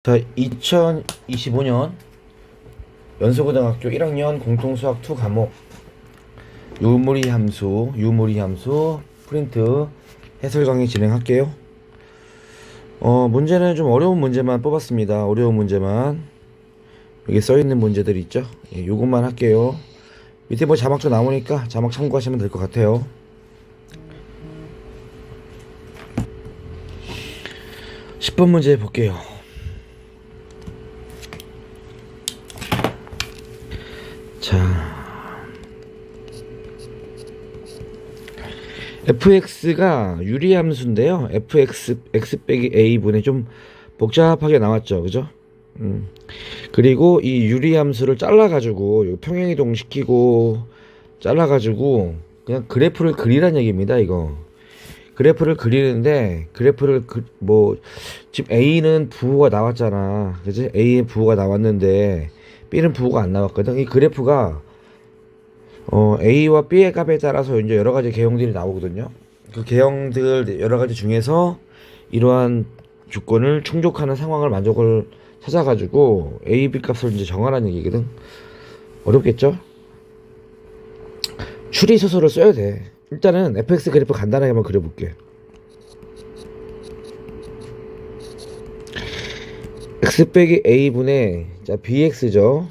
자, 2025년 연수고등학교 1학년 공통수학 2 과목 유무리 함수 프린트 해설 강의 진행할게요. 문제는 좀 어려운 문제만 뽑았습니다. 어려운 문제만 여기 써있는 문제들 있죠. 요것만 할게요. 밑에 뭐 자막도 나오니까 자막 참고하시면 될 것 같아요. 10번 문제 볼게요. 자, fx가 유리함수인데요. x 빼기 a분의 좀 복잡하게 나왔죠, 그죠? 그리고 이 유리함수를 잘라가지고 평행이동 시키고 잘라가지고 그냥 그래프를 그리란 얘기입니다. 이거 그래프를 그리는데 지금 a는 부호가 나왔잖아, 그지? a의 부호가 나왔는데 b는 부호가 안 나왔거든. 이 그래프가 a와 b의 값에 따라서 이제 여러 가지 개형들이 나오거든요. 그 개형들 여러 가지 중에서 이러한 조건을 충족하는 상황을 만족을 찾아가지고 a, b 값을 이제 정하라는 얘기거든. 어렵겠죠? 추리 소설을 써야 돼. 일단은 fx 그래프 간단하게 한번 그려볼게. x 빼기 a분의 자 bx죠.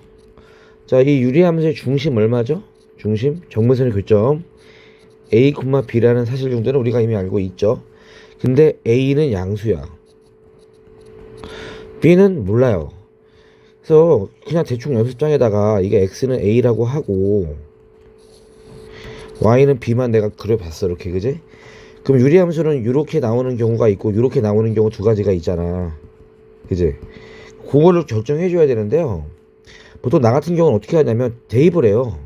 자, 이 유리함수의 중심 얼마죠? 중심 정면선의 교점 a, b라는 사실 정도는 우리가 이미 알고 있죠. 근데 a는 양수야, b는 몰라요. 그래서 그냥 대충 연습장에다가 이게 x는 a라고 하고 y는 b만 내가 그려봤어, 이렇게, 그지? 그럼 유리함수는 이렇게 나오는 경우가 있고 이렇게 나오는 경우 두 가지가 있잖아, 그지? 그거를 결정해 줘야 되는데요. 보통 나 같은 경우는 어떻게 하냐면 대입을 해요,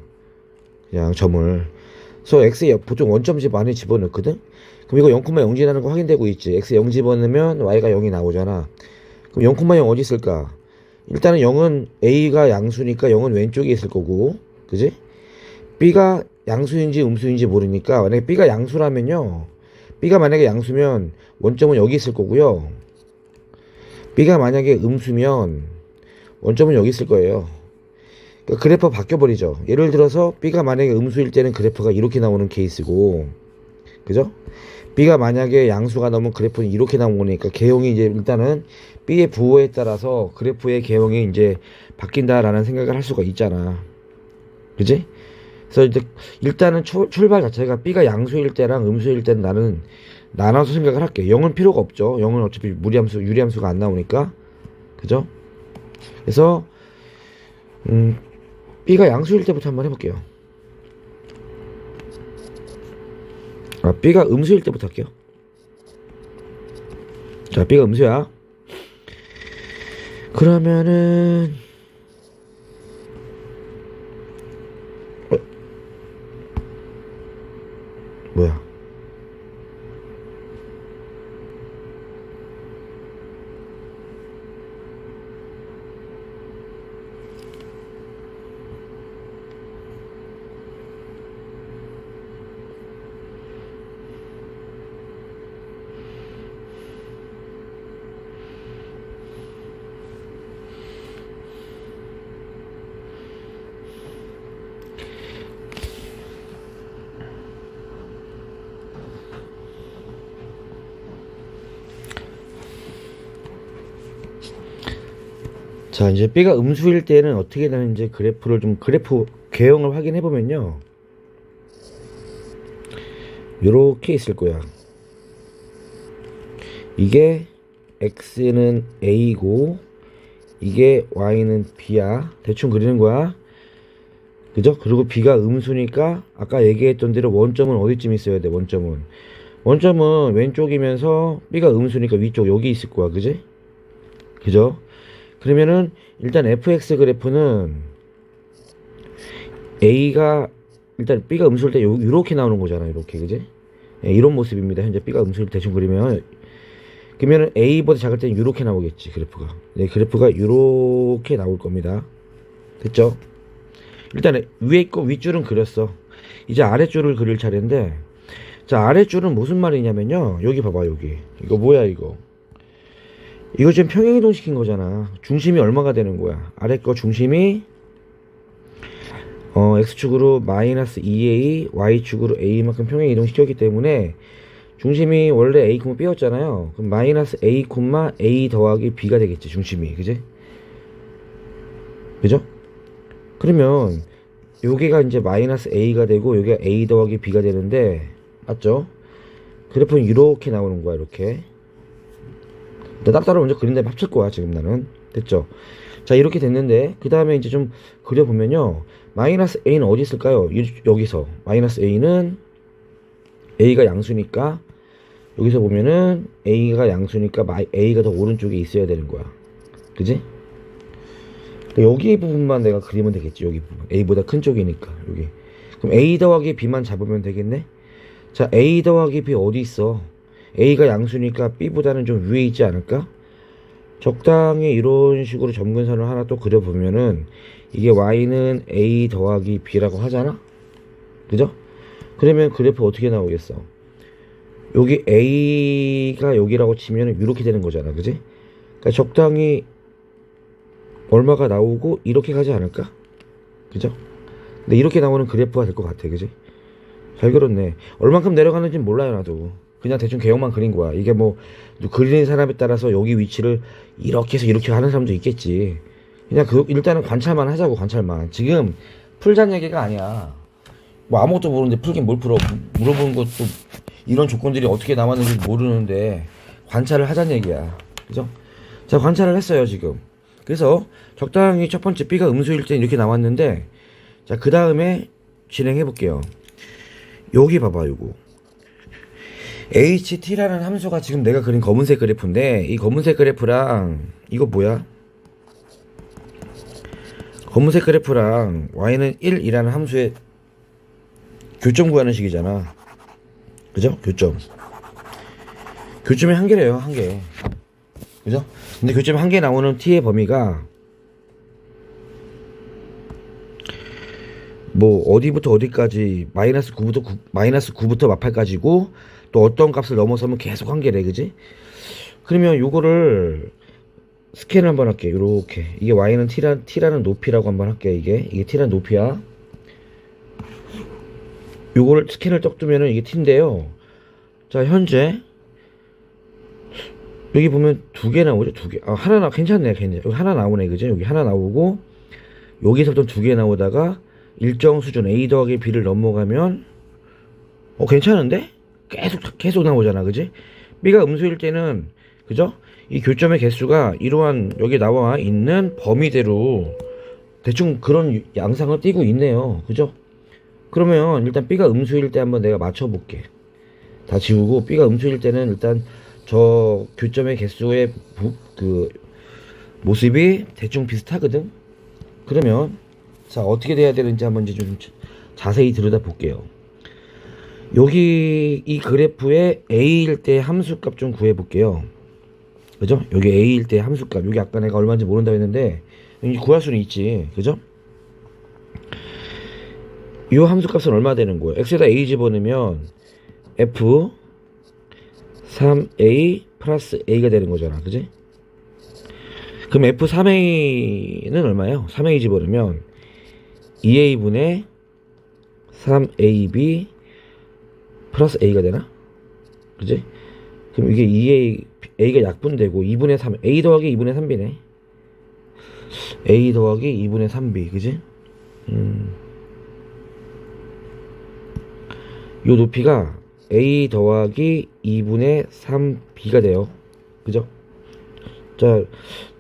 그냥 점을. 그래서 x에 보통 원점집 안에 집어넣거든. 그럼 이거 0,0 지나는 거 확인되고 있지. x 0 집어넣으면 y가 0이 나오잖아. 그럼 0,0 어디 있을까? 일단은 0은 a가 양수니까 0은 왼쪽에 있을 거고, 그지? b가 양수인지 음수인지 모르니까 만약에 b가 양수라면요, b가 만약에 양수면 원점은 여기 있을 거고요, b가 만약에 음수면 원점은 여기 있을 거예요. 그러니까 그래프 바뀌어버리죠. 예를 들어서 b가 만약에 음수일 때는 그래프가 이렇게 나오는 케이스고, 그죠? b가 만약에 양수가 나오면 그래프는 이렇게 나오니까 개형이 이제 일단은 b의 부호에 따라서 그래프의 개형이 이제 바뀐다라는 생각을 할 수가 있잖아, 그지? 그래서 이제 일단은 출발 자체가 b가 양수일 때랑 음수일 때는 나는 나눠서 생각을 할게. 0은 필요가 없죠. 0은 어차피 무리함수, 유리함수가 안 나오니까, 그죠? 그래서 b가 양수일 때부터 한번 해볼게요. b가 음수일 때부터 할게요. 자, b가 음수야. 그러면은 뭐야? 자, 이제 b가 음수일 때는 어떻게 되는지 그래프 개형을 확인해 보면요, 요렇게 있을 거야. 이게 x는 a고 이게 y는 b야. 대충 그리는 거야, 그죠? 그리고 b가 음수니까 아까 얘기했던 대로 원점은 어디쯤 있어야 돼? 원점은 왼쪽이면서 b가 음수니까 위쪽 여기 있을 거야, 그지? 그죠? 그러면은 일단 fx 그래프는 a가 일단 b가 음수일 때 요렇게 나오는 거잖아, 이렇게, 그지? 이런 모습입니다. 현재 b가 음수일 때 대충 그리면, 그러면은 a보다 작을 때는 요렇게 나오겠지, 그래프가. 네, 그래프가 요렇게 나올 겁니다. 됐죠? 일단 위에 있고 윗줄은 그렸어. 이제 아랫줄을 그릴 차례인데, 자, 아랫줄은 무슨 말이냐면요, 여기 봐봐. 여기 이거 뭐야, 이거 이거 지금 평행이동 시킨 거잖아. 중심이 얼마가 되는 거야? 아래 거 중심이 x축으로 마이너스 2a, y축으로 a만큼 평행이동 시켰기 때문에 중심이 원래 a, b였잖아요. 그럼 마이너스 a, a 더하기 b가 되겠지, 중심이. 그지? 그죠? 그러면 여기가 이제 마이너스 a가 되고 여기가 a 더하기 b가 되는데, 맞죠? 그래프는 이렇게 나오는 거야. 이렇게 나 따로 먼저 그린 다음에 합칠 거야. 지금 나는 됐죠? 자, 이렇게 됐는데 그 다음에 이제 좀 그려보면요, 마이너스 a는 어디 있을까요? 여기서 마이너스 a는 a가 양수니까, 여기서 보면은 a가 양수니까 a가 더 오른쪽에 있어야 되는 거야. 그지? 여기 부분만 내가 그리면 되겠지. 여기 부분 a보다 큰 쪽이니까 여기. 그럼 a 더하기 b만 잡으면 되겠네. 자, a 더하기 b 어디 있어? a가 양수니까 b보다는 좀 위에 있지 않을까? 적당히 이런 식으로 점근선을 하나 또 그려보면은 이게 y는 a 더하기 b라고 하잖아? 그죠? 그러면 그래프 어떻게 나오겠어? 여기 a가 여기라고 치면은 이렇게 되는 거잖아. 그지? 그러니까 적당히 얼마가 나오고 이렇게 가지 않을까? 그죠? 근데 이렇게 나오는 그래프가 될 것 같아. 그지? 잘 그렸네. 얼만큼 내려가는지 몰라요. 나도 그냥 대충 개형만 그린 거야. 이게 뭐 그리는 사람에 따라서 여기 위치를 이렇게 해서 이렇게 하는 사람도 있겠지. 그냥 일단은 관찰만 하자고. 관찰만. 지금 풀자는 얘기가 아니야. 뭐 아무것도 모르는데 풀긴 뭘 풀어. 물어보는 것도 이런 조건들이 어떻게 나왔는지 모르는데 관찰을 하자는 얘기야. 그죠? 자, 관찰을 했어요 지금. 그래서 적당히 첫 번째 b가 음수일 때 이렇게 나왔는데, 자, 그 다음에 진행해 볼게요. 여기 봐봐. 요거 ht라는 함수가 지금 내가 그린 검은색 그래프인데, 이 검은색 그래프랑 이거 뭐야? 검은색 그래프랑 y는 1이라는 함수의 교점 구하는 식이잖아. 그죠? 교점이 한 개래요. 한 개. 그죠? 근데 교점이 한 개 나오는 t의 범위가 뭐 어디부터 어디까지 마이너스 9부터 마팔까지고, 또 어떤 값을 넘어서면 계속 한 개래. 그지? 그러면 요거를 스케일 한번 할게. 요렇게. 이게 y는 t라는 높이라고 한번 할게. 이게 t라는 높이야. 요거를 스케일을 떡 두면은 이게 t인데요. 자, 현재 여기 보면 두 개 나오죠. 두 개. 하나 괜찮네. 여기 하나 나오네. 그죠? 여기 하나 나오고, 여기서부터 두 개 나오다가 일정 수준 a 더하기 b를 넘어가면 괜찮은데? 계속 나오잖아. 그지? b가 음수일 때는, 그죠? 이 교점의 개수가 이러한 여기 나와 있는 범위대로 대충 그런 양상을 띠고 있네요. 그죠? 그러면 일단 b가 음수일 때 한번 내가 맞춰볼게. 다 지우고, b가 음수일 때는 일단 저 교점의 개수의 그 모습이 대충 비슷하거든. 그러면 자, 어떻게 돼야 되는지 한번 이제 좀 자세히 들여다 볼게요. 여기 이 그래프의 a일 때 함수값 좀 구해 볼게요. 그죠? 여기 a일 때 함수값, 여기 아까 내가 얼마인지 모른다고 했는데 여기 구할 수는 있지. 그죠? 이 함수값은 얼마 되는 거예요? x에다 a 집어넣으면 f 3a 플러스 a가 되는 거잖아. 그지? 그럼 f3a는 얼마예요? 3a 집어넣으면 2a분의 3ab 플러스 a가 되나? 그지? 그럼 이게 2a가 약분되고 2분의 3, a 더하기 2분의 3b네. a 더하기 2분의 3b. 그지? 요 높이가 a 더하기 2분의 3b가 돼요. 그죠? 자,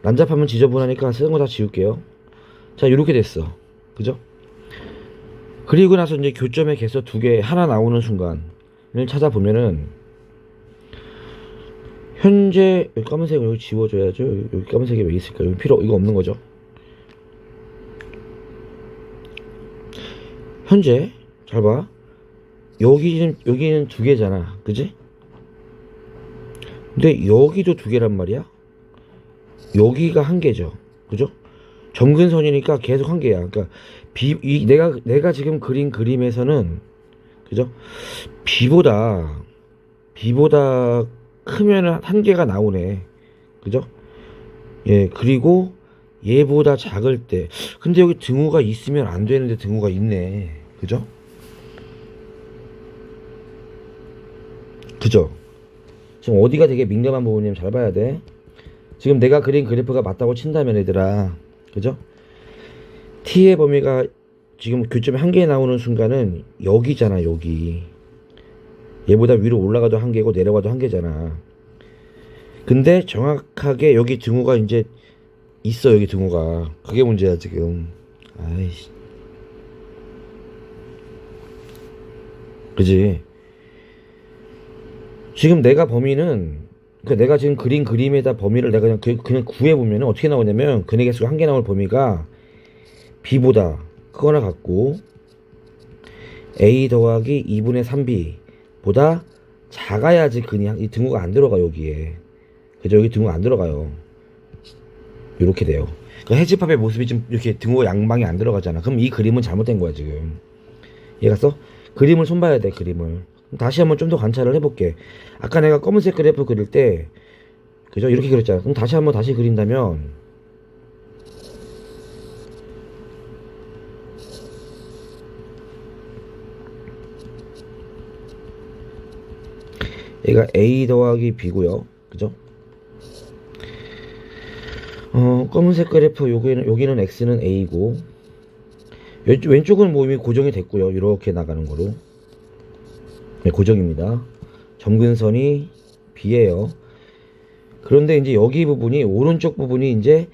난잡하면 지저분하니까 쓰는 거 다 지울게요. 자, 요렇게 됐어. 그죠? 그리고 나서 이제 교점의 개수 두 개 하나 나오는 순간을 찾아보면은, 현재 여기 까만색을 여기 지워줘야죠. 여기 까만색이 왜 있을까? 여기 이거 없는 거죠. 현재 잘 봐. 여기는 두 개잖아. 그지? 근데 여기도 두 개란 말이야. 여기가 한 개죠. 그죠? 점근선이니까 계속 한 개야. 그러니까 내가 지금 그린 그림에서는, 그죠? B보다 크면은 한 개가 나오네. 그죠? 예, 그리고 얘보다 작을 때. 근데 여기 등호가 있으면 안 되는데 등호가 있네. 그죠? 그죠? 지금 어디가 되게 민감한 부분이냐면 잘 봐야 돼. 지금 내가 그린 그래프가 맞다고 친다면 얘들아, 그죠? t의 범위가 지금 교점이 한 개 나오는 순간은 여기잖아. 여기 얘보다 위로 올라가도 한 개고 내려가도 한 개잖아. 근데 정확하게 여기 등호가 이제 있어. 여기 등호가. 그게 문제야 지금. 아이씨, 그지? 지금 내가 범위는, 그 내가 지금 그린 그림에다 범위를 내가 그냥 구해보면 어떻게 나오냐면, 근의 개수가 한 개 나올 범위가 b보다 크거나 같고 a 더하기 2분의 3b 보다 작아야지 이 등호가 안 들어가. 여기에. 그죠? 여기 등호 안 들어가요. 이렇게 돼요. 그 해집합의 모습이 좀 이렇게 등호 양방이 안 들어가잖아. 그럼 이 그림은 잘못된 거야 지금. 이해갔어? 그림을 손봐야 돼. 그림을 다시 한번 좀 더 관찰을 해볼게. 아까 내가 검은색 그래프 그릴 때, 그죠? 이렇게 그렸잖아. 그럼 다시 그린다면, 얘가 a 더하기 b고요. 그죠? 검은색 그래프 여기는 x는 a고, 왼쪽은 뭐 이미 고정이 됐고요. 이렇게 나가는 거로. 네, 고정입니다. 점근선이 b예요. 그런데 이제 여기 부분이, 오른쪽 부분이 이제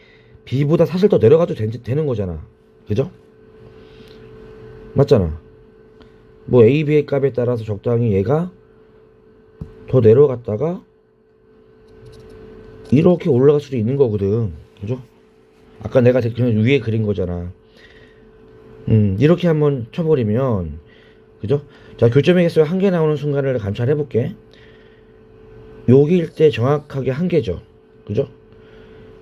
b보다 사실 더 내려가도 되는 거잖아. 그죠? 맞잖아. 뭐 a, b의 값에 따라서 적당히 얘가 더 내려갔다가 이렇게 올라갈 수도 있는 거거든. 그죠? 아까 내가 그냥 위에 그린 거잖아. 이렇게 한번 쳐버리면, 그죠? 자, 교점의 개수가 한 개 나오는 순간을 관찰해 볼게. 여기일 때 정확하게 한 개죠. 그죠?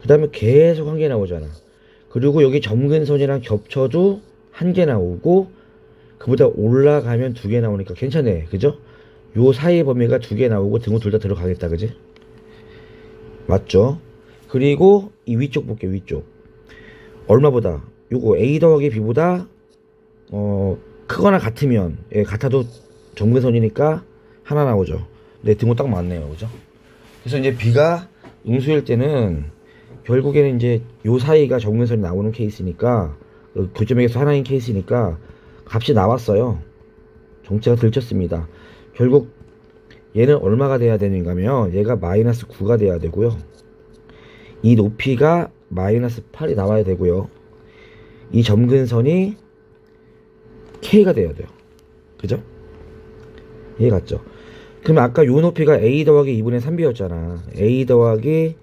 그 다음에 계속 한 개 나오잖아. 그리고 여기 점근선이랑 겹쳐도 한 개 나오고, 그보다 올라가면 두 개 나오니까 괜찮네. 그죠? 요 사이 범위가 두 개 나오고 등호 둘 다 들어가겠다. 그지? 맞죠? 그리고 이 위쪽 볼게. 위쪽 얼마보다, 요거 a 더하기 b보다 크거나 같으면, 예, 같아도 점근선이니까 하나 나오죠. 네, 등호 딱 맞네요. 그죠? 그래서 이제 b가 음수일 때는 결국에는 이제 요 사이가 점근선이 나오는 케이스니까, 교점의 개수 하나인 케이스니까 값이 나왔어요. 정체가 들쳤습니다. 결국 얘는 얼마가 돼야 되는가 하면, 얘가 마이너스 9가 돼야 되고요. 이 높이가 마이너스 8이 나와야 되고요. 이 점근선이 K가 돼야 돼요. 그죠? 이해 갔죠? 그럼 아까 요 높이가 A 더하기 2분의 3B였잖아. A 더하기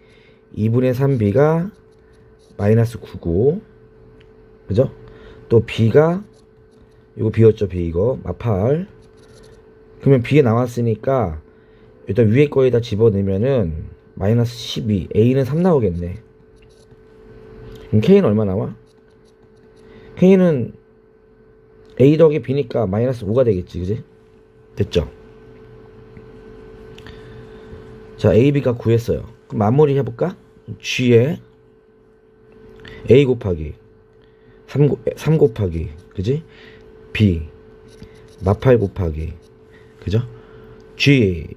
2분의 3B가 마이너스 9고, 그죠? 또 B가, 이거 B였죠. B 이거 마8. 그러면 B에 나왔으니까 일단 위에 거에다 집어넣으면은 마이너스 12, A는 3 나오겠네. 그럼 K는 얼마 나와? K는 A 더하기 B니까 마이너스 5가 되겠지. 그지? 됐죠? 자, A, B가 구했어요. 그럼 마무리 해볼까? G에 A 곱하기 3 곱하기, 그지? B 마8 곱하기, 그죠? G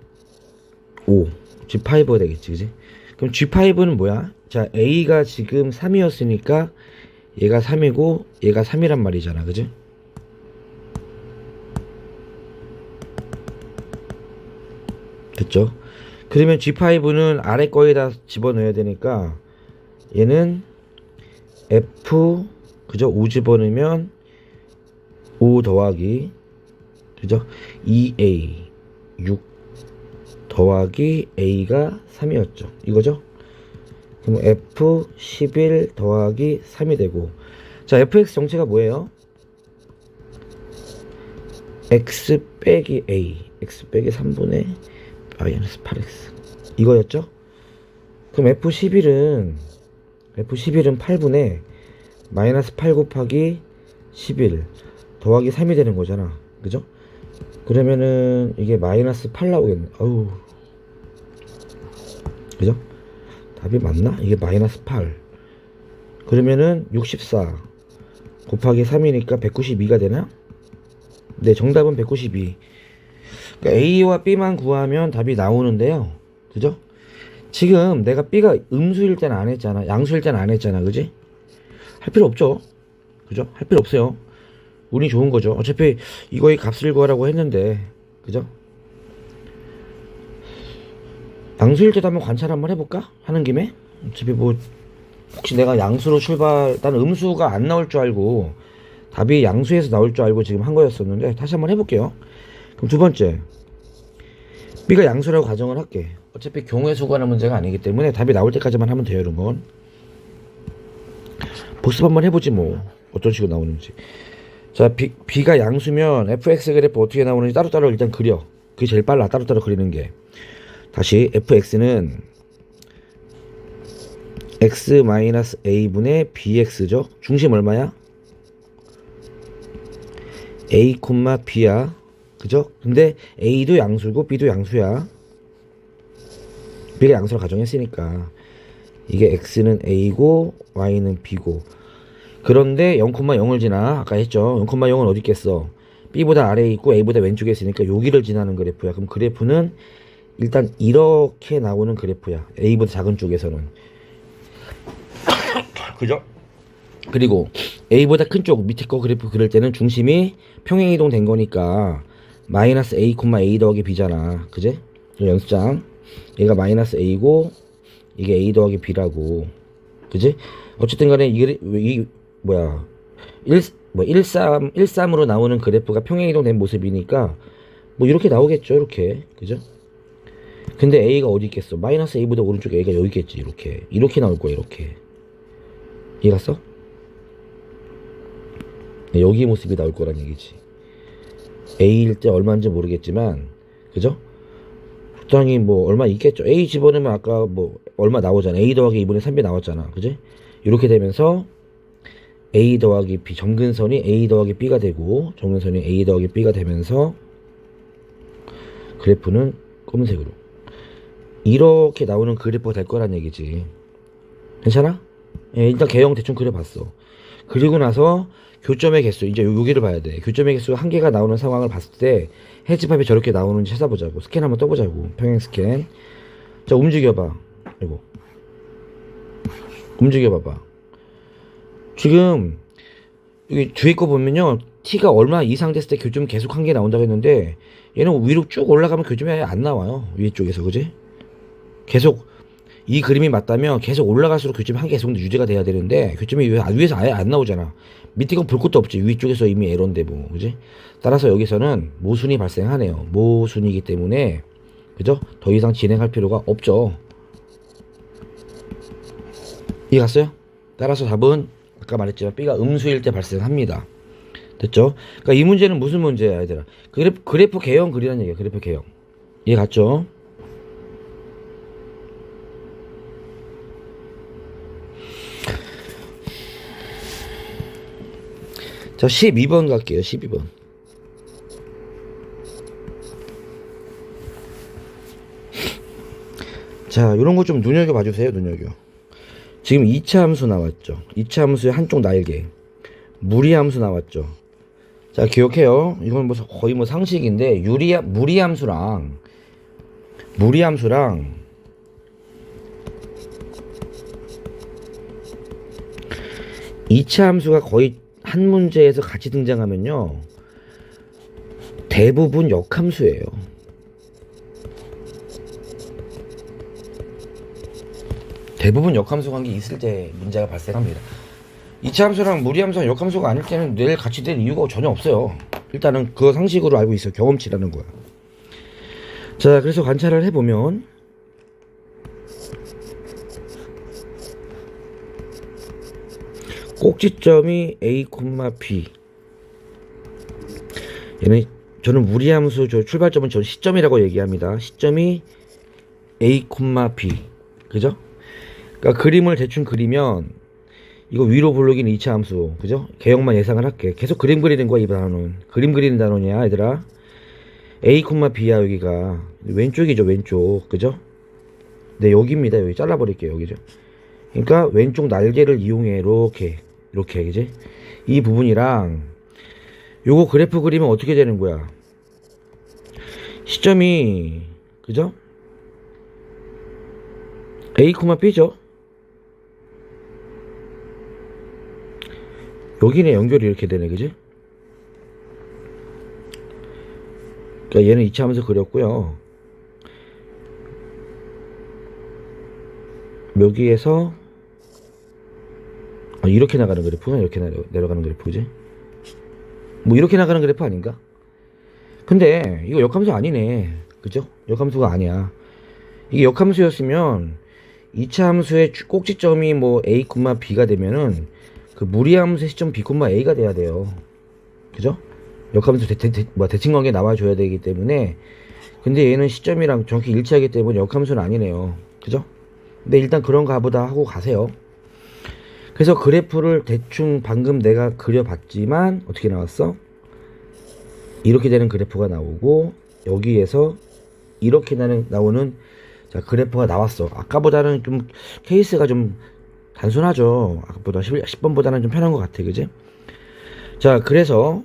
5, G5가 되겠지. 그지? 그럼 G5는 뭐야? 자, A가 지금 3이었으니까 얘가 3이고 얘가 3이란 말이잖아. 그지? 됐죠? 그러면 G5는 아래 거에다 집어넣어야 되니까 얘는 F, 그죠? 5 집어넣으면 5 더하기, 그죠? 2A 6 더하기 A가 3이었죠. 이거죠? 그럼 F 11 더하기 3이 되고, 자, fx 정체가 뭐예요? x 빼기 A, x 빼기 3분의 마이너스 8x 이거였죠? 그럼 F11은 8분의 마이너스 8 곱하기 11 더하기 3이 되는 거잖아. 그죠? 그러면은 이게 마이너스 8 나오겠네. 아우, 그죠? 답이 맞나? 이게 마이너스 8. 그러면은 64 곱하기 3이니까 192가 되나? 네, 정답은 192. 그러니까 A와 B만 구하면 답이 나오는데요. 그죠? 지금 내가 B가 음수일 때는 안 했잖아. 양수일 때는 안 했잖아. 그지? 할 필요 없죠. 그죠? 할 필요 없어요. 운이 좋은 거죠. 어차피 이거의 값을 구하라고 했는데. 그죠? 양수일 때도 한번 관찰 한번 해볼까? 하는 김에? 어차피 뭐 혹시 내가 양수로 나는 음수가 안 나올 줄 알고 답이 양수에서 나올 줄 알고 지금 한 거였었는데 다시 한번 해볼게요. 그럼 두 번째, B가 양수라고 가정을 할게. 어차피 경우의 수 구하는 문제가 아니기 때문에 답이 나올 때까지만 하면 돼요. 여러분 복습 한번 해보지 뭐 어떤 식으로 나오는지. 자, B가 양수면 fx 그래프 어떻게 나오는지 따로따로 일단 그려. 그게 제일 빨라. 따로따로 그리는 게. 다시 fx는 x-a분의 bx죠. 중심 얼마야? a, b야. 그죠? 근데 a도 양수고 b도 양수야. b가 양수로 가정했으니까 이게 x는 a고 y는 b고. 그런데 0,0을 지나. 아까 했죠. 0,0은 어디 있겠어? b보다 아래에 있고 a보다 왼쪽에 있으니까 여기를 지나는 그래프야. 그럼 그래프는 일단 이렇게 나오는 그래프야. a보다 작은 쪽에서는. 그죠? 그리고 a보다 큰 쪽 밑에 거 그래프 그릴 때는 중심이 평행이동 된 거니까 마이너스 a, a 더하기 b잖아. 그제? 연습장. 얘가 마이너스 a고 이게 a 더하기 b라고. 그지? 어쨌든 간에 이 뭐야 13으로 나오는 그래프가 평행이동 된 모습이니까 뭐 이렇게 나오겠죠. 이렇게. 그죠? 근데 a가 어디 있겠어? 마이너스 a보다 오른쪽에 a가 여기 있겠지. 이렇게 나올 거야. 이렇게. 이해갔어? 네, 여기 모습이 나올 거란 얘기지. a일 때 얼마인지 모르겠지만 그죠? 적당히 뭐 얼마 있겠죠. a 집어넣으면 아까 뭐 얼마 나오잖아. a 더하기 2분의 3b 나왔잖아. 그지? 이렇게 되면서 a 더하기 b, 점근선이 a 더하기 b가 되고 점근선이 a 더하기 b가 되면서 그래프는 검은색으로 이렇게 나오는 그래프가 될 거란 얘기지. 괜찮아? 예, 일단 개형 대충 그려봤어. 그리고 나서 교점의 개수, 이제 여기를 봐야 돼. 교점의 개수가 한 개가 나오는 상황을 봤을 때 해집합이 저렇게 나오는지 찾아보자고. 스캔 한번 떠보자고. 평행 스캔. 자, 움직여봐. 이거 움직여봐봐. 지금 여기 뒤에 거 보면요, t가 얼마 이상 됐을 때 교점 계속 한 개 나온다고 했는데 얘는 위로 쭉 올라가면 교점이 아예 안 나와요. 위에 쪽에서. 그지? 계속 이 그림이 맞다면 계속 올라갈수록 교점이 한 개 계속 유지가 돼야 되는데 교점이 위에서 아예 안 나오잖아. 밑에 건 볼 것도 없지. 위쪽에서 이미 에러인데 뭐. 그지? 따라서 여기서는 모순이 발생하네요. 모순이기 때문에 그죠? 더 이상 진행할 필요가 없죠. 이해 갔어요? 따라서 답은 아까 말했지만 B가 음수일 때 발생합니다. 됐죠? 그러니까 이 문제는 무슨 문제야, 얘들아? 그래프 개형 그리라는 얘기야. 그래프 개형. 이해 갔죠? 자, 12번 갈게요. 12번. 자, 요런 거 좀 눈여겨봐 주세요. 눈여겨. 지금 2차 함수 나왔죠. 2차 함수의 한쪽 날개. 무리함수 나왔죠. 자, 기억해요. 이건 뭐 거의 뭐 상식인데 무리함수랑 2차 함수가 거의 한 문제에서 같이 등장하면요, 대부분 역함수예요. 대부분 역함수 관계 있을 때 문제가 발생합니다. 2차 함수랑 무리함수랑 역함수가 아닐 때는 늘 같이 될 이유가 전혀 없어요. 일단은 그거 상식으로 알고 있어요. 경험치라는 거야. 자, 그래서 관찰을 해보면 꼭지점이 a, b. 얘는 저는 무리함수 출발점은 저는 시점이라고 얘기합니다. 시점이 a, b. 그죠? 그러니까 그림을 대충 그리면 이거 위로 블록인 2차 함수. 그죠? 개형만 예상을 할게. 계속 그림 그리는 거야, 이 단어는. 그림 그리는 단어냐, 얘들아? a, b야, 여기가. 왼쪽이죠, 왼쪽. 그죠? 네, 여기입니다. 여기 잘라버릴게요. 여기죠. 그러니까 왼쪽 날개를 이용해 이렇게 그지? 이 부분이랑 요거 그래프 그리면 어떻게 되는 거야? 시점이 그죠? A, B죠? 여기네 연결이 이렇게 되네, 그지? 그러니까 얘는 이차하면서 그렸고요. 여기에서 이렇게 나가는 그래프가 이렇게 내려가는 그래프지? 뭐 이렇게 나가는 그래프 아닌가? 근데 이거 역함수 아니네, 그죠? 역함수가 아니야. 이게 역함수였으면 2차 함수의 꼭지점이 뭐 A, B가 되면은 그 무리함수의 시점 B, A가 돼야 돼요. 그죠? 역함수 대칭관계 나와줘야 되기 때문에. 근데 얘는 시점이랑 정확히 일치하기 때문에 역함수는 아니네요. 그죠? 근데 일단 그런가 보다 하고 가세요. 그래서 그래프를 대충 방금 내가 그려봤지만 어떻게 나왔어? 이렇게 되는 그래프가 나오고 여기에서 이렇게 나오는 자 그래프가 나왔어. 아까보다는 좀 케이스가 좀 단순하죠. 아까보다 10번보다는 좀 편한 것 같아, 그지? 자, 그래서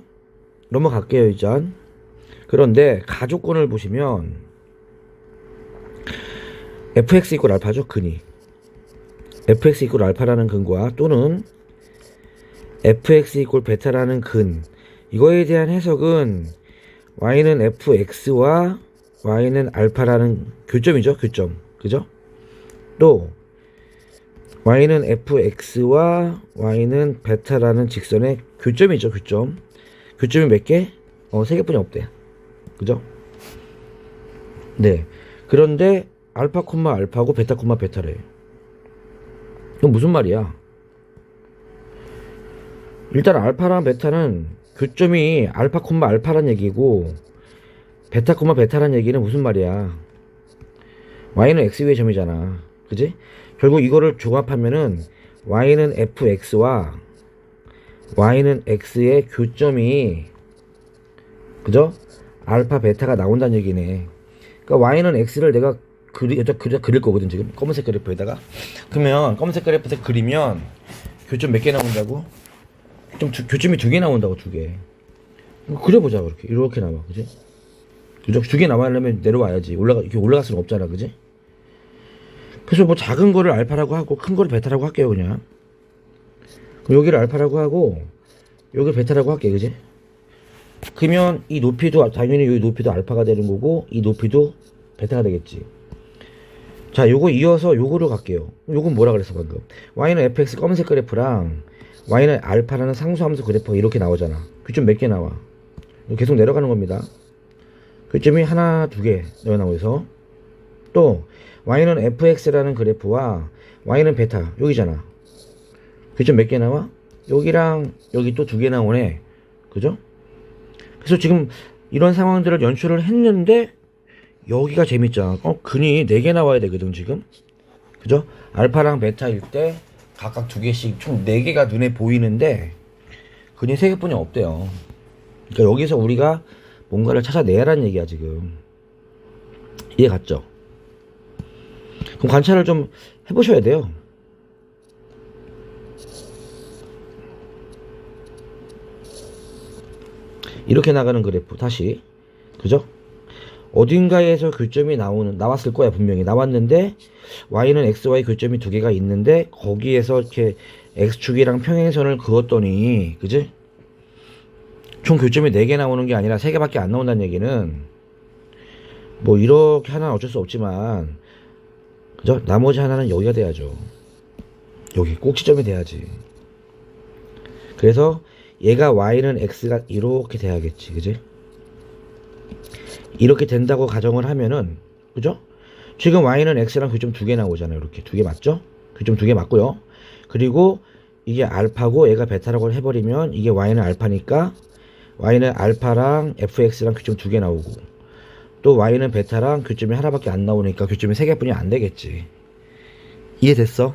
넘어갈게요 일단. 그런데 가조건을 보시면 fx 이퀄 알파죠. 근이 fx 이퀄 알파라는 근과 또는 fx 이퀄 베타라는 근, 이거에 대한 해석은 y는 fx와 y는 알파라는 교점이죠. 교점. 그죠? 또 y는 fx와 y는 베타라는 직선의 교점이죠. 교점. 교점이 몇 개? 3개뿐이 없대. 그죠? 네. 그런데 알파 콤마 알파고 베타 콤마 베타래. 이건 무슨 말이야? 일단 알파랑 베타는 교점이 알파 콤마 알파란 얘기고 베타 콤마 베타란 얘기는 무슨 말이야? y는 x 위의 점이잖아. 그지? 결국 이거를 종합하면은 y는 fx와 y는 x의 교점이 그죠? 알파 베타가 나온다는 얘기네. 그러니까 y는 x를 내가 그릴 거거든 지금 검은색 그래프에다가. 그러면 검은색 그래프에서 그리면 교점 몇 개 나온다고? 교점이 2개 나온다고. 2개. 그려보자. 이렇게 나와. 그지? 그죠? 2개 나와야려면 내려와야지. 이렇게 올라갈 수는 없잖아. 그지? 그래서 뭐 작은 거를 알파라고 하고 큰 거를 베타라고 할게요. 그냥 여기를 알파라고 하고 여기를 베타라고 할게. 그지? 그러면 이 높이도 당연히 여기 높이도 알파가 되는 거고 이 높이도 베타가 되겠지. 자, 요거 이어서 요거로 갈게요. 요건 뭐라 그랬어 방금? y는 fx 검은색 그래프랑 y는 알파라는 상수함수 그래프가 이렇게 나오잖아. 교점 몇 개 나와? 계속 내려가는 겁니다. 교점이 하나, 2개 나오면서 또 y는 fx라는 그래프와 y는 베타 여기잖아. 교점 몇 개 나와? 여기랑 여기 또 2개 나오네. 그죠? 그래서 지금 이런 상황들을 연출을 했는데 여기가 재밌잖아. 근이 4개 나와야 되거든 지금. 그죠? 알파랑 베타일 때 각각 2개씩 총 4개가 눈에 보이는데 근이 3개뿐이 없대요. 그러니까 여기서 우리가 뭔가를 찾아내라는 얘기야 지금. 이해 갔죠? 그럼 관찰을 좀 해보셔야 돼요. 이렇게 나가는 그래프 다시. 그죠? 어딘가에서 교점이 나왔을 거야. 분명히 나왔는데 y는 xy 교점이 2개가 있는데 거기에서 이렇게 x축이랑 평행선을 그었더니 그지? 총 교점이 4개 나오는 게 아니라 3개밖에 안 나온다는 얘기는 뭐 이렇게 하나는 어쩔 수 없지만 그죠? 나머지 하나는 여기가 돼야죠. 여기 꼭지점이 돼야지. 그래서 얘가 y는 x가 이렇게 돼야겠지. 그지? 이렇게 된다고 가정을 하면은 그죠? 지금 y는 x랑 교점 2개 나오잖아요. 이렇게 2개 맞죠? 교점 2개 맞고요. 그리고 이게 알파고 얘가 베타라고 해버리면 이게 y는 알파니까 y는 알파랑 fx랑 교점 2개 나오고 또 y는 베타랑 교점이 하나밖에 안 나오니까 교점이 3개뿐이 안 되겠지. 이해됐어?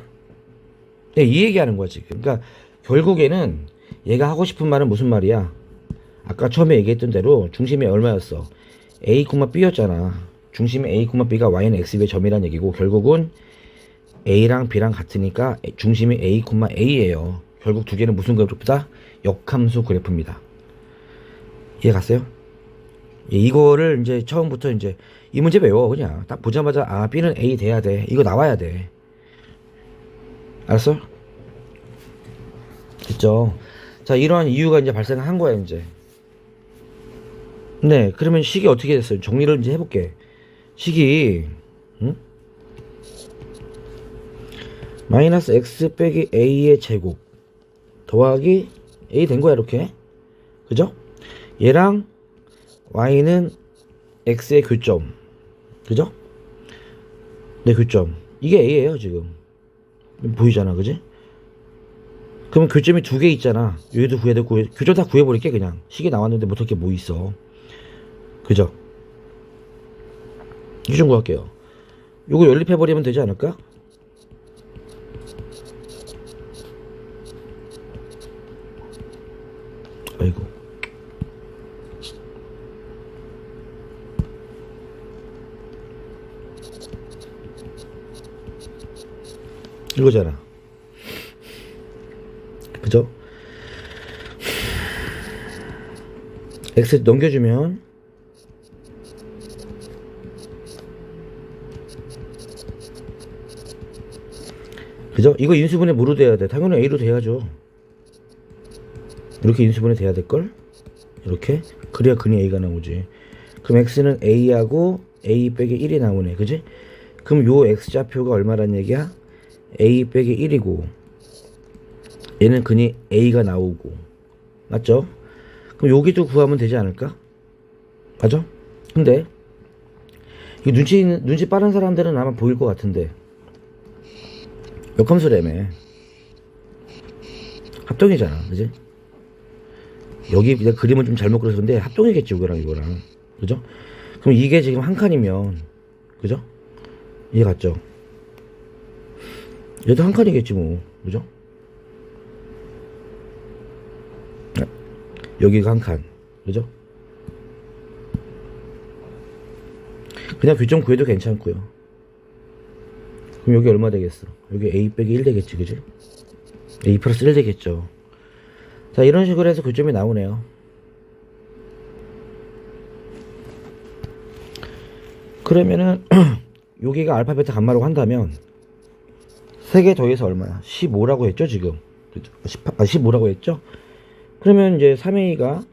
네, 이 얘기하는 거야 지금. 그러니까 결국에는 얘가 하고 싶은 말은 무슨 말이야? 아까 처음에 얘기했던 대로 중심이 얼마였어? A, B였잖아. 중심이 A, B가 Y는 X의 점이란 얘기고, 결국은 A랑 B랑 같으니까 중심이 A, A예요. 결국 두 개는 무슨 그래프다? 역함수 그래프입니다. 이해 갔어요? 이거를 이제 처음부터 이제 이 문제 외워. 그냥 딱 보자마자 아, B는 A 돼야 돼. 이거 나와야 돼. 알았어? 됐죠? 자, 이러한 이유가 이제 발생한 거야, 이제. 네, 그러면 식이 어떻게 됐어요? 정리를 이제 해볼게. 식이, 응? 마이너스 x 빼기 a의 제곱 더하기 a 된 거야, 이렇게. 그죠? 얘랑 y는 x의 교점. 그죠? 네, 교점. 이게 a예요, 지금. 보이잖아, 그지? 그러면 교점이 두 개 있잖아. 여기도 구해야 되고, 교점 다 구해버릴게, 그냥. 식이 나왔는데 뭐 어떻게 뭐 있어. 그죠? 교점 구할게요. 요거 연립해버리면 되지 않을까? 아이고. 이거잖아. 그죠? x 넘겨주면 그죠? 이거 인수분해 뭐로 돼야 돼? 당연히 a로 돼야죠. 이렇게 인수분해 돼야 될걸? 이렇게? 그래야 근이 a가 나오지. 그럼 x는 a하고 a 빼기 1이 나오네. 그지? 그럼 요 x좌표가 얼마란 얘기야? a 빼기 1이고 얘는 근이 a가 나오고. 맞죠? 그럼 여기도 구하면 되지 않을까? 맞아? 근데 이 눈치 빠른 사람들은 아마 보일 것 같은데 역함수라며. 합동이잖아, 그지? 여기 내가 그림을 좀 잘못 그려서 근데 합동이겠지, 이거랑 이거랑. 그죠? 그럼 이게 지금 한 칸이면, 그죠? 이해 갔죠? 얘도 한 칸이겠지 뭐, 그죠? 여기가 한 칸, 그죠? 그냥 교점 구해도 괜찮고요. 그럼 여기 얼마 되겠어? 여기 a 빼기 1 되겠지, 그지? a 플러스 1 되겠죠. 자, 이런 식으로 해서 교점이 나오네요. 그러면은 여기가 알파 베타 감마라고 한다면 3개 더해서 얼마야? 15라고 했죠, 지금. 15라고 했죠? 그러면 이제 3a가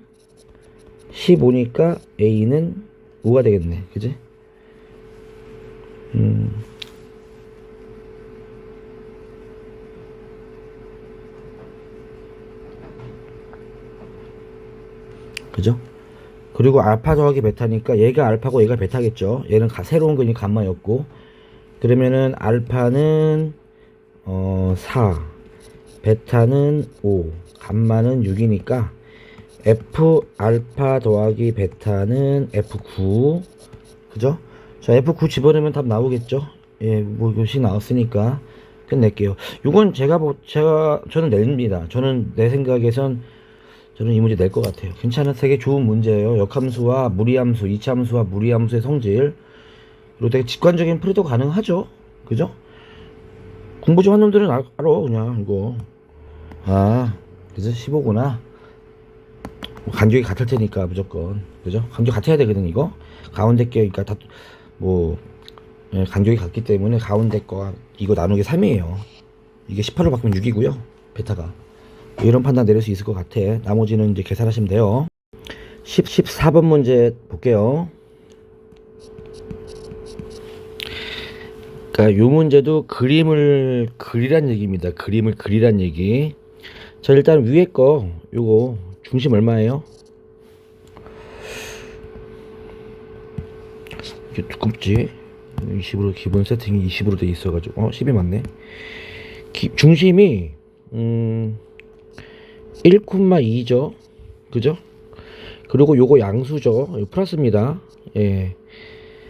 15니까 a는 5가 되겠네, 그지? 그죠? 그리고 알파 더하기 베타니까 얘가 알파고 얘가 베타겠죠. 얘는 새로운 근이 감마였고, 그러면은 알파는 4, 베타는 5, 감마는 6이니까 F 알파 더하기 베타는 F9. 그죠? 자, F9 집어넣으면 답 나오겠죠? 예, 뭐 요식 나왔으니까 끝낼게요. 이건 저는 냅니다. 저는 내 생각에선 저는 이 문제 낼 것 같아요. 괜찮은, 되게 좋은 문제예요. 역함수와 무리함수, 이차함수와 무리함수의 성질. 그리고 되게 직관적인 풀이도 가능하죠. 그죠? 공부 좀 한 놈들은 알아, 그냥, 이거. 아, 그래서 15구나. 간격이 같을 테니까, 무조건. 그죠? 간격 같아야 되거든, 이거. 가운데 게, 그러니까 다, 예, 간격이 같기 때문에 가운데 거, 이거 나누기 3이에요. 이게 18로 바꾸면 6이고요. 베타가. 이런 판단 내릴 수 있을 것 같아. 나머지는 이제 계산하시면 돼요. 14번 문제 볼게요. 그러니까 요 문제도 그림을 그리란 얘기입니다. 그림을 그리란 얘기. 자, 일단 위에 거 요거 중심 얼마예요? 이게 두껍지? 20으로 기본 세팅이 20으로 돼 있어가지고 10이 맞네. 중심이 1,2죠. 그죠? 그리고 요거 양수죠. 이거 플러스입니다. 예.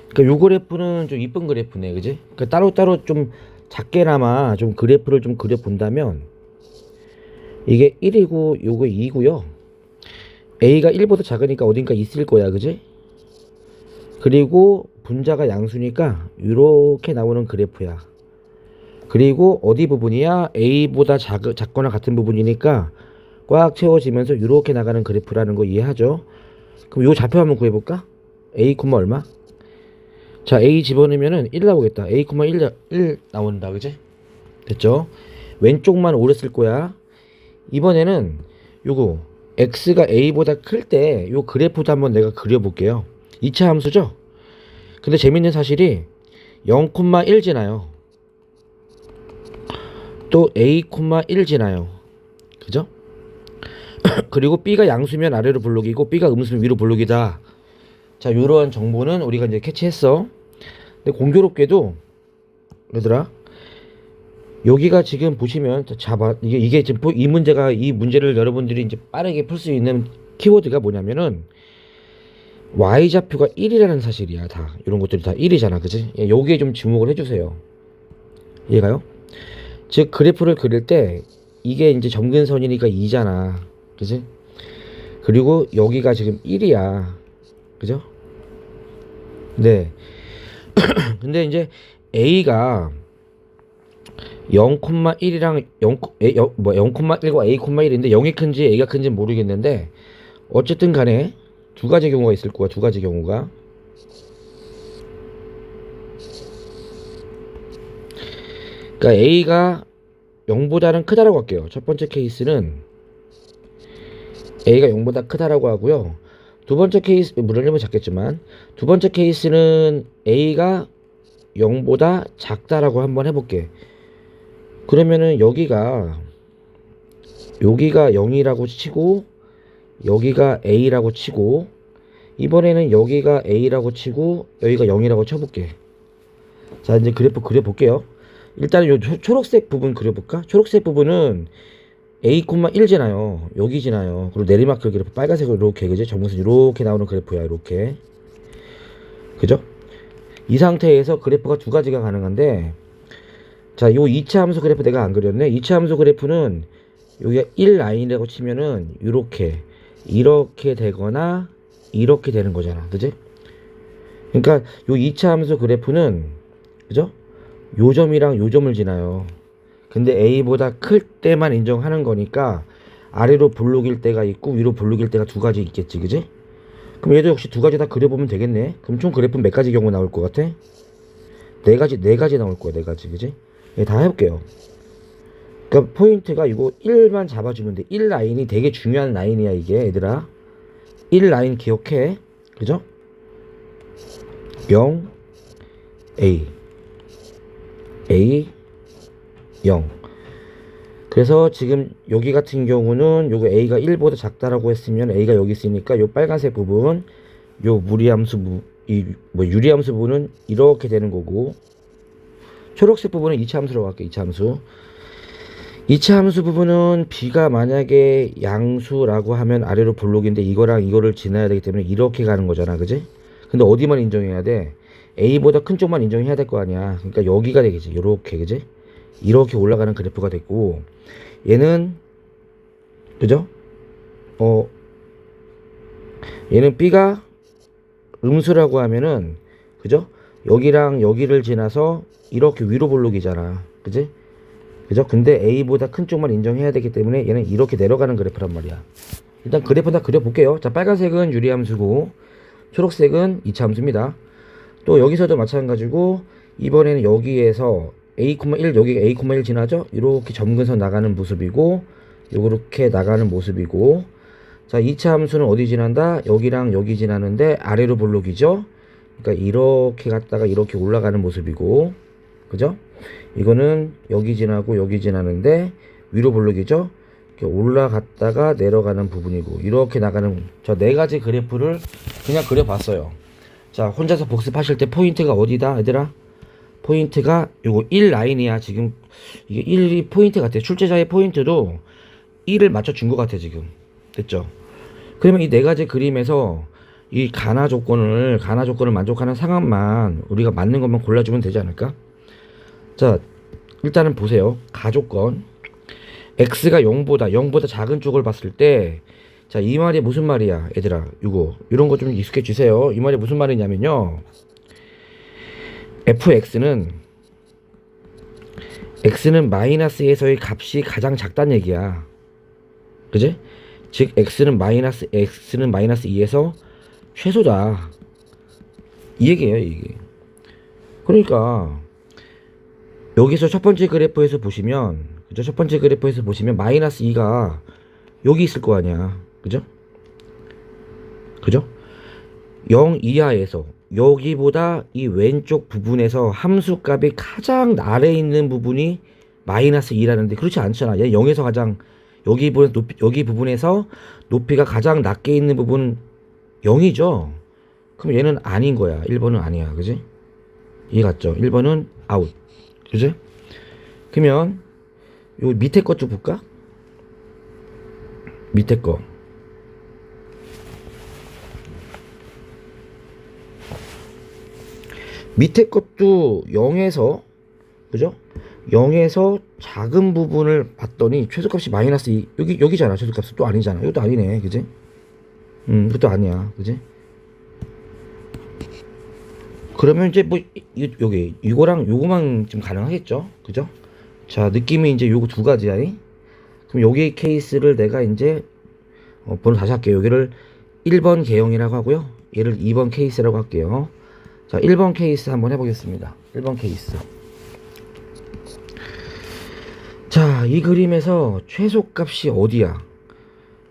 그러니까 요 그래프는 좀 이쁜 그래프네. 그지? 그러니까 따로따로 좀 작게나마 좀 그래프를 좀 그려 본다면 이게 1이고 요거 2고요. A가 1보다 작으니까 어딘가 있을 거야. 그지? 그리고 분자가 양수니까 이렇게 나오는 그래프야. 그리고 어디 부분이야? A보다 작거나 같은 부분이니까 꽉 채워지면서 이렇게 나가는 그래프라는 거 이해하죠? 그럼 요 좌표 한번 구해볼까? A, 얼마? 자, A 집어넣으면은 1 나오겠다. A, 1 나온다. 그지? 됐죠? 왼쪽만 오래 쓸 거야. 이번에는 요거 X가 A보다 클 때 요 그래프도 한번 내가 그려볼게요. 2차 함수죠? 근데 재밌는 사실이 0,1 지나요. 또 A,1 지나요. 그죠? 그리고 B가 양수면 아래로 볼록이고 B가 음수면 위로 볼록이다. 자, 요런 정보는 우리가 이제 캐치했어. 근데 공교롭게도 얘들아, 여기가 지금 보시면 잡아 이게 지금 이 문제를 여러분들이 이제 빠르게 풀 수 있는 키워드가 뭐냐면은 y좌표가 1이라는 사실이야. 다 이런 것들이 다 1이잖아. 그지? 여기에 좀 주목을 해주세요. 이해가요? 즉 그래프를 그릴 때 이게 이제 점근선이니까 2잖아. 그지? 그리고 여기가 지금 1이야. 그죠? 네. 근데 이제 A가 0,1이랑 0,1과 A,1인데 0이 큰지 A가 큰지 모르겠는데 어쨌든 간에 두 가지 경우가 있을 거야. 두 가지 경우가. 그러니까 A가 0보다는 크다라고 할게요. 첫 번째 케이스는 A가 0보다 크다라고 하고요. 두 번째 케이스, 물으려면 작겠지만 두 번째 케이스는 A가 0보다 작다라고 한번 해볼게. 그러면은 여기가 0이라고 치고 여기가 A라고 치고 이번에는 여기가 A라고 치고 여기가 0이라고 쳐볼게. 자, 이제 그래프 그려볼게요. 일단은 요 초록색 부분 그려볼까? 초록색 부분은 A,1잖아요. 여기잖아요. 그리고 내리막길 그래프 빨간색으로 이렇게, 그죠? 정무선 이렇게 나오는 그래프야. 이렇게. 그죠? 이 상태에서 그래프가 두 가지가 가능한데, 자, 요 2차 함수 그래프 내가 안 그렸네. 2차 함수 그래프는 여기가 1라인이라고 치면은 이렇게 되거나 이렇게 되는 거잖아. 그지? 그러니까 요 2차 함수 그래프는, 그죠? 요 점이랑 요 점을 지나요. 근데 A보다 클 때만 인정하는 거니까 아래로 볼록일 때가 있고 위로 볼록일 때가 두 가지 있겠지. 그지? 그럼 얘도 역시 두 가지 다 그려보면 되겠네. 그럼 총 그래프는 몇 가지 경우 나올 것 같아? 네 가지 나올 거야. 네 가지. 그지? 예, 다 해볼게요. 그러니까 포인트가 이거 1만 잡아주면 돼. 1라인이 되게 중요한 라인이야. 이게 얘들아 1라인 기억해. 그죠? 0 A 0. 그래서 지금 여기 같은 경우는 요거 A가 1보다 작다라고 했으면 A가 여기 있으니까 요 빨간색 부분 요 무리함수 유리함수 부분은 이렇게 되는 거고, 초록색 부분은 2차 함수로 갈게. 2차 함수. 2차 함수 부분은 B가 만약에 양수라고 하면 아래로 볼록인데 이거랑 이거를 지나야 되기 때문에 이렇게 가는 거잖아. 그지? 근데 어디만 인정해야 돼? A보다 큰 쪽만 인정해야 될 거 아니야. 그러니까 여기가 되겠지. 요렇게. 그지? 이렇게 올라가는 그래프가 됐고, 얘는, 그죠? 얘는 B가 음수라고 하면은, 그죠? 여기랑 여기를 지나서 이렇게 위로 볼록이잖아. 그지? 그죠? 근데 A보다 큰 쪽만 인정해야 되기 때문에 얘는 이렇게 내려가는 그래프란 말이야. 일단 그래프 다 그려볼게요. 자, 빨간색은 유리함수고 초록색은 2차 함수입니다. 또 여기서도 마찬가지고 이번에는 여기에서 A,1 여기가 A,1 지나죠? 이렇게 점근선 나가는 모습이고 요렇게 나가는 모습이고, 자 2차 함수는 어디 지난다? 여기랑 여기 지나는데 아래로 볼록이죠? 그러니까 이렇게 갔다가 이렇게 올라가는 모습이고, 그죠? 이거는 여기 지나고 여기 지나는데 위로 볼록이죠? 이렇게 올라갔다가 내려가는 부분이고 이렇게 나가는, 저 네 가지 그래프를 그냥 그려봤어요. 자, 혼자서 복습하실 때 포인트가 어디다 얘들아? 포인트가 요거 1라인이야. 지금 이게 1이 포인트 같아. 출제자의 포인트도 1을 맞춰준 것 같아 지금. 됐죠? 그러면 이 네 가지 그림에서 이 가나 조건을 만족하는 상황만 우리가 맞는 것만 골라주면 되지 않을까? 자, 일단은 보세요. 가조건 x가 0보다 작은 쪽을 봤을 때, 자, 이 말이 무슨 말이야 얘들아? 이런 거 좀 익숙해 주세요. 이 말이 무슨 말이냐면요, fx는 x는 마이너스에서의 값이 가장 작다는 얘기야. 그지? 즉 x는 마이너스 2에서 최소다. 이 얘기예요, 이게. 그러니까 여기서 첫 번째 그래프에서 보시면, 그죠? 첫 번째 그래프에서 보시면 마이너스 2가 여기 있을 거 아니야. 그죠? 그죠? 0 이하에서 여기보다 이 왼쪽 부분에서 함수 값이 가장 아래에 있는 부분이 마이너스 2라는데 그렇지 않잖아. 얘 0에서 가장 여기 부분에서 높이가 가장 낮게 있는 부분은 0이죠. 그럼 얘는 아닌 거야. 1번은 아니야. 그지? 이해 갔죠? 1번은 아웃. 그지? 그러면 요 밑에 것 좀 볼까? 밑에 거. 밑에 것도 0에서, 그죠? 0에서 작은 부분을 봤더니 최소값이 마이너스 2. 여기잖아. 최소값이 또 아니잖아. 이것도 아니네. 그지? 이것도 아니야. 그지? 그러면 이제 뭐 여기 이거랑 요거만 좀 가능하겠죠? 그죠? 자, 느낌이 이제 요거 두 가지야. 그럼 여기 케이스를 내가 이제 번호 다시 할게요. 여기를 1번 개형이라고 하고요. 얘를 2번 케이스라고 할게요. 자, 1번 케이스 한번 해보겠습니다. 1번 케이스. 자, 이 그림에서 최소값이 어디야?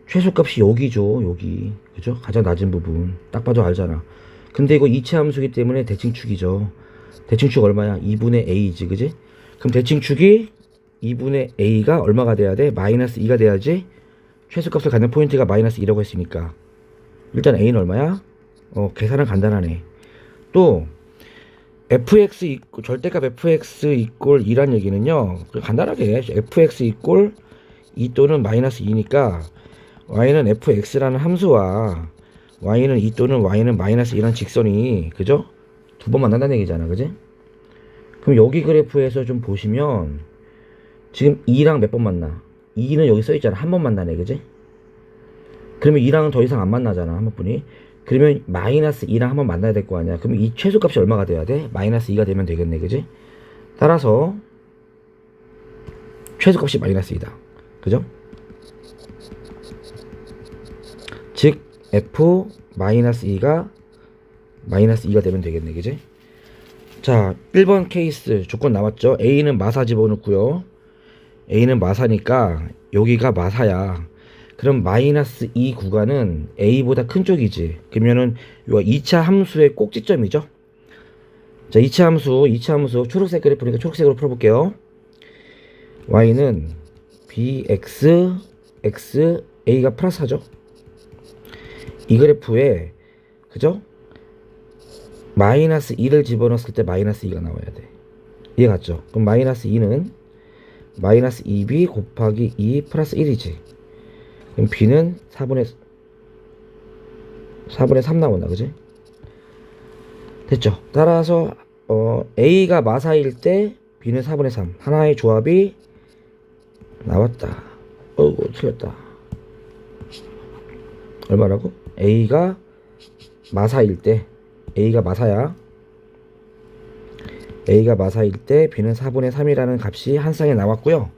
최소값이 여기죠. 여기. 그죠? 가장 낮은 부분. 딱 봐도 알잖아. 근데 이거 이체 함수기 때문에 대칭축이죠. 대칭축 얼마야? 2분의 a지. 그지? 그럼 대칭축이 2분의 a가 얼마가 돼야 돼? 마이너스 2가 돼야지. 최소값을 갖는 포인트가 마이너스 2라고 했으니까. 일단 a는 얼마야? 계산은 간단하네. 또 fx 절대값 fx 이꼴 2란 얘기는요, 간단하게 fx 이꼴 2 또는 마이너스 2니까 y는 fx라는 함수와 y는 2 또는 y는 마이너스 2라는 직선이, 그죠? 두 번 만난다는 얘기잖아. 그지? 그럼 여기 그래프에서 좀 보시면 지금 2랑 몇 번 만나? 2는 여기 써있잖아. 한 번 만나네. 그지? 그러면 2랑은 더 이상 안 만나잖아. 한 번뿐이. 그러면 마이너스 2랑 한번 만나야 될 거 아니야. 그러면 이 최소값이 얼마가 돼야 돼? 마이너스 2가 되면 되겠네. 그지? 따라서 최소값이 마이너스 2다. 그죠? 즉 f 마이너스 2가 마이너스 2가 되면 되겠네. 그지? 자, 1번 케이스 조건 나왔죠? a는 마사 집어넣고요. a는 마사니까 여기가 마사야. 그럼 마이너스 2 구간은 a보다 큰 쪽이지. 그러면은 요 2차 함수의 꼭지점이죠. 자, 2차 함수 초록색 그래프니까 초록색으로 풀어볼게요. y는 bx x a가 플러스 하죠. 이 그래프에, 그죠? 마이너스 2를 집어넣었을 때 마이너스 2가 나와야 돼. 이해 갔죠? 그럼 마이너스 2는 마이너스 2b 곱하기 2 플러스 1이지. 그럼 b는 4분의 3 나온다. 그지? 됐죠? 따라서 a가 마사일 때 b는 4분의 3. 하나의 조합이 나왔다. 어이구, 틀렸다. 얼마라고? a가 마사일 때, a가 마사야. a가 마사일 때 b는 4분의 3이라는 값이 한 쌍에 나왔고요.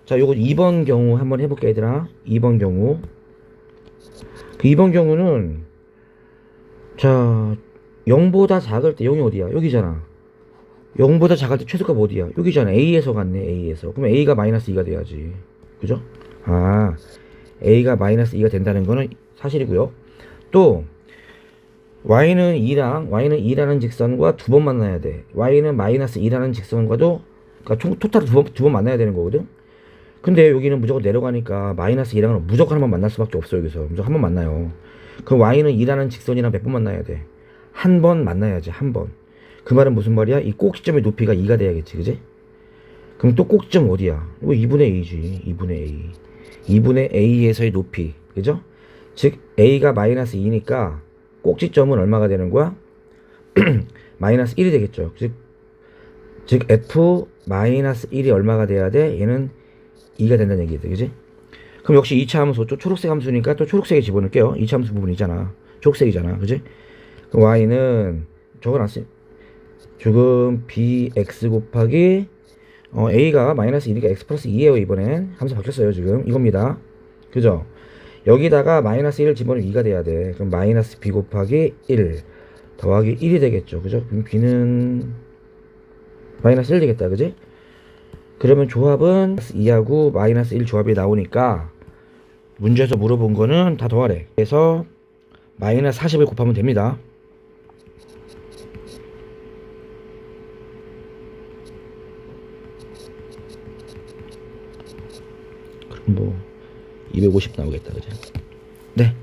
자, 요거 2번 경우 한번 해볼게, 얘들아. 2번 경우. 그 2번 경우는, 자, 0보다 작을 때 0이 어디야? 여기잖아. 0보다 작을 때 최소값 어디야? 여기잖아. a에서 갔네, a에서. 그럼 a가 마이너스 2가 돼야지. 그죠? 아, a가 마이너스 2가 된다는 거는 사실이고요. 또 y는 2라는 직선과 두 번 만나야 돼. y는 마이너스 2라는 직선과도, 그러니까 총 토탈 두 번 만나야 되는 거거든. 근데 여기는 무조건 내려가니까 마이너스 2랑은 무조건 한 번 만날 수밖에 없어. 여기서 무조건 한 번 만나요. 그럼 y는 2라는 직선이랑 몇 번 만나야 돼? 한 번 만나야지. 한 번. 그 말은 무슨 말이야? 이 꼭지점의 높이가 2가 돼야겠지. 그지? 그럼 또 꼭지점 어디야? 이거 2분의 a지. 2분의 a. 2분의 a에서의 높이. 그죠? 즉 a가 마이너스 2니까 꼭지점은 얼마가 되는 거야? 마이너스 1이 되겠죠. 즉 f 마이너스 1이 얼마가 돼야 돼? 얘는 2가 된다는 얘기지. 그지? 그럼 역시 2차 함수, 또 초록색 함수니까 또 초록색에 집어넣을게요. 2차 함수 부분이잖아. 초록색이잖아. 그지? 그럼 y는 적어놨어요. 지금 bx 곱하기 a가 마이너스 1이니까 x 플러스 2에요. 이번엔 함수 바뀌었어요. 지금 이겁니다. 그죠? 여기다가 마이너스 1을 집어넣으면 2가 돼야 돼. 그럼 마이너스 b 곱하기 1 더하기 1이 되겠죠. 그죠? 그럼 b는 마이너스 1 되겠다. 그지? 그러면 조합은 2하고 마이너스 1 조합이 나오니까 문제에서 물어본 거는 다 더하래. 그래서 마이너스 40을 곱하면 됩니다. 그럼 뭐 250 나오겠다. 그죠? 네.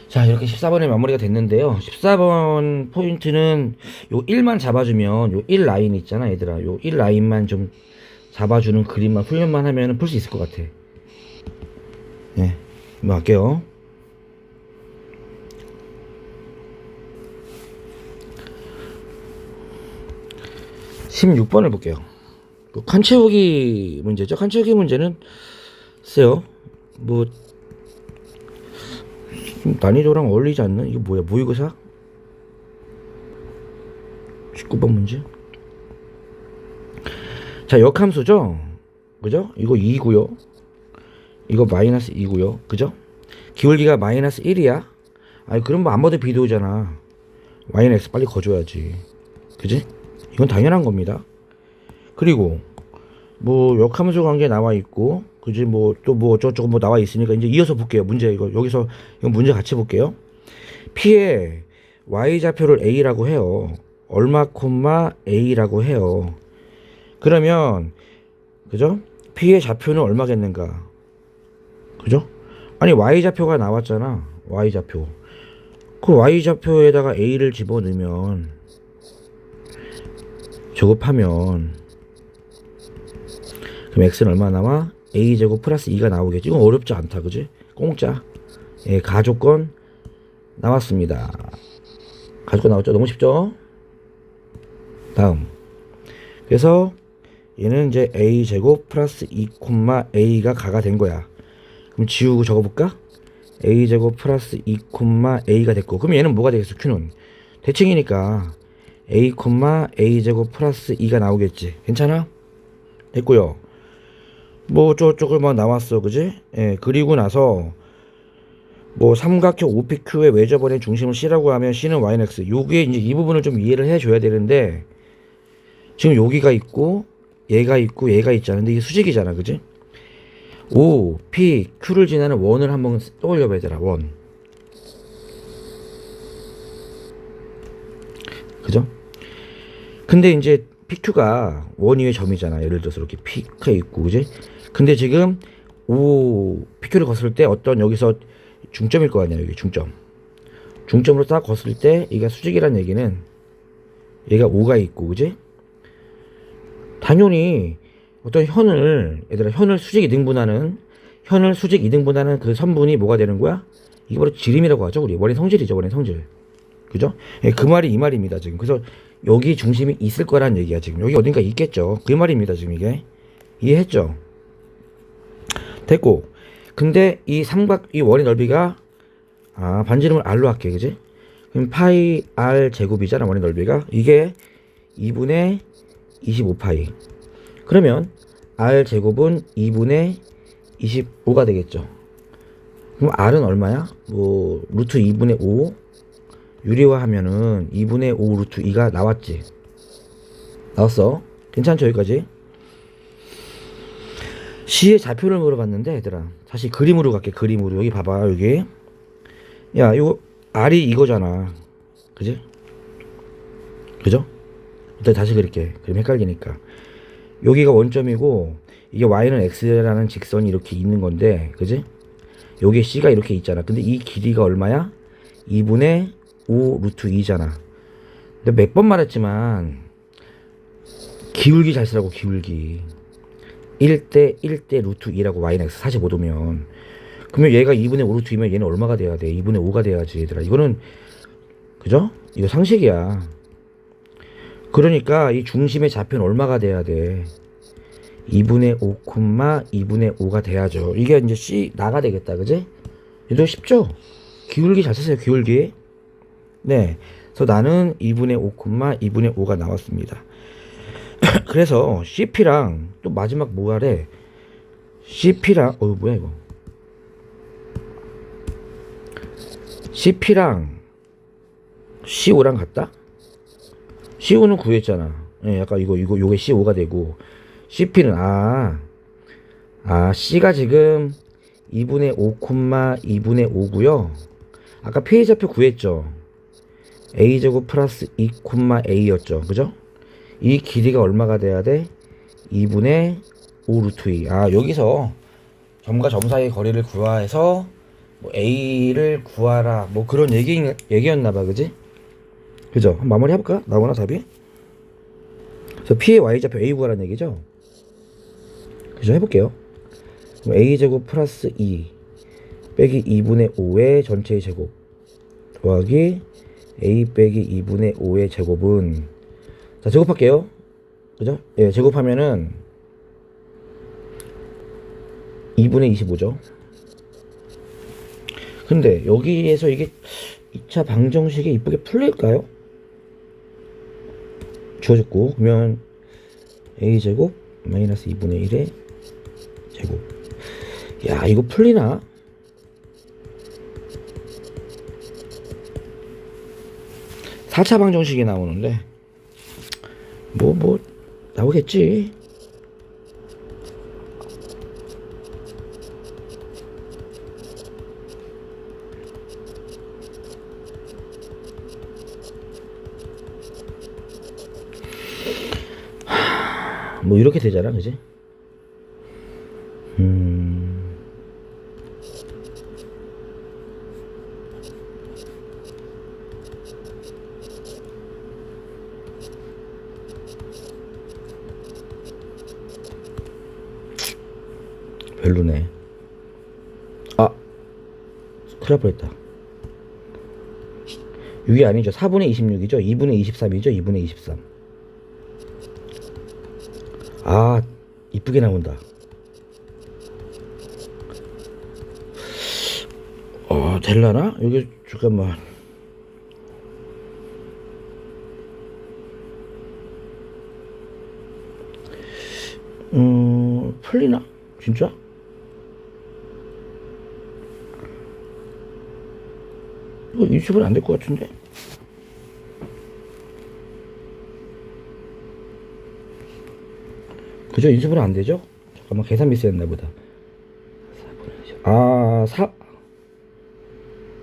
자, 이렇게 14번에 마무리가 됐는데요. 14번 포인트는 요 1만 잡아주면 요 1 라인 있잖아, 얘들아. 요 1 라인만 좀 잡아주는 그림만 훈련만 하면 풀 수 있을 것 같아. 네, 한번 할게요. (16번을) 볼게요. 칸 채우기 문제죠. 칸 채우기 문제는 글쎄요, 뭐 난이도랑 어울리지 않는, 이거 뭐야, 모의고사 19번 문제. 자, 역함수죠. 그죠? 이거 2고요. 이거 마이너스 2고요. 그죠? 기울기가 마이너스 1이야. 아니, 그럼 뭐 안 봐도 비도잖아. y는 x 빨리 거줘야지. 그지? 이건 당연한 겁니다. 그리고 뭐 역함수 관계 나와 있고, 그지? 뭐 또 뭐 어쩌고저쩌고 뭐 나와 있으니까 이제 이어서 볼게요. 문제 이거 여기서 이거 문제 같이 볼게요. P의 y 좌표를 a라고 해요. 얼마 콤마 a라고 해요. 그러면 그죠? P의 좌표는 얼마겠는가? 그죠? 아니, y 좌표가 나왔잖아. y 좌표. 그 y 좌표에다가 a를 집어넣으면, 제곱하면, 그럼 x는 얼마 나와? a제곱 플러스 2가 나오겠지. 이건 어렵지 않다. 그지? 공짜. 예, 가조건 나왔습니다. 가조건 나왔죠? 너무 쉽죠? 다음. 그래서 얘는 이제 a제곱 플러스 2 a가 가가 된 거야. 그럼 지우고 적어볼까? a제곱 플러스 2 a가 됐고, 그럼 얘는 뭐가 되겠어? q는 대칭이니까 a a제곱 플러스 2가 나오겠지. 괜찮아? 됐고요. 뭐 저쪽을 뭐 나왔어. 그지? 예, 그리고 나서 뭐 삼각형 OPQ의 외접원의 중심을 C라고 하면 C는 Y는 X. 요게 이제 이 부분을 좀 이해를 해줘야 되는데, 지금 여기가 있고 얘가 있고 얘가 있잖아. 근데 이게 수직이잖아. 그지? O, P, Q를 지나는 원을 한번 떠올려봐, 얘들아. 원. 그죠? 근데 이제 PQ가 원 위의 점이잖아. 예를 들어서 이렇게 P가 있고, 그지? 근데 지금 O, PQ를 거슬 때 어떤 여기서 중점일 거 아니야. 여기 중점. 중점으로 딱 거슬 때 이게 수직이란 얘기는 얘가 O가 있고, 그지? 당연히 어떤 현을, 얘들아, 현을 수직 이등분하는, 현을 수직 이등분하는 그 선분이 뭐가 되는 거야? 이게 바로 지름이라고 하죠. 우리 원의 성질이죠. 원의 성질. 그죠? 예, 그 말이 이 말입니다. 지금. 그래서 여기 중심이 있을 거란 얘기야. 지금 여기 어딘가 있겠죠. 그 말입니다. 지금 이게 이해했죠? 됐고, 근데 이 원의 넓이가, 반지름을 r로 할게. 그지? 그럼 파이 r 제곱이잖아. 원의 넓이가. 이게 2분의 25파이. 그러면 r 제곱은 2분의 25가 되겠죠. 그럼 r은 얼마야? 뭐 루트 2분의 5 유리화하면은 2분의 5 루트 2가 나왔지. 나왔어. 괜찮죠? 여기까지. C의 좌표를 물어봤는데, 얘들아, 다시 그림으로 갈게. 그림으로. 여기 봐봐. 여기 야, 이거 R이 이거잖아. 그지? 그죠? 일단 다시 그릴게. 그림 헷갈리니까. 여기가 원점이고 이게 Y는 X라는 직선이 이렇게 있는 건데, 그지? 여기 C가 이렇게 있잖아. 근데 이 길이가 얼마야? 2분의 5 루트 2잖아. 근데 몇 번 말했지만 기울기 잘 쓰라고. 기울기 1대 1대 루트 2라고. Y는 X 45도면 그러면 얘가 2분의 5 루트 2면 얘는 얼마가 돼야 돼? 2분의 5가 돼야지. 얘들아, 이거는, 그죠? 이거 상식이야. 그러니까 이 중심의 좌표는 얼마가 돼야 돼? 2분의 5, 2분의 5가 돼야죠. 이게 이제 C 나가 되겠다. 그지? 이거 쉽죠? 기울기 잘 쓰세요. 기울기. 네. 그래서 나는 2분의 5, 2분의 5가 나왔습니다. 그래서 CP랑 또 마지막 뭐하래? CP랑 뭐야 이거? CP랑 CO 랑 같다? CO는 구했잖아. 예, 약간 요게 CO 가 되고 CP는 C가 지금 2분의 5, 2분의 5고요. 아까 피해자표 구했죠. A제곱 플러스 2, A였죠. 그죠? 이 길이가 얼마가 돼야 돼? 2분의 5 루트 2. 여기서 점과 점 사이의 거리를 구하해서 뭐 A를 구하라. 뭐 그런 얘기였나봐. 그지? 그죠? 한번 마무리 해볼까? 나오나 답이? 그래서 P의 Y좌표 A 구하라는 얘기죠? 그죠? 해볼게요. 그럼 A제곱 플러스 2 빼기 2분의 5의 전체의 제곱 더하기 A 빼기 2분의 5의 제곱은, 자, 제곱할게요. 그죠? 예, 제곱하면은 2분의 25죠. 근데 여기에서 이게 2차 방정식이 이쁘게 풀릴까요? 주어졌고, 그러면 A제곱 마이너스 2분의 1의 제곱. 야, 이거 풀리나? 사 차 방정식이 나오는데 뭐 나오겠지. 뭐 이렇게 되잖아, 그지? 별로네. 큰일 날 뻔했다. 6이 아니죠. 4분의 26이죠. 2분의 23이죠. 2분의 23. 이쁘게 나온다. 될라나? 여기 잠깐만. 풀리나? 진짜? 이거 인수분 안 될 것 같은데? 그죠? 인수분 안 되죠? 잠깐만, 계산 미스였나 보다.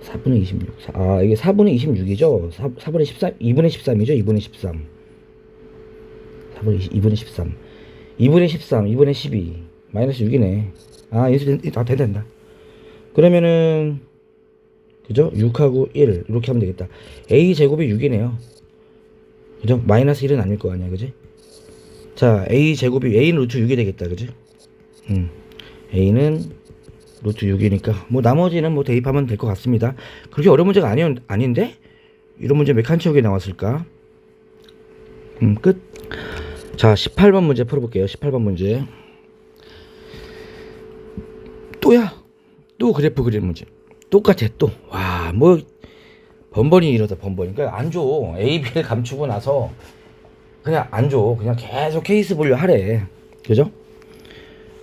4분의 26. 이게 4분의 26이죠? 4분의 13, 2분의 13이죠? 2분의 13. 2분의 13. 2분의 13, 2분의 12. 마이너스 6이네. 인수 된다. 그러면은, 그죠? 6하고 1. 이렇게 하면 되겠다. A제곱이 6이네요. 그죠? 마이너스 1은 아닐 거 아니야. 그지? 자, A제곱이, A는 루트 6이 되겠다. 그지? A는 루트 6이니까 뭐 나머지는 뭐 대입하면 될 것 같습니다. 그렇게 어려운 문제가 아닌데? 이런 문제 몇 칸 채우게 나왔을까? 끝. 자, 18번 문제 풀어볼게요. 18번 문제. 또 그래프 그리는 문제. 똑같아. 뭐 번번이 이러다 번번이. 그러니까 안 줘. A, B를 감추고 나서 그냥 안 줘. 그냥 계속 케이스 분류 하래. 그죠?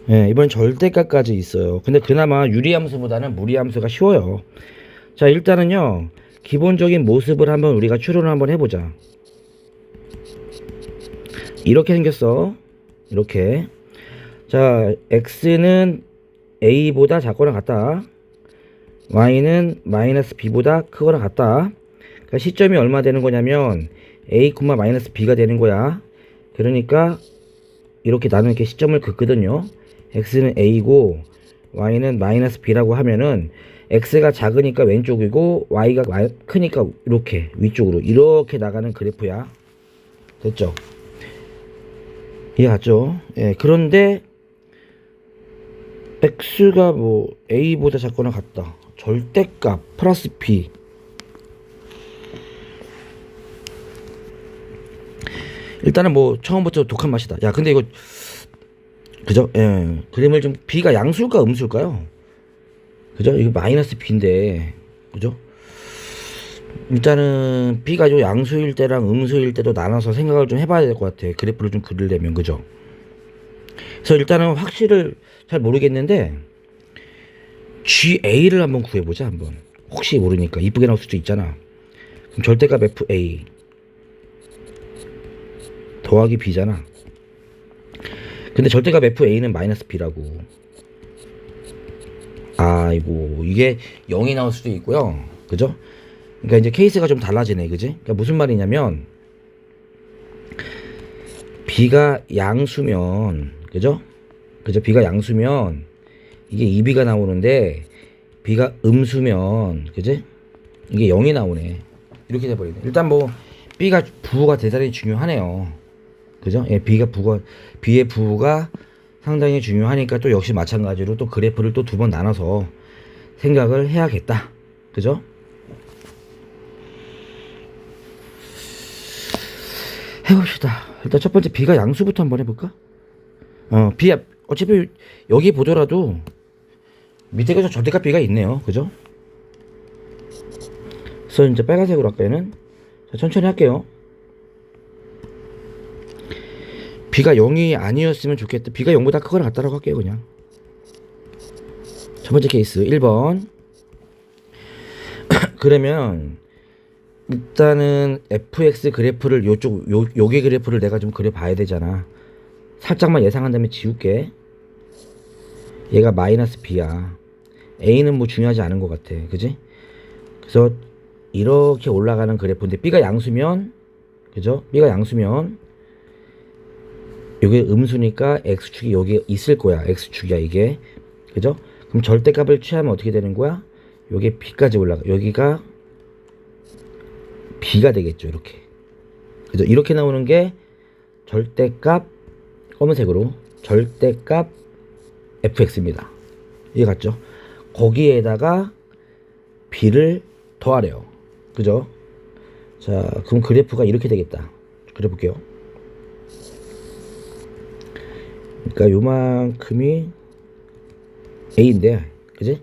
예, 이번 절대값까지 있어요. 근데 그나마 유리함수보다는 무리함수가 쉬워요. 자, 일단은요, 기본적인 모습을 한번 우리가 추론을 한번 해보자. 이렇게 생겼어. 이렇게. 자, x는 a보다 작거나 같다. y는 마이너스 b보다 크거나 같다. 그러니까 시점이 얼마 되는 거냐면 a, 마이너스 b가 되는 거야. 그러니까 이렇게 나는 이렇게 시점을 긋거든요. x는 a고 y는 마이너스 b라고 하면은 x가 작으니까 왼쪽이고 y가 크니까 이렇게 위쪽으로 이렇게 나가는 그래프야. 됐죠? 이해갔죠? 예, 그런데 x가 뭐 a보다 작거나 같다. 절대값 플러스 b. 일단은 뭐 처음부터 독한 맛이다. 야, 근데 이거 그죠? 예. 그림을 좀 b가 양수일까 음수일까요? 그죠? 이거 마이너스 b인데 그죠? 일단은 B가 요 양수일 때랑 음수일 때도 나눠서 생각을 좀 해봐야 될 것 같아. 그래프를 좀 그리려면, 그죠? 그래서 일단은 확실을 잘 모르겠는데 GA를 한번 구해보자. 한번 혹시 모르니까 이쁘게 나올 수도 있잖아. 그럼 절대값 FA 더하기 B잖아. 근데 절대값 FA는 마이너스 B라고. 아이고, 이게 0이 나올 수도 있고요, 그죠? 그러니까 이제 케이스가 좀 달라지네, 그지? 그러니까 무슨 말이냐면 B가 양수면, 그죠? B가 양수면 이게 2B가 나오는데 B가 음수면, 그지? 이게 0이 나오네. 이렇게 돼버리네. 일단 뭐 B가 부호가 대단히 중요하네요, 그죠? 예, B의 부호가 상당히 중요하니까 또 역시 마찬가지로 또 그래프를 또 두 번 나눠서 생각을 해야겠다, 그죠? 해봅시다. 일단 첫 번째 B가 양수부터 한번 해볼까? B 어차피 여기 보더라도 밑에 계속 절대값 B가 있네요, 그죠? 그래서 이제 빨간색으로 할까요? 자, 천천히 할게요. B가 0이 아니었으면 좋겠다. B가 0보다 크거나 같다라고 할게요, 그냥. 첫 번째 케이스 1번. 그러면 일단은 fx 그래프를 요게 그래프를 내가 좀 그려봐야 되잖아. 살짝만 예상한 다음에 지울게. 얘가 마이너스 b야. a는 뭐 중요하지 않은 것 같아, 그지? 그래서 이렇게 올라가는 그래프인데 b가 양수면, 그죠? b가 양수면 요게 음수니까 x축이 여기 있을 거야. x축이야 이게, 그죠? 그럼 절대값을 취하면 어떻게 되는 거야? 요게 b까지 올라가. 여기가 b가 되겠죠, 이렇게. 그죠? 이렇게 나오는 게 절대값, 검은색으로 절대값 fx입니다. 이해 갔죠? 거기에다가 b를 더하래요, 그죠? 자, 그럼 그래프가 이렇게 되겠다. 그려볼게요. 그러니까 요만큼이 a인데, 그지?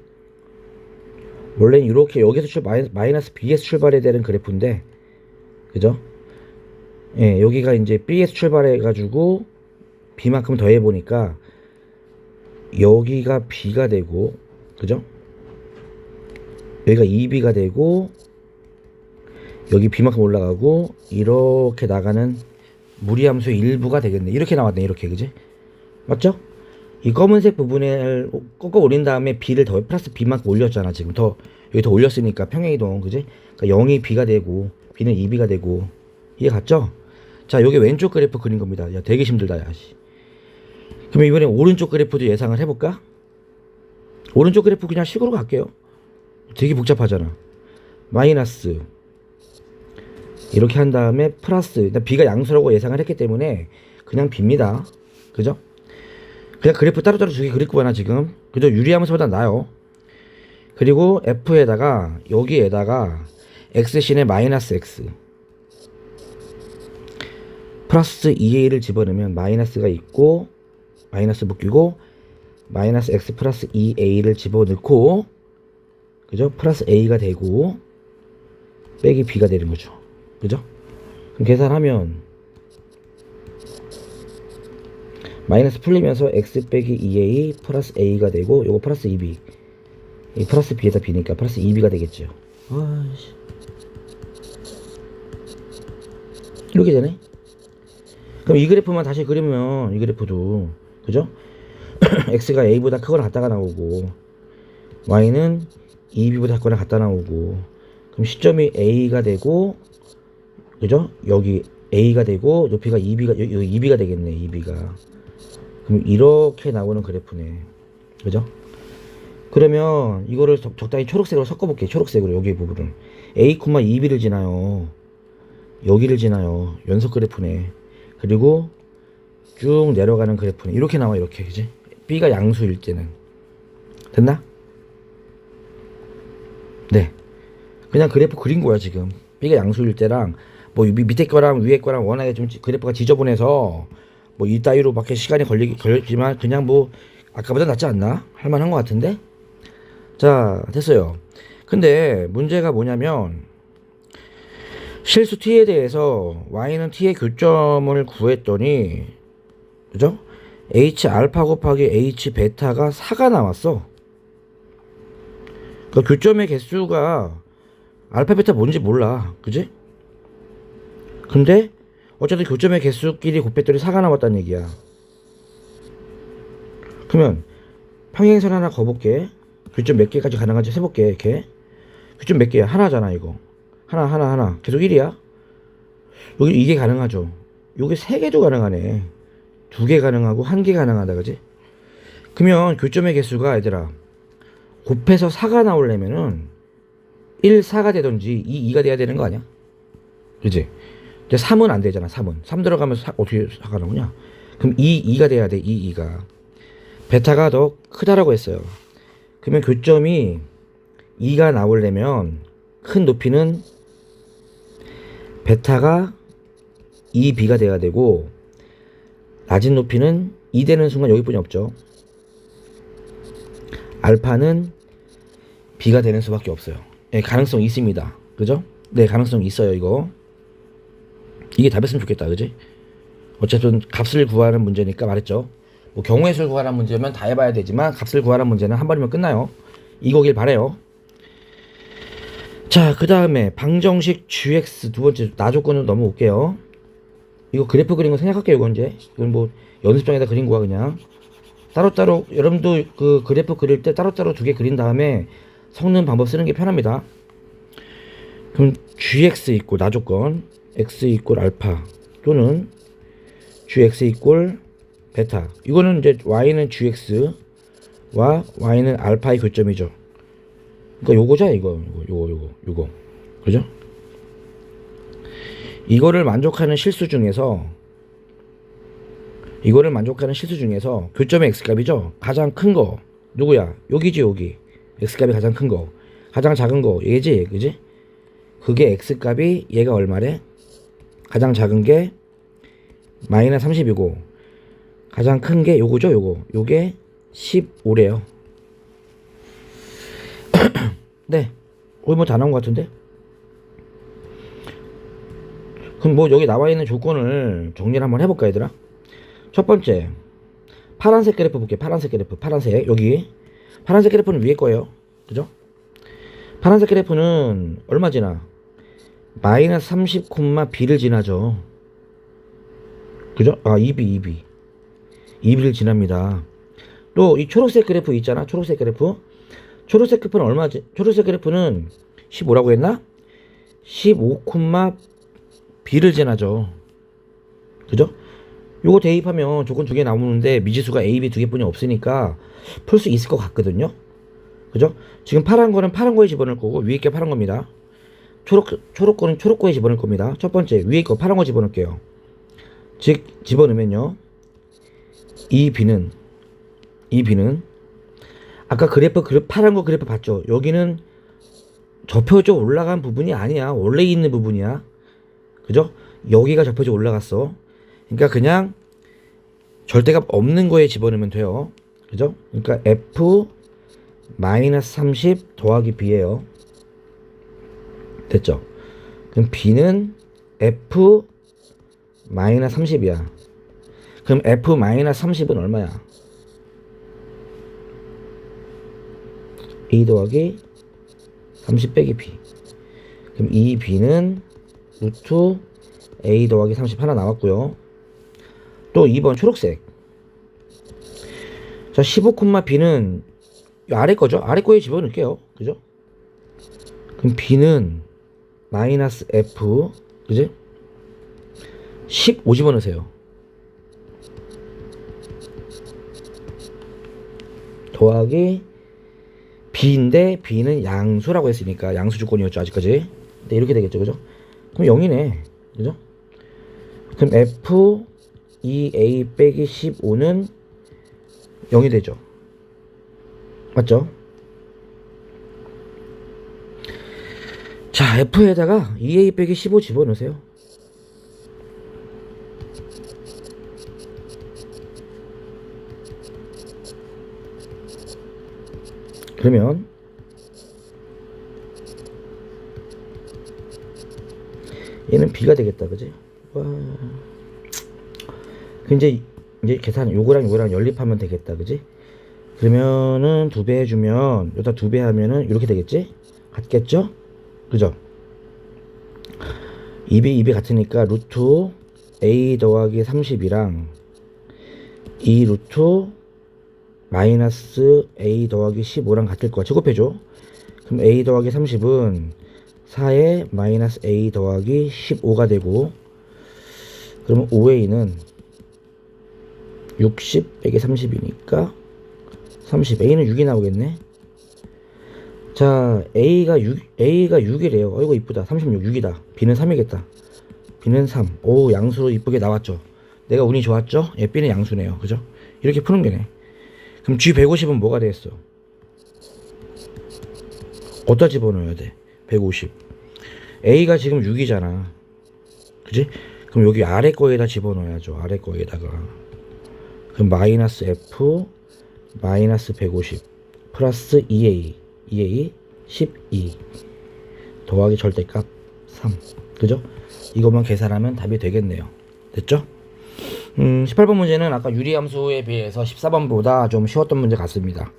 원래는 이렇게 여기서 마이너스 b에서 출발해야 되는 그래프인데, 그죠? 예, 여기가 이제 b에서 출발해 가지고 b만큼 더해 보니까 여기가 b가 되고, 그죠? 여기가 2b가 되고 여기 b만큼 올라가고 이렇게 나가는 무리함수의 일부가 되겠네. 이렇게 나왔네, 이렇게, 그지? 맞죠? 이 검은색 부분을 꺾어 올린 다음에 b를 더 플러스 b만큼 올렸잖아. 지금 여기 더 올렸으니까 평행이동, 그지? 그러니까 0이 b가 되고 b는 2b가 되고. 이해 갔죠? 자, 요게 왼쪽 그래프 그린 겁니다. 야, 되게 힘들다, 야, 씨. 그럼 이번에 오른쪽 그래프도 예상을 해볼까? 오른쪽 그래프 그냥 식으로 갈게요. 되게 복잡하잖아. 마이너스 이렇게 한 다음에 플러스, b가 양수라고 예상을 했기 때문에 그냥 b입니다, 그죠? 그냥 그래프 따로따로 두 개 그릴 거야 지금. 그죠? 유리함수보다 나아요. 그리고 f에다가 여기에다가 x신의 마이너스 x 플러스 2a를 집어넣으면 마이너스가 있고 마이너스 묶이고 마이너스 x 플러스 2a를 집어넣고, 그죠? 플러스 a가 되고 빼기 b가 되는 거죠, 그죠? 그럼 계산하면 마이너스 풀리면서 x 빼기 2a 플러스 a가 되고 요거 플러스 2b, 이 플러스 b에다 b니까 플러스 2b가 되겠죠. 아이씨, 이렇게 되네. 그럼 이 그래프만 다시 그리면 이 그래프도, 그죠? x가 a보다 크거나 같다가 나오고 y는 2b보다 작거나 같다 나오고, 그럼 시점이 a가 되고, 그죠? 여기 a가 되고 높이가 2b가 되겠네. 2b가. 그럼 이렇게 나오는 그래프네, 그죠? 그러면 이거를 적당히 초록색으로 섞어볼게요. 초록색으로 여기 부분을 a, 2b를 지나요. 여기를 지나요. 연속 그래프네. 그리고 쭉 내려가는 그래프네. 이렇게 나와, 이렇게, 그지? b가 양수일 때는. 됐나? 네, 그냥 그래프 그린 거야 지금. b가 양수일 때랑 뭐 밑에 거랑 위에 거랑 워낙에 좀 그래프가 지저분해서 뭐 이따위로 밖에 시간이 걸리지만 그냥 뭐 아까보다 낫지 않나? 할만한 것 같은데. 자, 됐어요. 근데 문제가 뭐냐면 실수 t에 대해서 y는 t의 교점을 구했더니, 그죠? h 알파 곱하기 h 베타가 4가 나왔어. 그 교점의 개수가 알파 베타 뭔지 몰라, 그지? 근데 어쨌든 교점의 개수끼리 곱했더니 4가 나왔다는 얘기야. 그러면 평행선 하나 거볼게. 교점 몇 개까지 가능한지 세볼게. 이렇게 교점 몇 개야? 하나잖아. 이거 하나 계속 1이야. 여기 이게 가능하죠. 요게 3개도 가능하네. 2개 가능하고 1개 가능하다, 그지? 그러면 교점의 개수가 얘들아 곱해서 4가 나오려면은 1, 4가 되던지 2, 2가 돼야 되는 거 아니야? 그지? 근데 3은 안 되잖아. 3 들어가면서 어떻게 4가 나오냐? 그럼 2가 돼야 돼. 2가 베타가 더 크다라고 했어요. 그러면 교점이 2가 나오려면 큰 높이는 베타가 2b가 돼야 되고, 낮은 높이는 2 되는 순간 여기뿐이 없죠. 알파는 b가 되는 수밖에 없어요. 네, 가능성이 있습니다. 그죠? 네, 가능성이 있어요. 이게 답이었으면 좋겠다. 그지? 어쨌든 값을 구하는 문제니까 말했죠. 뭐 경우의 수를 구하는 문제면 다 해봐야 되지만 값을 구하는 문제는 한 번이면 끝나요. 이거길 바래요. 자, 그 다음에 방정식 gx 두 번째 나조건을 넘어올게요. 이거 그래프 그린 거 생략할게요. 이건 뭐 연습장에다 그린 거야. 그냥 따로따로 여러분도 그 그래프 그릴 때 따로따로 2개 그린 다음에 섞는 방법 쓰는 게 편합니다. 그럼 gx 있고 나조건 x 이꼴 알파 또는 gx 이꼴 베타, 이거는 이제 y는 gx와 y는 알파의 교점이죠. 그러니까 요거죠. 요거 그죠? 이거를 만족하는 실수 중에서 교점의 x값이죠. 가장 큰 거 누구야? 여기지. 여기 x값이 가장 큰 거, 가장 작은 거 얘지, 그지? 그게 x값이 얘가 얼마래? 가장 작은 게 마이너스 30이고 가장 큰 게 요거죠. 요게 15래요. 네, 거의 뭐 다 나온 것 같은데. 그럼 뭐 여기 나와 있는 조건을 정리를 한번 해볼까, 얘들아? 첫 번째, 파란색 그래프 볼게요. 파란색 여기 파란색 그래프는 위에 거예요. 그죠? 파란색 그래프는 얼마 지나? 마이너스 30, b를 지나죠. 그죠? 아, 2b를 지납니다. 또 이 초록색 그래프 있잖아. 초록색 그래프는 얼마지? 초록색 그래프는 15라고 했나? 15, b를 지나죠. 그죠? 요거 대입하면 조건 2개 나오는데 미지수가 a, b 2개뿐이 없으니까 풀 수 있을 것 같거든요. 그죠? 지금 파란 거는 파란 거에 집어넣을 거고 위에 게 파란 겁니다. 초록 거는 초록 거에 집어넣을 겁니다. 첫 번째 위에 거 파란 거 집어넣을게요. 즉 집어넣으면요, 이 b는 아까 파란 거 그래프 봤죠? 여기는 접혀져 올라간 부분이 아니야. 원래 있는 부분이야. 그죠? 여기가 접혀져 올라갔어. 그러니까 그냥 절대값 없는 거에 집어넣으면 돼요. 그죠? 그러니까 f 마이너스 30 더하기 b예요. 됐죠? 그럼 b는 f 마이너스 30이야. 그럼 f 마이너스 30은 얼마야? a 더하기 30 빼기 b. 그럼 이 b는 루트 a 더하기 30 하나 나왔고요. 또 2번 초록색. 자, 15, b는 아래 거죠. 아래 거에 집어넣을게요. 그죠? 그럼 b는 마이너스 f, 그지? 15 집어넣으세요. 더하기 b인데 b는 양수라고 했으니까 양수 조건이었죠, 아직까지. 네, 이렇게 되겠죠, 그죠? 그럼 0이네, 그죠? 그럼 f 2a 빼기 15는 0이 되죠. 맞죠? 자, f에다가 2a 빼기 15 집어넣으세요. 그러면 얘는 B가 되겠다. 그지? 와. 이제 계산 요거랑 연립하면 되겠다. 그지? 그러면은 2배 해주면 여기다 2배 하면은 이렇게 되겠지? 같겠죠? 그죠? 2배 같으니까 루트 a 더하기 30이랑 2 루트 마이너스 a 더하기 15랑 같을 거야. 제곱해줘. 그럼 a 더하기 30은 4에 마이너스 a 더하기 15가 되고, 그러면 5a는 60 빼기 30이니까 30. a는 6이 나오겠네. 자, a가 6이래요. 어이구 이쁘다. 36 6이다. b는 3이겠다. b는 3. 오, 양수로 이쁘게 나왔죠. 내가 운이 좋았죠? 예, b는 양수네요. 그죠? 이렇게 푸는 게네. 그럼 g 150은 뭐가 되겠어? 어디다 집어넣어야 돼? 150. a가 지금 6이잖아. 그지? 그럼 여기 아래 거에다 집어넣어야죠. 아래 거에다가. 그럼 마이너스 f 마이너스 150 플러스 2a 12 더하기 절대값 3. 그죠? 이것만 계산하면 답이 되겠네요. 됐죠? 18번 문제는 아까 유리함수에 비해서 14번보다 좀 쉬웠던 문제 같습니다.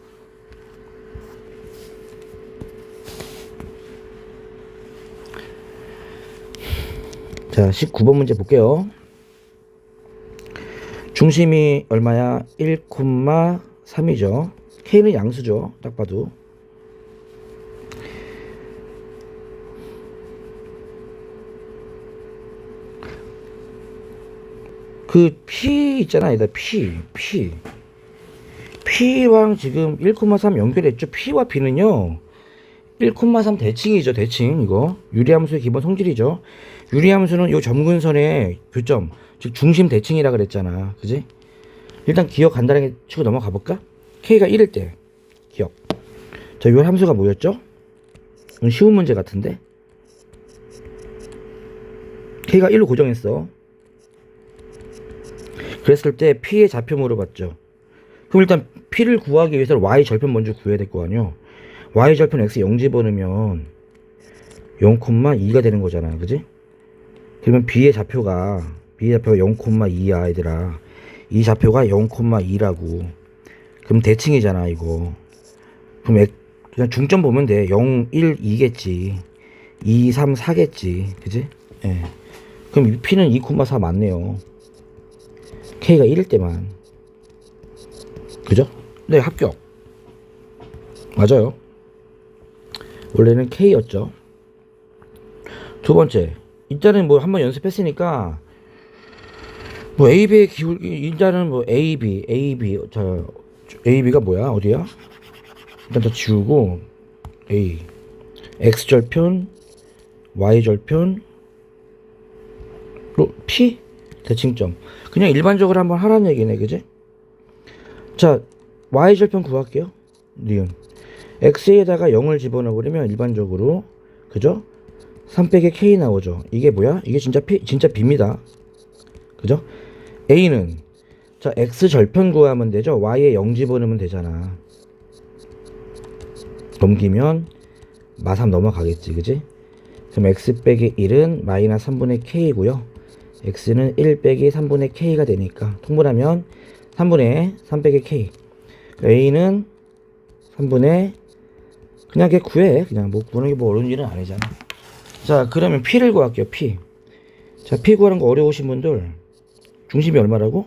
자, 19번 문제 볼게요. 중심이 얼마야? 1,3이죠. K는 양수죠. 딱 봐도. 그 P 있잖아. 얘들 P랑 지금 1,3 연결했죠. P와 B는요 1,3 대칭이죠. 대칭. 이거 유리함수의 기본 성질이죠. 유리함수는 요 점근선의 교점, 즉 중심 대칭이라 그랬잖아. 그지? 일단 기억 간단하게 치고 넘어가 볼까? K가 1일 때 기억. 자, 요 함수가 뭐였죠? 쉬운 문제 같은데. K가 1로 고정했어. 그랬을 때 P의 좌표 물어봤죠. 그럼 일단 P를 구하기 위해서는 Y 절편 먼저 구해야 될 거 아니요. Y 절편 X 0 집어넣으면 0,2가 되는 거잖아. 그지? 그러면 B의 좌표가 0,2야 얘들아. 이 좌표가 0,2라고. 그럼 대칭이잖아 이거. 그럼 그냥 중점 보면 돼. 0, 1, 2겠지. 2, 3, 4겠지. 그지? 예. 그럼 P는 2,4 맞네요. K가 1일 때만. 그죠? 네, 합격. 맞아요. 원래는 K였죠. 두 번째. 일단은 뭐 한번 연습했으니까 뭐 AB의 기울기 일단은 뭐 AB가 뭐야? 어디야? 일단 다 지우고 A X절편 Y절편 P 대칭점. 그냥 일반적으로 한번 하라는 얘기네. 그지? 자, Y절편 구할게요. 니은 X에다가 0을 집어넣어버리면 일반적으로 그죠? 3 빼기 K 나오죠. 이게 뭐야? 이게 진짜 B입니다. 그죠? A는 자, X절편 구하면 되죠. Y에 0 집어넣으면 되잖아. 넘기면 마3 넘어가겠지. 그지? 그럼 X 빼기 1은 마이너스 3분의 K고요. X는 1 빼기 3분의 K가 되니까 통분하면 3분의 3 빼기 K. A는 3분의 그냥 걔 구해. 그냥 뭐 구하는 게 뭐 어려운 일은 아니잖아. 자, 그러면 P를 구할게요. P. 자, P 구하는 거 어려우신 분들 중심이 얼마라고?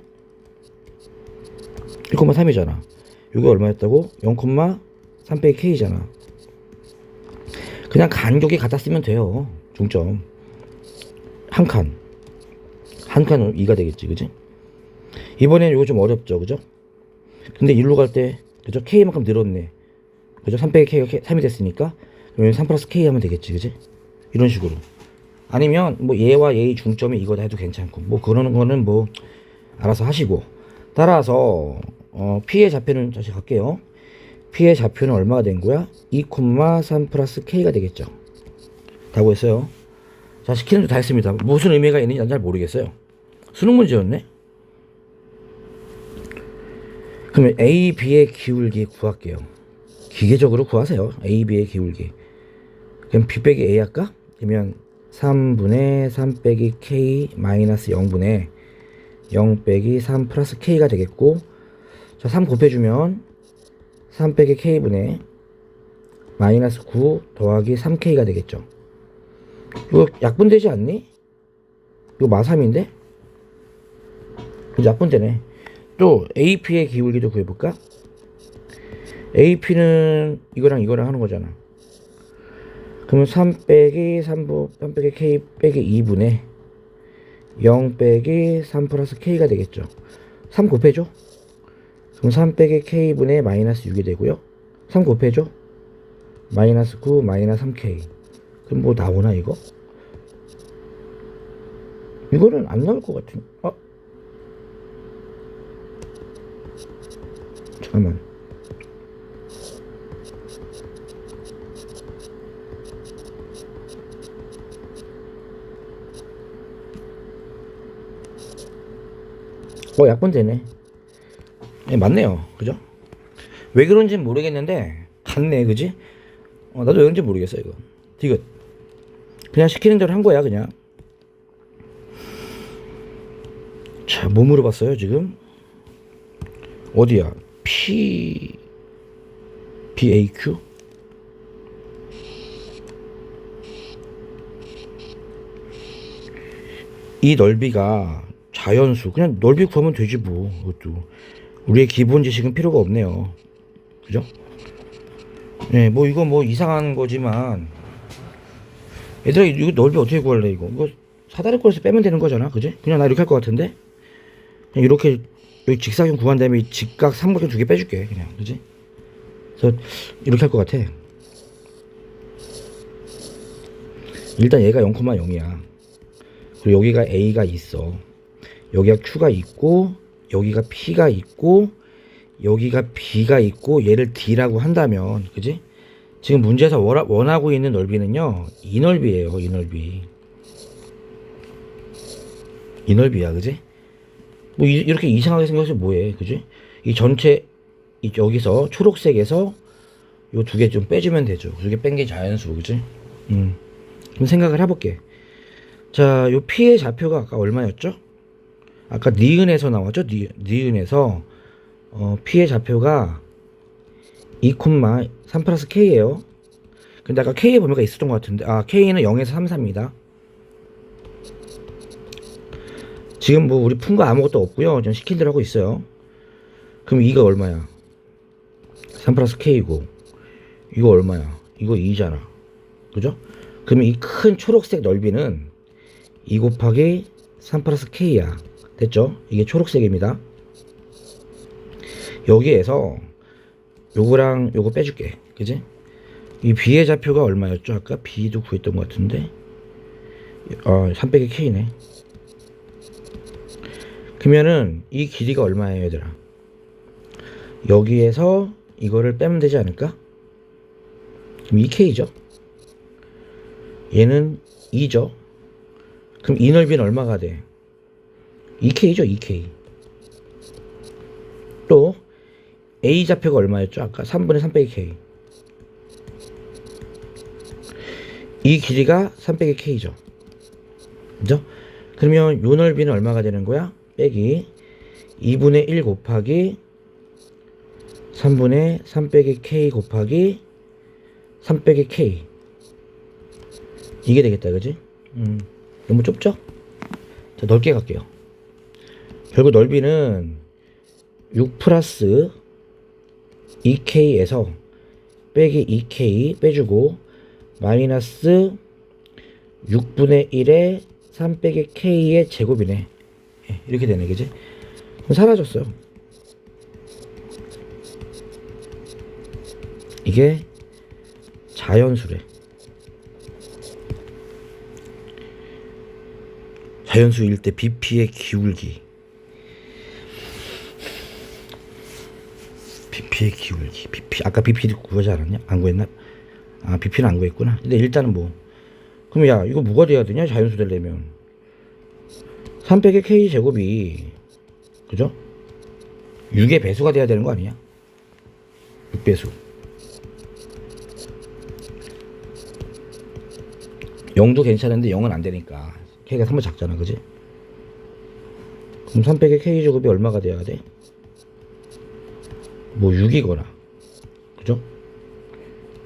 1,3이잖아. 이게 얼마였다고? 0,3 빼기 K잖아. 그냥 간격이 같다 쓰면 돼요. 중점 한 칸은 2가 되겠지. 그지? 이번엔 이거 좀 어렵죠. 그죠? 근데 일로 갈 때 그죠? K만큼 늘었네. 그죠? 3 빼기 K가 3이 됐으니까 그러면 3 플러스 K 하면 되겠지. 그지? 이런 식으로. 아니면 뭐 얘와 얘의 중점이 이거다 해도 괜찮고, 뭐 그러는 거는 뭐 알아서 하시고. 따라서 P의 좌표는 다시 갈게요. P의 좌표는 얼마가 된 거야? 2,3 플러스 K가 되겠죠. 다고 했어요. 자, 시키는 거 다 했습니다. 무슨 의미가 있는지 난 잘 모르겠어요. 수능 문제였네. 그러면 A, B의 기울기 구할게요. 기계적으로 구하세요. A, B의 기울기. 그럼 B 빼기 A 할까? 그러면 3분의 3 빼기 k 마이너스 0분의 0 빼기 3 플러스 k가 되겠고, 자, 3 곱해주면 3 빼기 k분의 마이너스 9 더하기 3k가 되겠죠. 이거 약분되지 않니? 이거 마3인데? 약분되네. 또 AP의 기울기도 구해볼까? AP는 이거랑 이거랑 하는 거잖아. 그러면 3 빼기 3 빼기 k 빼기 2분의 0 빼기 3 플러스 k가 되겠죠. 3 곱해줘. 그럼 3 빼기 k분의 마이너스 6이 되고요. 3 곱해줘. 마이너스 9 마이너스 3k. 그럼 뭐 나오나 이거? 이거는 안 나올 것 같은. 잠깐만. 약분되네. 네, 맞네요. 그죠? 왜 그런지는 모르겠는데 같네. 그지? 나도 왜 그런지 모르겠어. 이거 디귿. 그냥 시키는 대로 한 거야. 그냥. 자, 뭐 물어봤어요 지금? 어디야? BAQ? 이 넓이가 자연수. 그냥 넓이 구하면 되지 뭐. 이것도 우리의 기본 지식은 필요가 없네요. 그죠? 네, 뭐 이거 뭐 이상한 거지만, 얘들아 이거 넓이 어떻게 구할래? 이거 사다리꼴에서 빼면 되는 거잖아. 그지? 그냥 나 이렇게 할 것 같은데, 그냥 이렇게 여기 직사각 구한 다음에 이 직각 삼각형 2개 빼줄게. 그냥. 그지? 그래서 이렇게 할 것 같아. 일단 얘가 0,0이야. 그리고 여기가 A가 있어. 여기가 Q가 있고, 여기가 P가 있고, 여기가 B가 있고, 얘를 D라고 한다면, 그지? 지금 문제에서 원하고 있는 넓이는요, 이 넓이에요. 이 넓이. 이 넓이야. 그지? 뭐 이렇게 이상하게 생겨서 뭐해. 그지? 이 전체 여기서 초록색에서 요 2개 좀 빼주면 되죠. 2개 뺀 게 자연수. 그지? 그럼 생각을 해볼게. 자, 요 P의 좌표가 아까 얼마였죠? 아까 니은에서 나왔죠? 니은에서 P의 좌표가 2,3 플러스 K예요. 근데 아까 K의 범위가 있었던 것 같은데, K는 0에서 3, 4입니다. 지금 뭐 우리 푼 거 아무것도 없고요. 그냥 시킨 대로 하고 있어요. 그럼 이거 얼마야? 3 플러스 K고, 이거 얼마야? 이거 2잖아. 그죠? 그러면 이 큰 초록색 넓이는 2 곱하기 3 플러스 K야. 됐죠? 이게 초록색입니다. 여기에서 요거랑 요거 빼줄게. 그지? 이 B의 좌표가 얼마였죠? 아까 B도 구했던 것 같은데, 3 빼기 K네. 그러면은 이 길이가 얼마예요, 얘들아? 여기에서 이거를 빼면 되지 않을까? 그럼 2K죠? 얘는 2죠? 그럼 이 넓이는 얼마가 돼? 2K죠, 2K. 또 A 좌표가 얼마였죠? 아까 3분의 3 빼기 K. 이 길이가 3 빼기 K죠. 그죠? 그러면 요 넓이는 얼마가 되는 거야? 빼기 2분의 1 곱하기 3분의 3 빼기 K 곱하기 3 빼기 K. 이게 되겠다. 그지? 너무 좁죠? 자, 넓게 갈게요. 결국 넓이는 6 플러스 2K에서 빼기 2K 빼주고 마이너스 6분의 1에 3 빼기 K의 제곱이네. 이렇게 되네. 그지? 그럼 사라졌어요. 이게 자연수래. 자연수일 때 BP의 기울기. BP의 기울기. BP. 아까 BP도 구하지 않았냐? 안 구했나? BP는 안 구했구나. 근데 일단은 뭐. 그럼 야, 이거 뭐가 돼야 되냐? 자연수 되려면. 3 빼기 K 제곱이, 그죠? 6의 배수가 돼야 되는 거 아니야? 6배수. 0도 괜찮은데 0은 안 되니까 K가 3보다 작잖아, 그지? 그럼 3 빼기 K 제곱이 얼마가 돼야 돼? 뭐 6이거나, 그죠?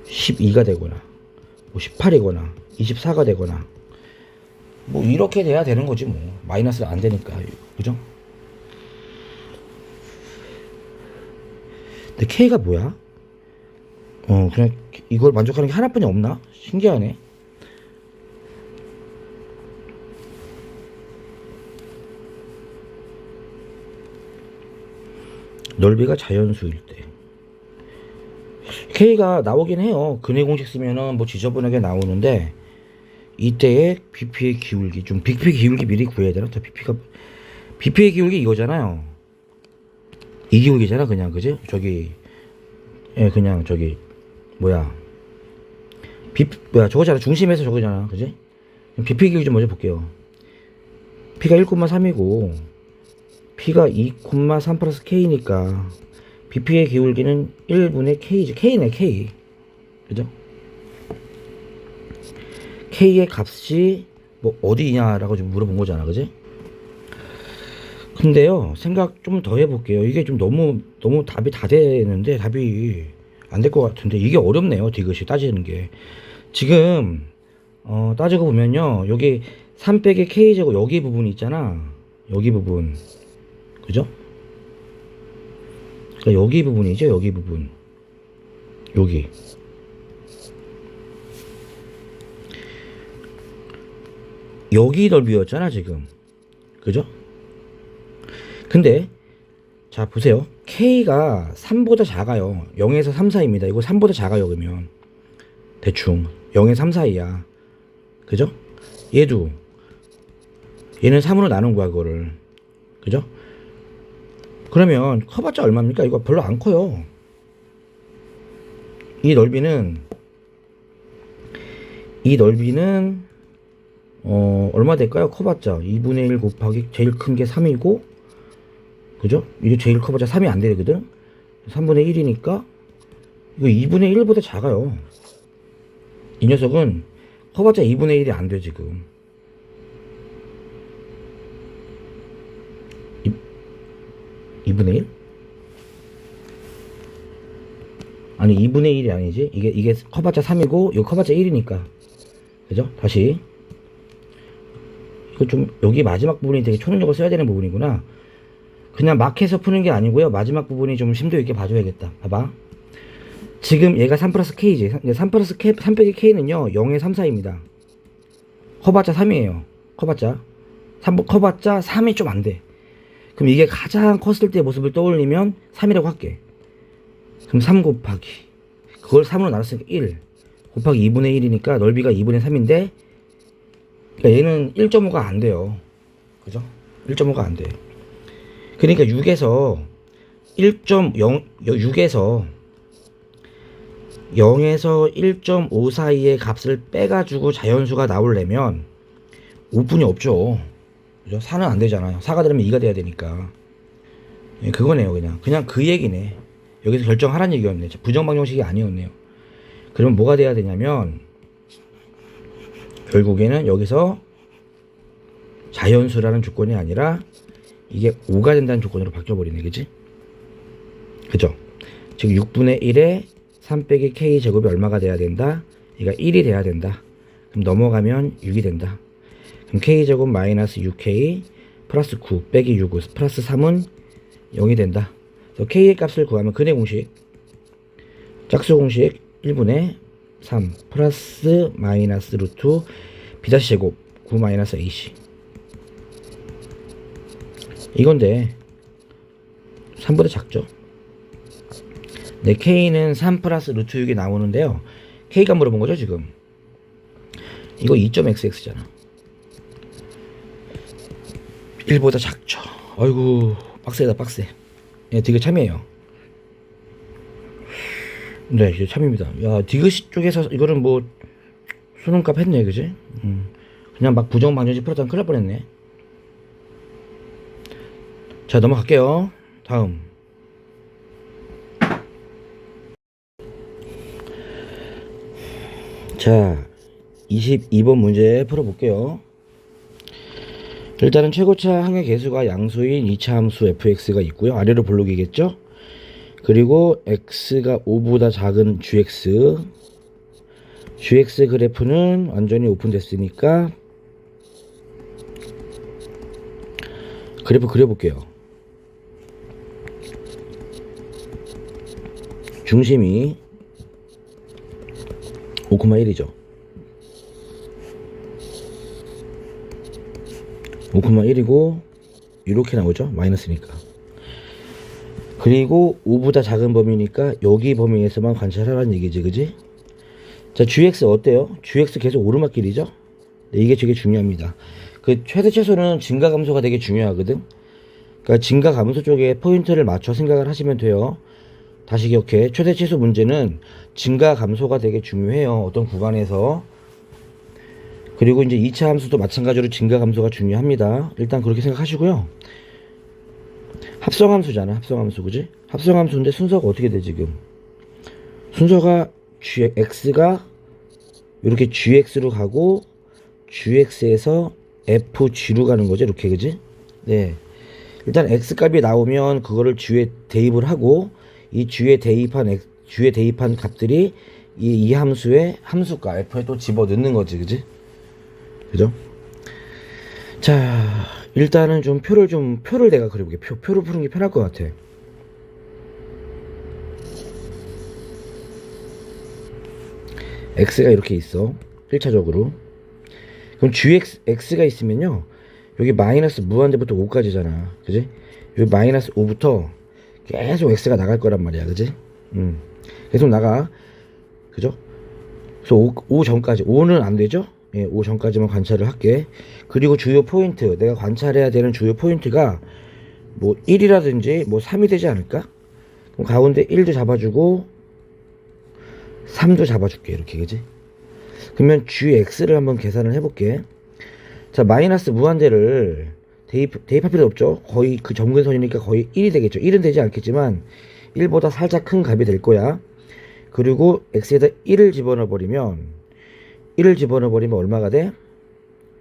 12가 되거나, 뭐 18이거나, 24가 되거나, 뭐 이렇게 돼야 되는 거지 뭐. 마이너스가 안 되니까, 그죠? 근데 K가 뭐야? 그냥 이걸 만족하는 게 하나뿐이 없나? 신기하네. 넓이가 자연수일 때 K가 나오긴 해요. 근해 공식 쓰면은 뭐 지저분하게 나오는데 이때의 BP의 기울기, 좀 BP의 기울기 미리 구해야 되나? BP의 기울기 이거잖아요. 이 기울기잖아, 그냥, 그지? 그냥 뭐야, 저거잖아. 중심에서 저거잖아, 그지? BP의 기울기 좀 먼저 볼게요. P가 1,3이고 P가 2,3 플러스 K니까 BP의 기울기는 1분의 K지. K네, K. 그죠? K의 값이 뭐 어디냐라고 좀 물어본 거잖아, 그지? 근데요, 생각 좀 더 해볼게요. 이게 좀 너무 답이 다 되는데 답이 안 될 것 같은데 이게 어렵네요. 디귿이 따지는 게. 지금 따지고 보면요, 여기 3 빼기 K제곱 여기 부분이 있잖아. 여기 부분, 그죠? 그러니까 여기 부분이죠. 여기 부분, 여기 넓이였잖아 지금, 그죠? 근데 자 보세요. K가 3보다 작아요. 0에서 3 사이입니다. 이거 3보다 작아요. 그러면 대충 0에서 3 사이야, 그죠? 얘는 3으로 나눈 거야 그거를, 그죠? 그러면 커봤자 얼마입니까? 이거 별로 안 커요. 이 넓이는 얼마 될까요? 커봤자 2분의 1 곱하기 제일 큰 게 3이고, 그죠? 이게 제일 커봤자 3이 안 되거든? 3분의 1이니까 이거 2분의 1보다 작아요. 이 녀석은 커봤자 2분의 1이 안 돼 지금. 2분의 1? 아니 2분의 1이 아니지. 이게 커봤자 3이고 이거 커봤자 1이니까, 그죠? 다시 이거 좀, 여기 마지막 부분이 되게 초능력을 써야 되는 부분이구나. 그냥 막 해서 푸는 게 아니고요, 마지막 부분이 좀 심도 있게 봐줘야겠다. 봐봐. 지금 얘가 3 플러스 K지. 3 플러스 K, 3 빼기 K는요 0에 3 사이입니다. 커봤자 3이에요. 커봤자 3이 좀 안돼. 그럼 이게 가장 컸을 때 모습을 떠올리면 3이라고 할게. 그럼 3 곱하기, 그걸 3으로 나눴으니까 1 곱하기 2분의 1이니까 넓이가 2분의 3인데, 그러니까 얘는 1.5가 안 돼요. 그죠? 1.5가 안 돼. 그러니까 6에서 0에서 1.5 사이의 값을 빼가지고 자연수가 나오려면 5분이 없죠. 그죠? 4는 안 되잖아요. 4가 되려면 2가 돼야 되니까. 그거네요. 그냥 그 얘기네. 여기서 결정하라는 얘기였네. 부정방정식이 아니었네요. 그러면 뭐가 돼야 되냐면 결국에는 여기서 자연수라는 조건이 아니라 이게 5가 된다는 조건으로 바뀌어버리네, 그지? 그죠? 지금 6분의 1에 3 빼기 K 제곱이 얼마가 돼야 된다? 얘가 1이 돼야 된다. 그럼 넘어가면 6이 된다. 그럼 K 제곱 마이너스 6K 플러스 9 빼기 6 플러스 3은 0이 된다. 그래서 K의 값을 구하면 근해 공식, 짝수 공식 1분의 3 플러스 마이너스 루트 B' 제곱 9 마이너스 AC, 이건데 3보다 작죠. 네, K는 3 플러스 루트 6이 나오는데요. K가 물어본 거죠 지금. 이거 2.xx잖아. 1보다 작죠. 아이고 빡세다 빡세. 예, 디귿 참이에요. 네, 이제 참입니다. 야, 디귿 쪽에서 이거는 뭐 수능값 했네, 그지? 그냥 막 부정방정식 풀었다면 큰일 날 뻔했네. 자, 넘어갈게요. 다음. 자, 22번 문제 풀어볼게요. 일단은 최고차 항의 개수가 양수인 2차 함수 fx가 있고요. 아래로 블록이겠죠. 그리고 x가 5보다 작은 gx 그래프는 완전히 오픈됐으니까 그래프 그려볼게요. 중심이 5,1이죠. 5,1이고 이렇게 나오죠. 마이너스니까. 그리고 5보다 작은 범위니까 여기 범위에서만 관찰하라는 얘기지, 그지? 자, gx 어때요? gx 계속 오르막길이죠? 네, 이게 되게 중요합니다. 그 최대 최소는 증가 감소가 되게 중요하거든. 그러니까 증가 감소 쪽에 포인트를 맞춰 생각을 하시면 돼요. 다시 기억해. 최대 최소 문제는 증가 감소가 되게 중요해요. 어떤 구간에서. 그리고 이제 2차 함수도 마찬가지로 증가 감소가 중요합니다. 일단 그렇게 생각하시고요. 합성함수잖아. 합성함수, 그지? 합성함수인데 순서가 어떻게 돼 지금? 순서가 x가 이렇게 gx로 가고 gx에서 fg로 가는 거죠. 이렇게, 그지? 네. 일단 x값이 나오면 그거를 g에 대입을 하고 이 g에 대입한 값들이 이 함수의 함수가 f에 또 집어 넣는 거지, 그지? 그죠? 자, 일단은 표를 내가 그려볼게. 표를 푸는 게 편할 것 같아. x가 이렇게 있어. 1차적으로. 그럼 x가 있으면요. 여기 마이너스 무한대부터 5까지잖아. 그지? 여기 마이너스 5부터 계속 x가 나갈 거란 말이야. 그지? 계속 나가. 그죠? 그래서 5 전까지. 5는 안 되죠? 예, 5 전까지만 관찰을 할게. 그리고 주요 포인트. 내가 관찰해야 되는 주요 포인트가 뭐 1이라든지 뭐 3이 되지 않을까? 그럼 가운데 1도 잡아주고 3도 잡아줄게. 이렇게, 그지? 그러면 gx를 한번 계산을 해볼게. 자, 마이너스 무한대를 대입할 필요 없죠. 거의 그 점근선이니까 거의 1이 되겠죠. 1은 되지 않겠지만 1보다 살짝 큰 값이 될 거야. 그리고 x에다 1을 집어넣어 버리면 얼마가 돼?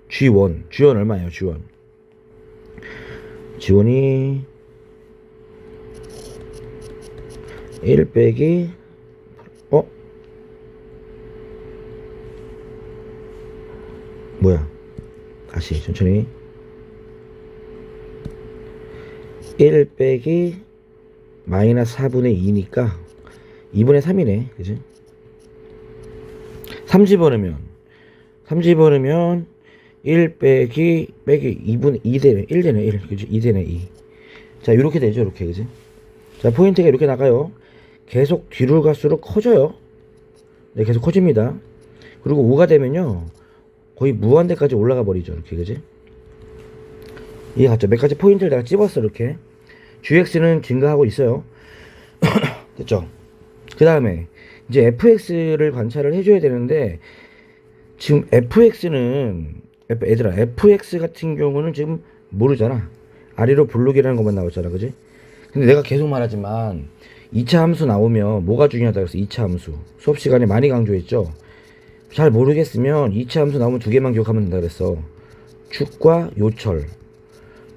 g1 얼마예요? g1이 1 빼기 뭐야? 다시 천천히. 1 빼기 마이너스 4분의 2니까 2분의 3이네. 그지? 3 집어넣으면 1 빼기 2분의 2 되네. 1 되네. 1. 그지? 2 되네. 2. 자, 이렇게 되죠. 이렇게. 그지? 자, 포인트가 이렇게 나가요. 계속 뒤로 갈수록 커져요. 네, 계속 커집니다. 그리고 5가 되면요. 거의 무한대까지 올라가 버리죠. 이렇게. 그지? 이해 갔죠? 몇 가지 포인트를 내가 찝었어. 이렇게. gx는 증가하고 있어요. 됐죠? 그 다음에 이제 fx를 관찰을 해줘야 되는데 지금 fx 같은 경우는 지금 모르잖아. 아래로 블록이라는 것만 나왔잖아. 그지? 근데 내가 계속 말하지만 2차 함수 나오면 뭐가 중요하다 그래서 2차 함수 수업 시간에 많이 강조했죠. 잘 모르겠으면 2차 함수 나오면 두 개만 기억하면 된다 그랬어. 축과 요철.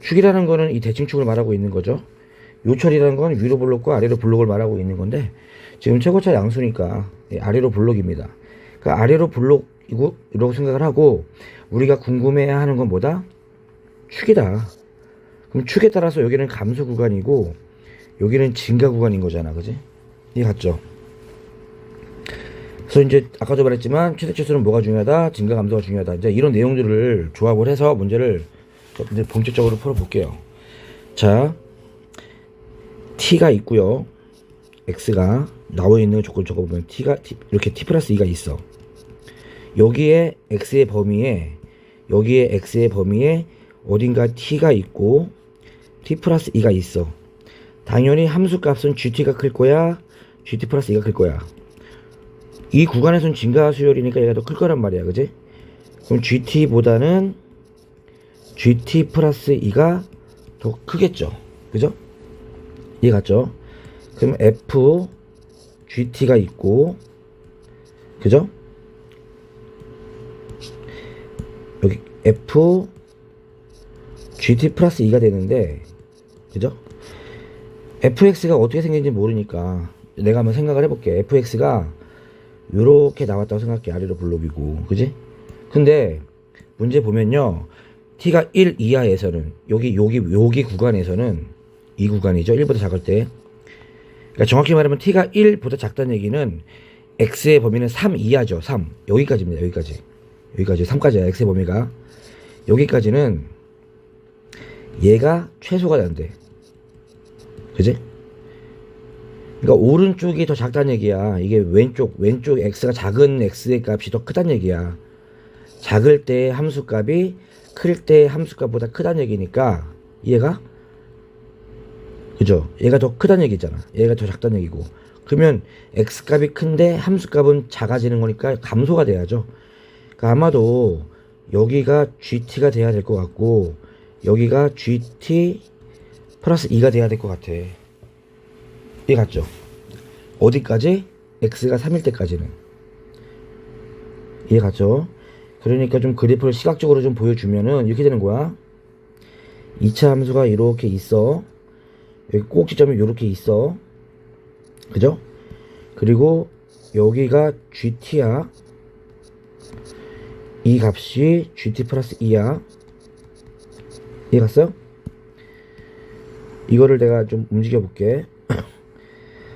축이라는 거는 이 대칭축을 말하고 있는 거죠. 요철이라는 건 위로 블록과 아래로 블록을 말하고 있는 건데 지금 최고차 양수니까 아래로 블록입니다. 그러니까 아래로 블록이라고 생각을 하고 우리가 궁금해야 하는 건 뭐다? 축이다. 그럼 축에 따라서 여기는 감소 구간이고 여기는 증가 구간인 거잖아. 그지? 이해 갔죠? 그래서 이제 아까도 말했지만 최대 최소는 뭐가 중요하다? 증가 감소가 중요하다. 이제 이런 내용들을 조합을 해서 문제를 이제 본격적으로 풀어볼게요. 자, t가 있고요. x가 나와 있는 조건 적어보면 이렇게 t 플러스 2가 있어. 여기에 x의 범위에 어딘가 t가 있고 t 플러스 2가 있어. 당연히 함수값은 gt가 클 거야, gt 플러스 2가 클 거야. 이 구간에서는 증가 수열이니까 얘가 더 클 거란 말이야. 그지? 그럼 gt보다는 gt 플러스 2가 더 크겠죠. 그죠? 이해 갔죠? 그럼 f gt가 있고, 그죠? 여기 f gt 플러스 2가 되는데, 그죠? fx가 어떻게 생긴지 모르니까 내가 한번 생각을 해볼게. fx가 요렇게 나왔다고 생각해. 아래로 블록이고, 그지? 근데 문제 보면요, t가 1 이하에서는 여기 구간에서는, 이 구간이죠, 1보다 작을 때, 그러니까 정확히 말하면 t가 1보다 작다는 얘기는 x의 범위는 3 이하죠. 3 여기까지입니다. 여기까지 3까지야. x의 범위가 여기까지는 얘가 최소가 된대. 그지? 그러니까 오른쪽이 더 작다는 얘기야. 이게 왼쪽 x가 작은 x의 값이 더 크다는 얘기야. 작을 때 함수 값이 클 때 함수 값보다 크다는 얘기니까, 얘가, 그죠? 얘가 더 크다는 얘기잖아. 얘가 더 작다는 얘기고. 그러면 x 값이 큰데 함수 값은 작아지는 거니까 감소가 돼야죠. 그러니까 아마도 여기가 gt 가 돼야 될 것 같고, 여기가 gt 플러스 2가 돼야 될 것 같아. 이해 갔죠? 어디까지? x가 3일 때까지는. 이해 갔죠? 그러니까 좀 그래프를 시각적으로 좀 보여주면은 이렇게 되는 거야. 2차 함수가 이렇게 있어. 여기 꼭지점이 이렇게 있어. 그죠? 그리고 여기가 gt야. 이 값이 gt 플러스 2야. 이해 갔어요? 이거를 내가 좀 움직여 볼게.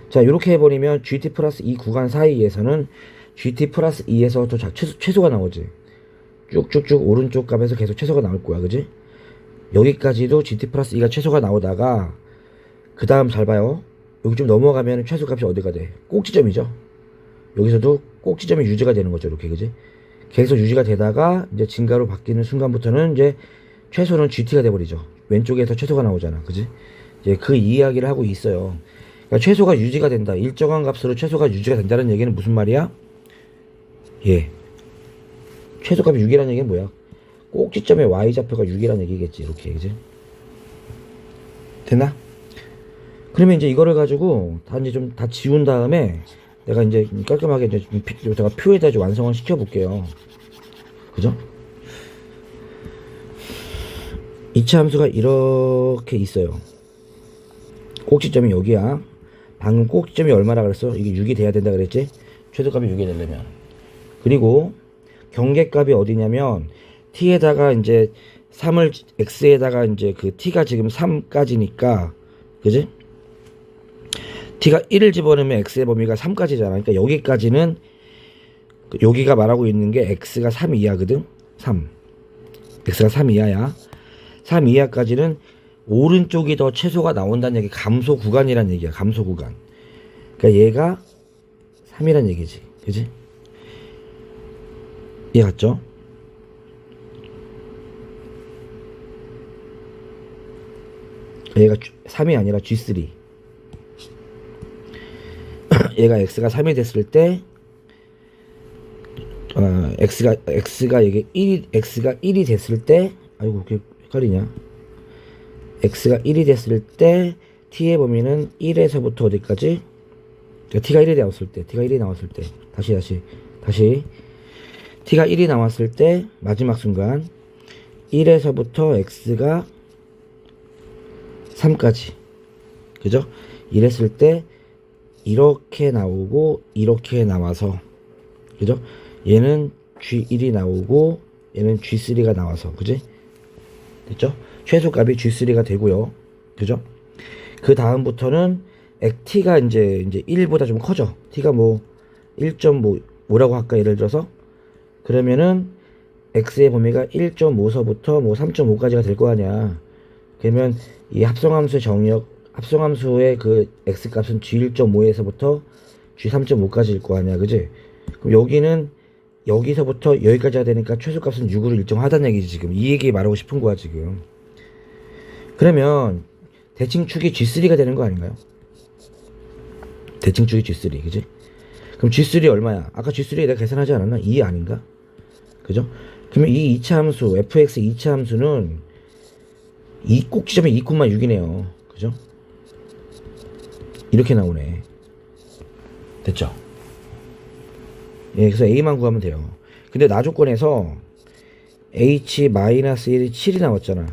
자, 이렇게 해버리면 gt 플러스 2 구간 사이에서는 gt 플러스 2에서 또 최소가 나오지. 쭉쭉쭉 오른쪽 값에서 계속 최소가 나올 거야. 그지? 여기까지도 gt 플러스 2가 최소가 나오다가, 그 다음 잘 봐요. 여기 좀 넘어가면 최소값이 어디가 돼? 꼭지점이죠. 여기서도 꼭지점이 유지가 되는 거죠. 이렇게. 그지? 계속 유지가 되다가 이제 증가로 바뀌는 순간부터는 이제 최소는 gt가 돼버리죠. 왼쪽에서 최소가 나오잖아. 그지? 이제 그 이야기를 하고 있어요. 그러니까 최소가 유지가 된다. 일정한 값으로 최소가 유지가 된다는 얘기는 무슨 말이야? 예. 최소값이 6이라는 얘기는 뭐야? 꼭지점의 y좌표가 6이라는 얘기겠지. 이렇게. 그지? 됐나? 그러면 이제 이거를 가지고 다 이제 좀 다 지운 다음에 내가 이제 깔끔하게 이제 제가 표에다 좀 완성을 시켜 볼게요. 그죠? 2차 함수가 이렇게 있어요. 꼭지점이 여기야. 방금 꼭지점이 얼마라 그랬어? 이게 6이 돼야 된다 그랬지? 최소값이 6이 되려면. 그리고 경계값이 어디냐면 t에다가 이제 3을 x에다가 이제 그 t가 지금 3까지니까, 그지? t가 1을 집어넣으면 x의 범위가 3까지잖아. 그러니까 여기까지는, 여기가 말하고 있는 게 x가 3 이하거든. 3. x가 3 이하야. 3 이하까지는 오른쪽이 더 최소가 나온다는 얘기, 감소 구간이란 얘기야. 감소 구간. 그러니까 얘가 3이란 얘기지. 그지? 이해 갔죠? 얘가 3이 아니라 G3. 얘가 x가 3이 됐을 때, x가 이게 1이 됐을 때, 아이고, 그게 헷갈리냐? x가 1이 됐을 때, t의 범위는 1에서부터 어디까지? 그러니까 t가 1이 나왔을 때, 다시. t가 1이 나왔을 때, 마지막 순간, 1에서부터 x가 3까지. 그죠? 이랬을 때, 이렇게 나오고, 이렇게 나와서. 그죠? 얘는 G1이 나오고, 얘는 G3가 나와서. 그지? 됐죠? 최소값이 G3가 되고요. 그죠? 그 다음부터는 t가 이제 1보다 좀 커져. t가 뭐 1.5라고 할까? 예를 들어서. 그러면은 x의 범위가 1.5서부터 뭐 3.5까지가 될 거 아니야. 그러면 이 합성함수의 정의역, 합성함수의 그 x값은 g1.5에서부터 g3.5까지일 거 아니야. 그지? 그럼 여기는 여기서부터 여기까지가 되니까 최소값은 6으로 일정하다는 얘기지. 지금 이 얘기 말하고 싶은 거야 지금. 그러면 대칭축이 G3가 되는 거 아닌가요? 대칭축이 G3. 그지? 그럼 G3 얼마야? 아까 G3 내가 계산하지 않았나? 2 아닌가? 그죠? 그러면 이 2차 함수, fx 2차 함수는 이 꼭지점이 2,6이네요. 그죠? 이렇게 나오네. 됐죠? 예, 그래서 a만 구하면 돼요. 근데 나조건에서 h-1이 7이 나왔잖아.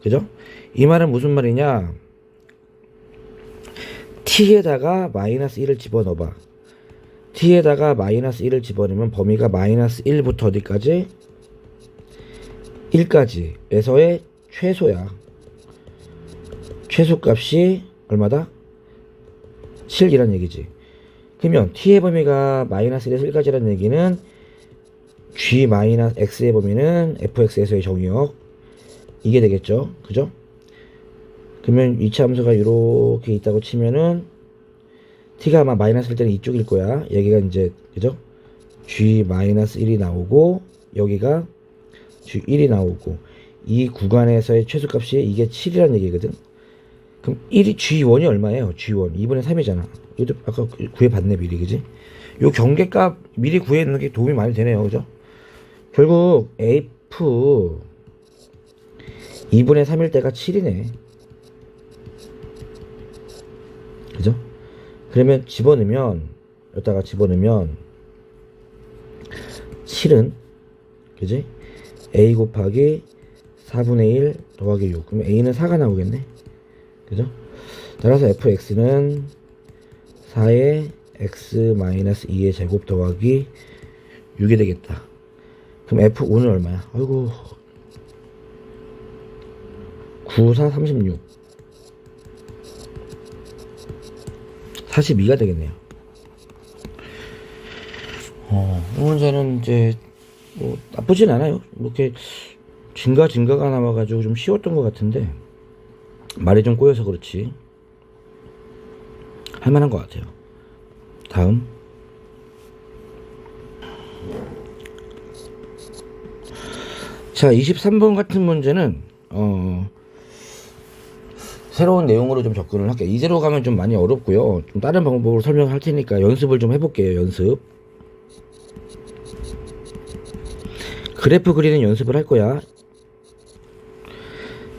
그죠? 이 말은 무슨 말이냐? t에다가 마이너스 1을 집어넣어봐. t에다가 마이너스 1을 집어넣으면 범위가 마이너스 1부터 어디까지? 1까지에서의 최소야. 최소값이 얼마다? 7이란 얘기지. 그러면 t의 범위가 마이너스 1에서 1까지라는 얘기는 g 마이너스 x의 범위는 fx에서의 정의역 이게 되겠죠. 그죠? 그러면 이차 함수가 이렇게 있다고 치면은 t가 아마 마이너스일 때는 이쪽일 거야. 여기가 이제 그죠? g 마이너스 1이 나오고 여기가 g1이 나오고 이 구간에서의 최소값이 이게 7이라는 얘기거든. 그럼 1이 g1이 얼마예요? g1 2분의 3이잖아. 이것도 아까 구해봤네 미리. 그지? 요 경계값 미리 구해놓는 게 도움이 많이 되네요. 그죠? 결국 f 2분의 3일 때가 7이네. 그죠? 그러면 집어넣으면 여기다가 집어넣으면 7은 그지? a 곱하기 4분의 1 더하기 6. 그럼 a는 4가 나오겠네. 그죠? 따라서 fx는 4의 x-2의 제곱 더하기 6이 되겠다. 그럼 f5는 얼마야? 아이고 9, 4, 36 42가 되겠네요. 이 문제는 이제 뭐 나쁘진 않아요. 이렇게 증가가 나와가지고 좀 쉬웠던 것 같은데 말이 좀 꼬여서 그렇지 할만한 것 같아요. 다음 자 23번 같은 문제는 새로운 내용으로 좀 접근을 할게요. 이대로 가면 좀 많이 어렵고요. 좀 다른 방법으로 설명할 테니까 연습을 좀 해볼게요. 연습. 그래프 그리는 연습을 할 거야.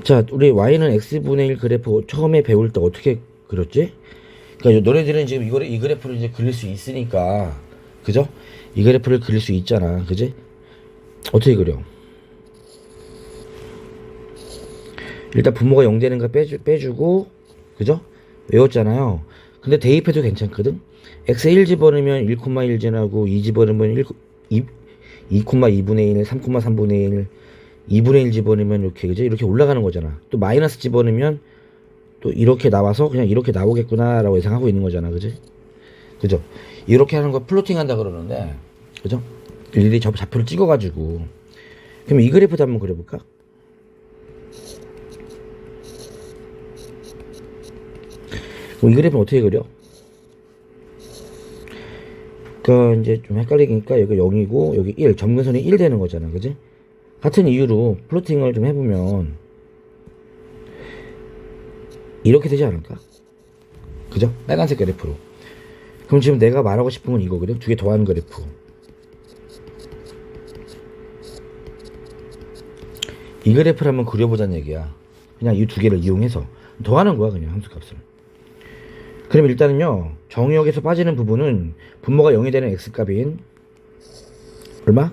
자, 우리 y는 x분의 1 그래프 처음에 배울 때 어떻게 그렸지? 그러니까 너네들은 지금 이 그래프를 이제 그릴 수 있으니까, 그죠? 이 그래프를 그릴 수 있잖아, 그지? 어떻게 그려? 일단 분모가 0 되는 거 빼주고, 그죠? 외웠잖아요. 근데 대입해도 괜찮거든? x에 1 집어넣으면 1,1 지나고 2 집어넣으면 2,2분의 1, 3,3분의 1, 2분의 1 집어넣으면 이렇게, 그죠? 이렇게 올라가는 거잖아. 또 마이너스 집어넣으면 또 이렇게 나와서 그냥 이렇게 나오겠구나 라고 예상하고 있는 거잖아. 그지? 그죠? 이렇게 하는 거 플로팅 한다 그러는데, 그죠? 일일이 좌표를 찍어가지고. 그럼 이 그래프도 한번 그려볼까? 그럼 이 그래프는 어떻게 그려? 그러니까 이제 좀 헷갈리니까 여기 0이고 여기 1, 점근선이 1 되는 거잖아. 그지? 같은 이유로 플로팅을 좀 해보면 이렇게 되지 않을까? 그죠? 빨간색 그래프로. 그럼 지금 내가 말하고 싶은 건 이거거든. 두 개 더하는 그래프. 이 그래프를 한번 그려보자는 얘기야. 그냥 이 두 개를 이용해서 더하는 거야. 그냥 함수값을. 그럼 일단은요, 정의역에서 빠지는 부분은 분모가 0이 되는 x값인 얼마?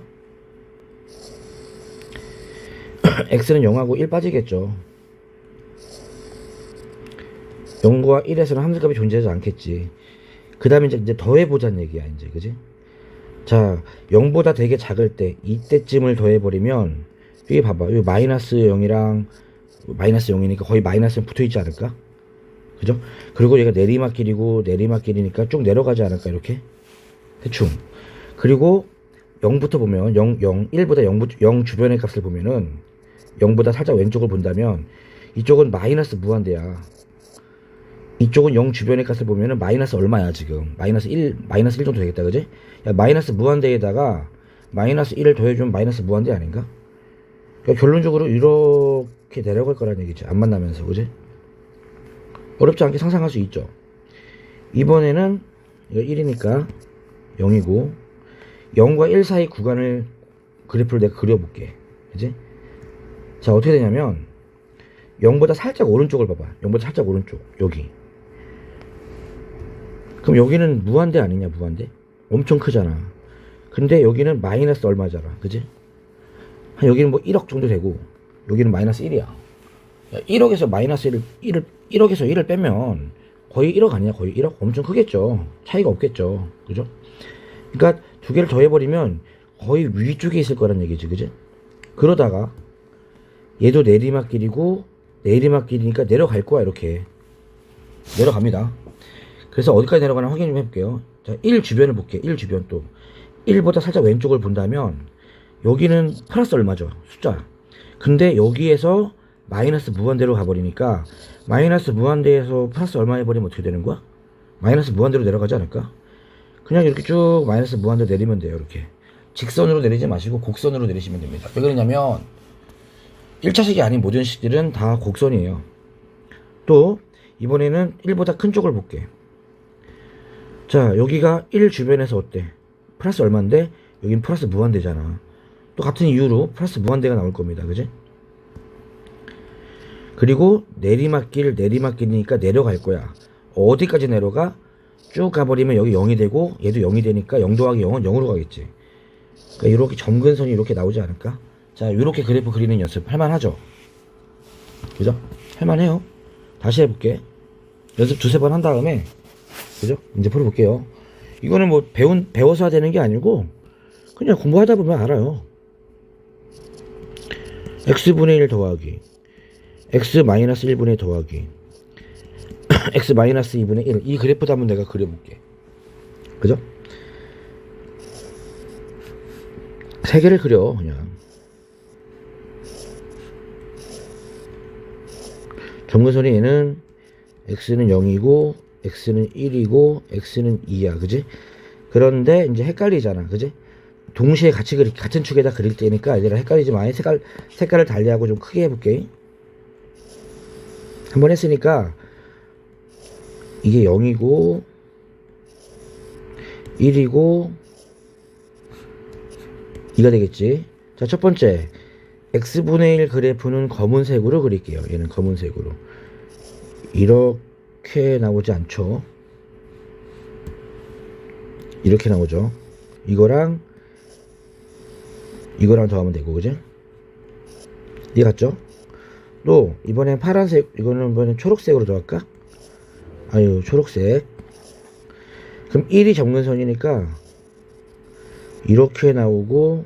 x는 0하고 1 빠지겠죠. 0과 1에서는 함수값이 존재하지 않겠지. 그 다음에 이제 더해보자는 얘기야, 이제. 그지? 자, 0보다 되게 작을 때, 이때쯤을 더해버리면, 여기 봐봐. 여기 마이너스 0이랑 마이너스 0이니까 거의 마이너스는 붙어있지 않을까? 그죠? 그리고 얘가 내리막길이고 내리막길이니까 쭉 내려가지 않을까, 이렇게? 대충. 그리고 0부터 보면 1보다 0 주변의 값을 보면은 0보다 살짝 왼쪽을 본다면 이쪽은 마이너스 무한대야. 이쪽은 0 주변의 값을 보면은 마이너스 얼마야 지금? 마이너스 1 정도 되겠다. 그지? 야, 마이너스 무한대에다가 마이너스 1을 더해주면 마이너스 무한대 아닌가? 그러니까 결론적으로 이렇게 내려갈 거란 얘기지. 안 만나면서. 그지? 어렵지 않게 상상할 수 있죠. 이번에는 이거 1이니까 0이고 0과 1 사이 구간을 그래프를 내가 그려볼게. 그지? 자, 어떻게 되냐면 0보다 살짝 오른쪽을 봐봐. 0보다 살짝 오른쪽. 여기. 그럼 여기는 무한대 아니냐, 무한대? 엄청 크잖아. 근데 여기는 마이너스 얼마잖아. 그지? 한 여기는 뭐 1억 정도 되고 여기는 마이너스 1이야. 1억에서 마이너스 1억에서 1을 빼면 거의 1억 아니야? 거의 1억? 엄청 크겠죠. 차이가 없겠죠. 그죠? 그러니까 두 개를 더해버리면 거의 위쪽에 있을 거란 얘기지. 그지? 그러다가 얘도 내리막길이고 내리막길이니까 내려갈 거야. 이렇게 내려갑니다. 그래서 어디까지 내려가나 확인 좀 해볼게요. 자, 1 주변을 볼게. 1 주변 또 1보다 살짝 왼쪽을 본다면 여기는 플러스 얼마죠? 숫자. 근데 여기에서 마이너스 무한대로 가버리니까 마이너스 무한대에서 플러스 얼마 해버리면 어떻게 되는 거야? 마이너스 무한대로 내려가지 않을까? 그냥 이렇게 쭉 마이너스 무한대로 내리면 돼요. 이렇게 직선으로 내리지 마시고 곡선으로 내리시면 됩니다. 왜 그러냐면 1차식이 아닌 모든 식들은 다 곡선이에요. 또 이번에는 1보다 큰 쪽을 볼게. 자, 여기가 1 주변에서 어때? 플러스 얼마인데 여긴 플러스 무한대잖아. 또 같은 이유로 플러스 무한대가 나올 겁니다. 그지? 그리고 내리막길이니까 내려갈 거야. 어디까지 내려가? 쭉 가버리면 여기 0이 되고 얘도 0이 되니까 0 더하기 0은 0으로 가겠지. 그러니까 이렇게 점근선이 이렇게 나오지 않을까? 자, 이렇게 그래프 그리는 연습 할만하죠? 그죠? 할만해요. 다시 해볼게. 연습 두세 번 한 다음에, 그죠? 이제 풀어볼게요. 이거는 뭐 배워서 되는 게 아니고 그냥 공부하다 보면 알아요. x분의 1 더하기 x 마이너스 1분의 더하기 x 마이너스 2분의 1. 이 그래프도 한번 내가 그려볼게. 그죠? 세 개를 그려. 그냥 점근선이 얘는 x는 0이고 x는 1이고 x는 2야. 그지? 그런데 이제 헷갈리잖아. 그지? 동시에 같은 축에다 그릴 때니까 얘들아 헷갈리지 마. 색깔을 달리하고 좀 크게 해볼게. 한번 했으니까 이게 0이고 1이고 2가 되겠지. 자, 첫 번째 x분의 1 그래프는 검은색으로 그릴게요. 얘는 검은색으로. 이렇게 나오지 않죠. 이렇게 나오죠. 이거랑 더하면 되고, 그죠? 이해 갔죠? 또 이번엔 파란색, 이거는 이번엔 초록색으로 더할까? 아유, 초록색. 그럼 1이 점근선이니까 이렇게 나오고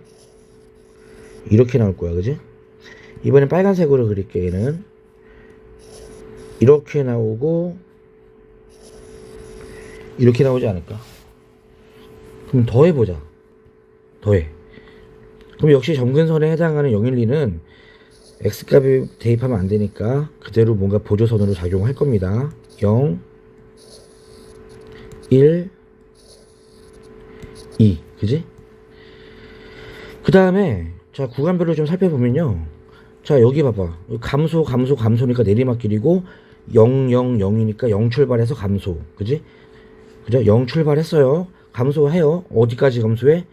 이렇게 나올 거야. 그지? 이번엔 빨간색으로 그릴게. 얘는 이렇게 나오고 이렇게 나오지 않을까? 그럼 더해보자. 더해. 그럼 역시 점근선에 해당하는 0, 1, 2는 x값이 대입하면 안 되니까 그대로 뭔가 보조선으로 작용할 겁니다. 0, 1, 2. 그지? 그 다음에 자, 구간별로 좀 살펴보면요. 자, 여기 봐봐. 감소니까 내리막길이고 0, 0, 0이니까 0 출발해서 감소. 그지? 그죠? 0 출발했어요. 감소해요. 어디까지 감소해?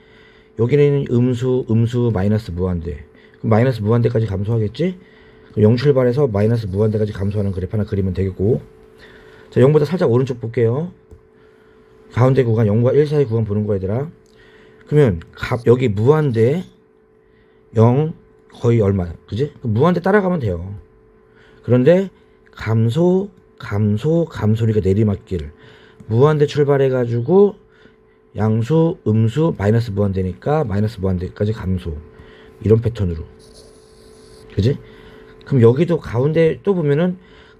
여기는 음수, 마이너스 무한대. 그럼 마이너스 무한대까지 감소하겠지? 0 출발해서 마이너스 무한대까지 감소하는 그래프 하나 그리면 되겠고. 자, 0보다 살짝 오른쪽 볼게요. 가운데 구간 0과 1 사이 구간 보는 거 얘들아. 그러면 여기 무한대 0 거의 얼마? 그지? 무한대 따라가면 돼요. 그런데 감소니까 내리막길. 무한대 출발해가지고 양수, 음수, 마이너스 무한대니까 마이너스 무한대까지 감소. 이런 패턴으로. 그지? 그럼 여기도 가운데 또 보면은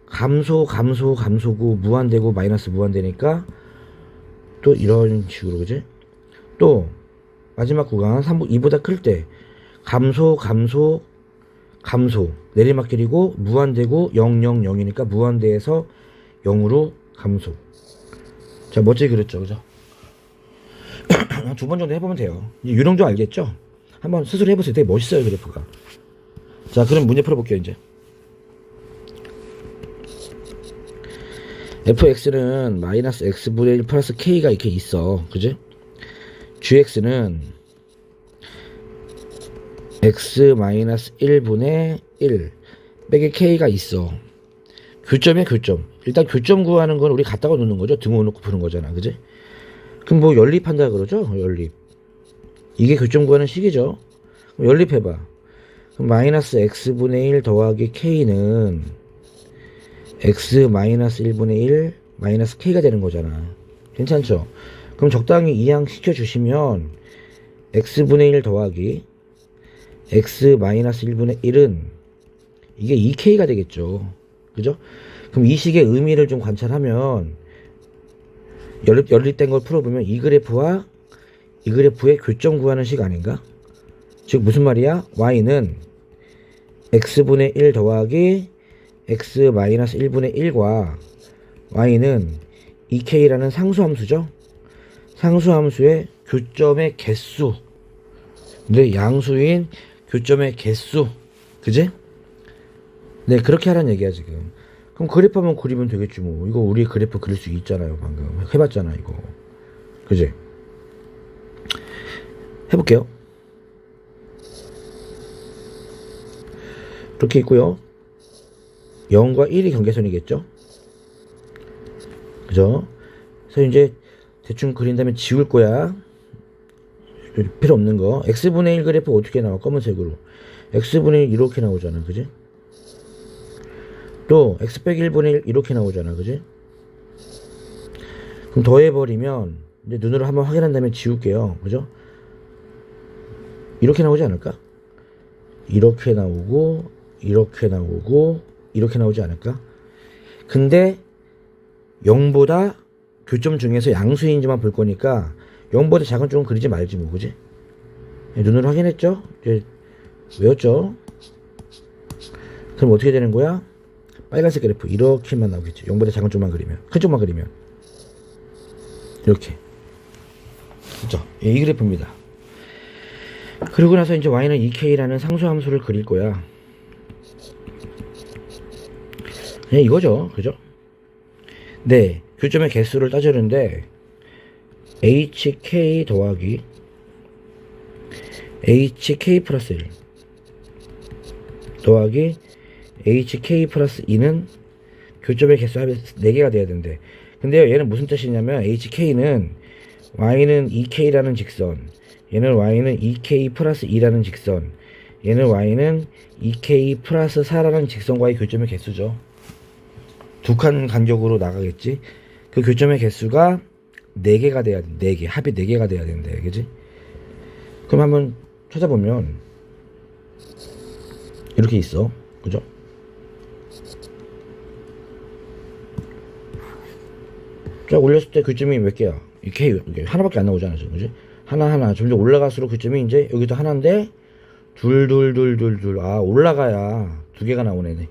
감소고 무한대고 마이너스 무한대니까 또 이런 식으로. 그지? 또 마지막 구간 2보다 클 때 감소 내리막길이고 무한대고 0, 0, 0이니까 무한대에서 0으로 감소. 자, 멋지게 그렸죠. 그죠? 두 번 정도 해보면 돼요. 이제 요령도 알겠죠? 한번 스스로 해보세요. 되게 멋있어요, 그래프가. 자, 그럼 문제 풀어볼게요. 이제 fx는 마이너스 x분의 1 플러스 k가 이렇게 있어. 그지? gx는 x 마이너스 1분의 1 빼기 k가 있어. 교점이야, 교점. 일단 교점 구하는 건 우리 갖다가 놓는 거죠. 등호 놓고 푸는 거잖아. 그지? 그럼 뭐 연립한다 그러죠? 연립. 이게 교점 구하는 식이죠. 그럼 연립해봐. 그럼 마이너스 x분의 1 더하기 k는 x 마이너스 1분의 1 마이너스 k가 되는 거잖아. 괜찮죠? 그럼 적당히 이항시켜 주시면 x분의 1 더하기 x 마이너스 1분의 1은 이게 2k가 되겠죠. 그죠? 그럼 이 식의 의미를 좀 관찰하면 연립된 걸 풀어보면 이 그래프와 이 그래프의 교점 구하는 식 아닌가? 즉 무슨 말이야? y는 x분의 1 더하기 x 마이너스 1분의 1과 y는 2k라는 상수함수죠. 상수함수의 교점의 개수. 근데 양수인 교점의 개수. 그지? 네, 그렇게 하라는 얘기야 지금. 그럼 그래프 한번 그리면 되겠지 뭐. 이거 우리 그래프 그릴 수 있잖아요. 방금 해봤잖아 이거. 그지? 해볼게요. 이렇게 있고요. 0과 1이 경계선이겠죠? 그죠? 그래서 이제 대충 그린 다음에 지울 거야. 필요 없는 거. x분의 1 그래프 어떻게 나와? 검은색으로. x분의 1 이렇게 나오잖아. 그지? 또 x 빼기 1분의 1 이렇게 나오잖아. 그지? 그럼 더해버리면 이제 눈으로 한번 확인한 다음에 지울게요. 그죠? 이렇게 나오지 않을까? 이렇게 나오고 이렇게 나오고 이렇게 나오지 않을까? 근데 0보다 교점 중에서 양수인지만 볼 거니까 0보다 작은 쪽은 그리지 말지 뭐. 그지? 눈으로 확인했죠? 이제 외웠죠? 그럼 어떻게 되는 거야? 빨간색 그래프 이렇게만 나오겠지. 0보다 작은 쪽만 그리면, 큰 쪽만 그리면 이렇게. 그죠? 이 그래프입니다. 그리고 나서 이제 y는 2k라는 상수함수를 그릴 거야. 그냥 이거죠. 그죠? 네, 교점의 개수를 따지는데 hk 더하기 hk 플러스 1 더하기 hk 플러스 2는 교점의 개수 합이 4개가 돼야 된대. 근데요, 얘는 무슨 뜻이냐면 hk는 y는 2k라는 직선, 얘는 y는 2k 플러스 2라는 직선, 얘는 y는 2k 플러스 4라는 직선과의 교점의 개수죠. 두 칸 간격으로 나가겠지. 그 교점의 개수가 4개가 돼야 돼. 4개. 합이 4개가 돼야 된대. 그지? 그럼 한번 찾아보면 이렇게 있어. 그죠? 쫙 올렸을 때 교점이 몇 개야? 이렇게 하나밖에 안 나오잖아. 그지? 하나. 점점 올라갈수록 교점이 이제 여기도 하나인데 둘. 아, 올라가야 2개가 나오네.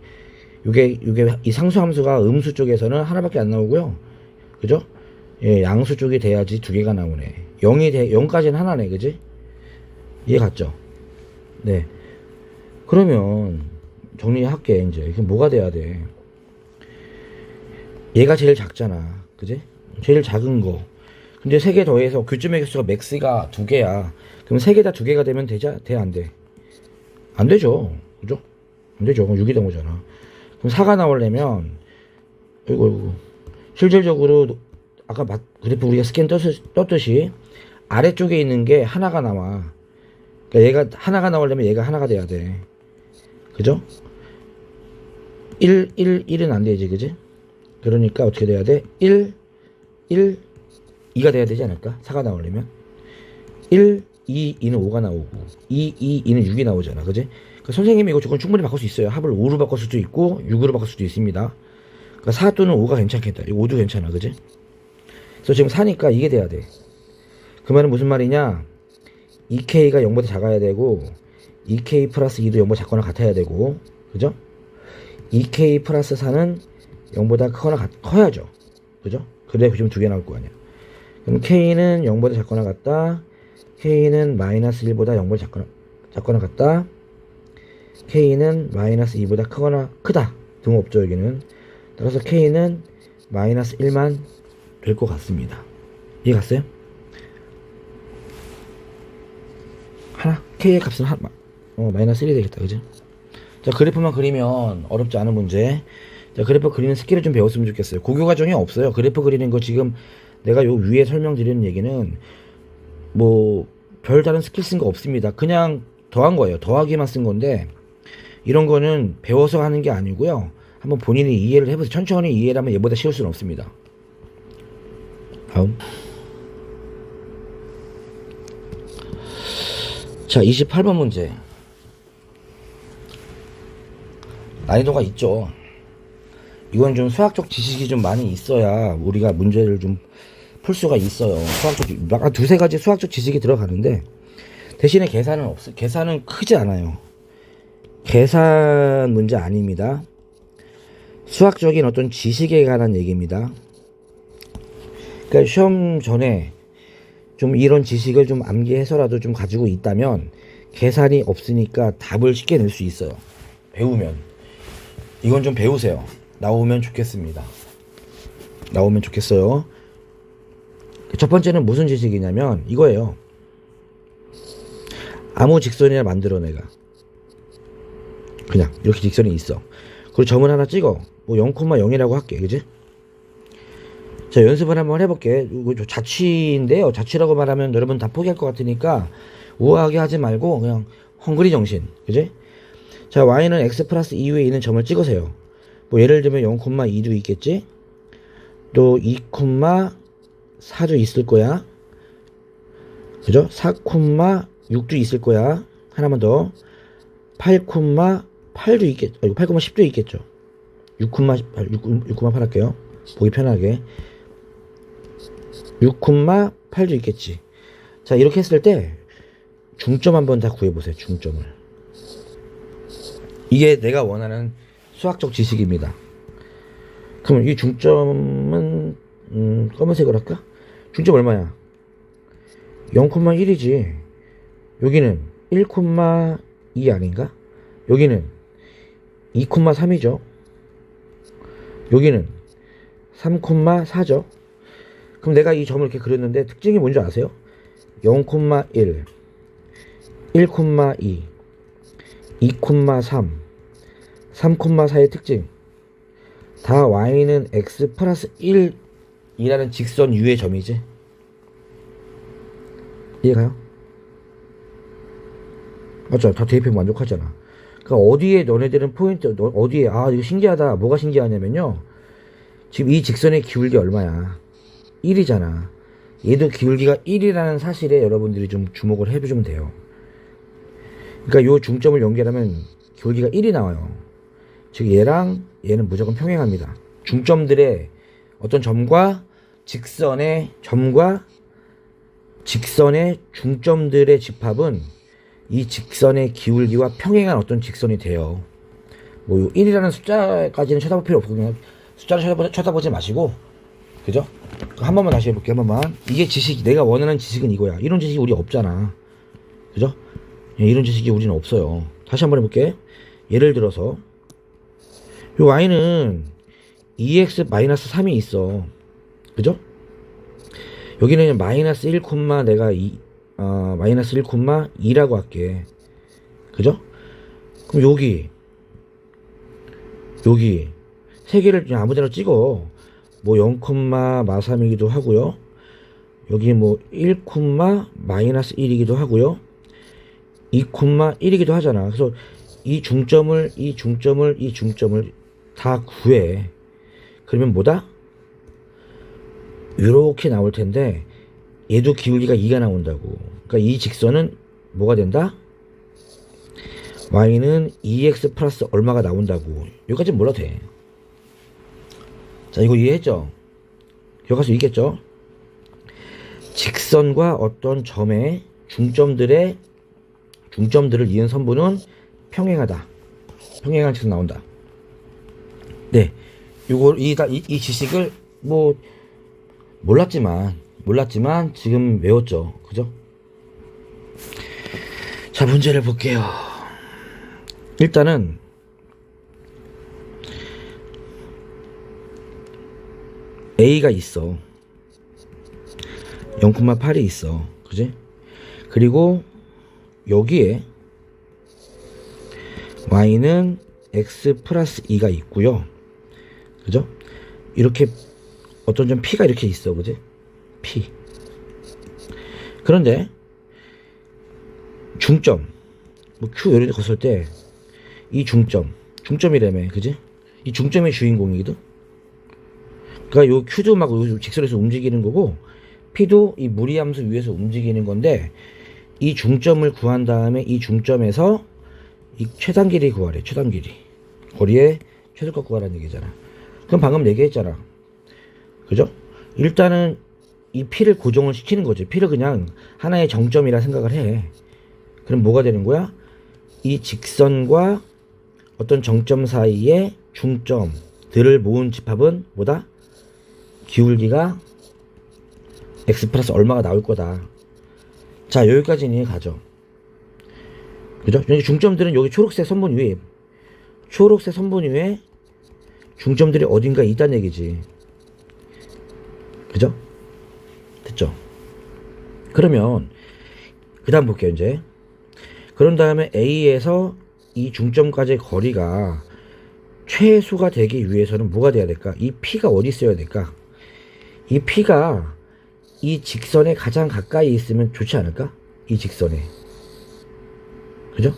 요게 이 상수함수가 음수 쪽에서는 하나밖에 안 나오고요. 그죠? 예, 양수 쪽이 돼야지 2개가 나오네. 0까지는 하나네. 그지? 이해 갔죠? 네. 그러면 정리할게. 이제 이게 뭐가 돼야 돼? 얘가 제일 작잖아. 그지? 제일 작은 거. 근데 3개 더해서 교점의 개수가 맥스가 2개야. 그럼 3개 다 2개가 되면 돼? 안 돼? 안 되죠. 그죠? 안 되죠. 그럼 6이 된 거잖아. 그럼 4가 나오려면 이거 실질적으로 아까 그래프 우리가 스캔 떴듯이 아래쪽에 있는 게 하나가 나와. 그러니까 얘가 하나가 나오려면 얘가 하나가 돼야 돼. 그죠? 1은 안 되지. 그지? 그러니까 어떻게 돼야 돼? 1, 2가 돼야 되지 않을까? 4가 나오려면 1, 2, 2는 5가 나오고 2, 2는 6이 나오잖아. 그지? 그러니까 선생님이 이거 조금 충분히 바꿀 수 있어요. 합을 5로 바꿀 수도 있고 6으로 바꿀 수도 있습니다. 그러니까 4 또는 5가 괜찮겠다. 이거 5도 괜찮아. 그지? 그래서 지금 4니까 이게 돼야 돼. 그 말은 무슨 말이냐? 2k가 0보다 작아야 되고 2k 플러스 2도 0보다 작거나 같아야 되고, 그죠? 2k 플러스 4는 0보다 크거나 커야죠. 그죠? 그래야 교점 2개 나올 거 아니야. 그럼 k는 0보다 작거나 같다. k는 마이너스 1보다 0보다 작거나 같다. k는 마이너스 2보다 크다 등 없죠. 여기는. 따라서 k는 마이너스 1만 될 것 같습니다. 이해 갔어요? 하나? k의 값은 마이너스 1이 되겠다. 그죠? 자, 그래프만 그리면 어렵지 않은 문제. 자, 그래프 그리는 스킬을 좀 배웠으면 좋겠어요. 고교 과정이 없어요. 그래프 그리는 거 지금 내가 요 위에 설명드리는 얘기는 뭐 별다른 스킬 쓴 거 없습니다. 그냥 더한 거예요. 더하기만 쓴 건데 이런 거는 배워서 하는 게 아니고요. 한번 본인이 이해를 해보세요. 천천히 이해를 하면 얘보다 쉬울 수는 없습니다. 다음. 자, 28번 문제. 난이도가 있죠. 이건 좀 수학적 지식이 좀 많이 있어야 우리가 문제를 좀 풀 수가 있어요. 수학적, 한 두세 가지 수학적 지식이 들어가는데, 대신에 계산은 크지 않아요. 계산 문제 아닙니다. 수학적인 어떤 지식에 관한 얘기입니다. 그러니까 시험 전에 좀 이런 지식을 좀 암기해서라도 좀 가지고 있다면 계산이 없으니까 답을 쉽게 낼 수 있어요. 배우면. 이건 좀 배우세요. 나오면 좋겠습니다. 나오면 좋겠어요. 첫 번째는 무슨 지식이냐면 이거예요. 아무 직선이나 만들어 내가. 그냥 이렇게 직선이 있어. 그리고 점을 하나 찍어. 뭐 0,0이라고 할게. 그지? 자, 연습을 한번 해볼게. 이거 자취인데요. 자취라고 말하면 여러분 다 포기할 것 같으니까 우아하게 하지 말고 그냥 헝그리 정신. 그지? 자, y는 x 플러스 2 위에 있는 점을 찍으세요. 뭐 예를 들면 0,2도 있겠지? 또 2,4도 있을 거야. 그죠? 4,6도 있을 거야. 하나만 더. 8,8도 있겠죠. 8,10도 있겠죠. 6,8 할게요. 보기 편하게. 6,8도 있겠지. 자, 이렇게 했을 때 중점 한번 다 구해보세요. 중점을. 이게 내가 원하는 수학적 지식입니다. 그럼 이 중점은 검은색으로 할까? 중점 얼마야? 0,1이지. 여기는 1,2 아닌가? 여기는 2,3이죠. 여기는 3,4죠. 그럼 내가 이 점을 이렇게 그렸는데 특징이 뭔지 아세요? 0,1, 1,2, 2,3, 3,4의 특징. 다 y는 x 플러스 1이라는 직선 위의 점이지. 이해가요? 맞죠? 다 대입해 만족하잖아. 그러니까 어디에 너네들은 포인트, 어디에, 아, 이거 신기하다. 뭐가 신기하냐면요. 지금 이 직선의 기울기 얼마야? 1이잖아. 얘도 기울기가 1이라는 사실에 여러분들이 좀 주목을 해주시면 돼요. 그러니까 요 중점을 연결하면 기울기가 1이 나와요. 즉 얘랑 얘는 무조건 평행합니다. 중점들의 어떤 점과 직선의 중점들의 집합은 이 직선의 기울기와 평행한 어떤 직선이 돼요. 뭐 1이라는 숫자까지는 쳐다볼 필요 없고 그냥 숫자를 쳐다보지 마시고, 그죠? 한 번만 다시 해볼게. 한 번만. 이게 지식, 내가 원하는 지식은 이거야. 이런 지식이 우리 없잖아. 그죠? 이런 지식이 우리는 없어요. 다시 한번 해볼게. 예를 들어서 요 y는 2x-3이 있어. 그죠? 여기는 마이너스 1, 내가 마이너스 1,2라고 할게. 그죠? 그럼 여기 세 개를 그냥 아무데나 찍어. 뭐 0,-3이기도 하고요. 여기 뭐 1,-1이기도 하고요. 2,1이기도 하잖아. 그래서 이 중점을 다 구해. 그러면 뭐다? 이렇게 나올 텐데 얘도 기울기가 2가 나온다고. 그러니까 이 직선은 뭐가 된다? y는 2x 플러스 얼마가 나온다고. 여기까지 몰라도 돼. 자, 이거 이해했죠? 여기 가서 이해했죠? 직선과 어떤 점의 중점들을 이은 선분은 평행하다. 평행한 직선 나온다. 네, 이 지식을 뭐 몰랐지만 지금 외웠죠. 그죠? 자, 문제를 볼게요. 일단은 A가 있어. 0,8이 있어. 그지? 그리고 여기에 y는 x 플러스 2가 있고요. 그죠? 이렇게 어떤 점 P가 이렇게 있어. 그지? P. 그런데 중점 뭐 Q 이런 데 걷을 때 이 중점이라며, 그지? 이 중점이 주인공이거든. 그러니까 요 Q도 막 요 직선에서 움직이는 거고, P도 이 무리함수 위에서 움직이는 건데, 이 중점을 구한 다음에 이 중점에서 이 최단 길이 구하래. 최단 길이. 거리의 최소값 구하라는 얘기잖아. 그럼 방금 얘기했잖아. 그죠? 일단은 이 P를 고정을 시키는 거지. P를 그냥 하나의 정점이라 생각을 해. 그럼 뭐가 되는 거야? 이 직선과 어떤 정점 사이의 중점들을 모은 집합은 뭐다? 기울기가 x 플러스 얼마가 나올 거다. 자, 여기까지는 이해 가죠. 그죠? 여기 중점들은 여기 초록색 선분 위에, 중점들이 어딘가 있다는 얘기지. 그죠? 됐죠? 그러면 그 다음 볼게요. 이제 그런 다음에 A에서 이 중점까지의 거리가 최소가 되기 위해서는 뭐가 돼야 될까? 이 P가 어디 있어야 될까? 이 P가 이 직선에 가장 가까이 있으면 좋지 않을까? 이 직선에. 그죠?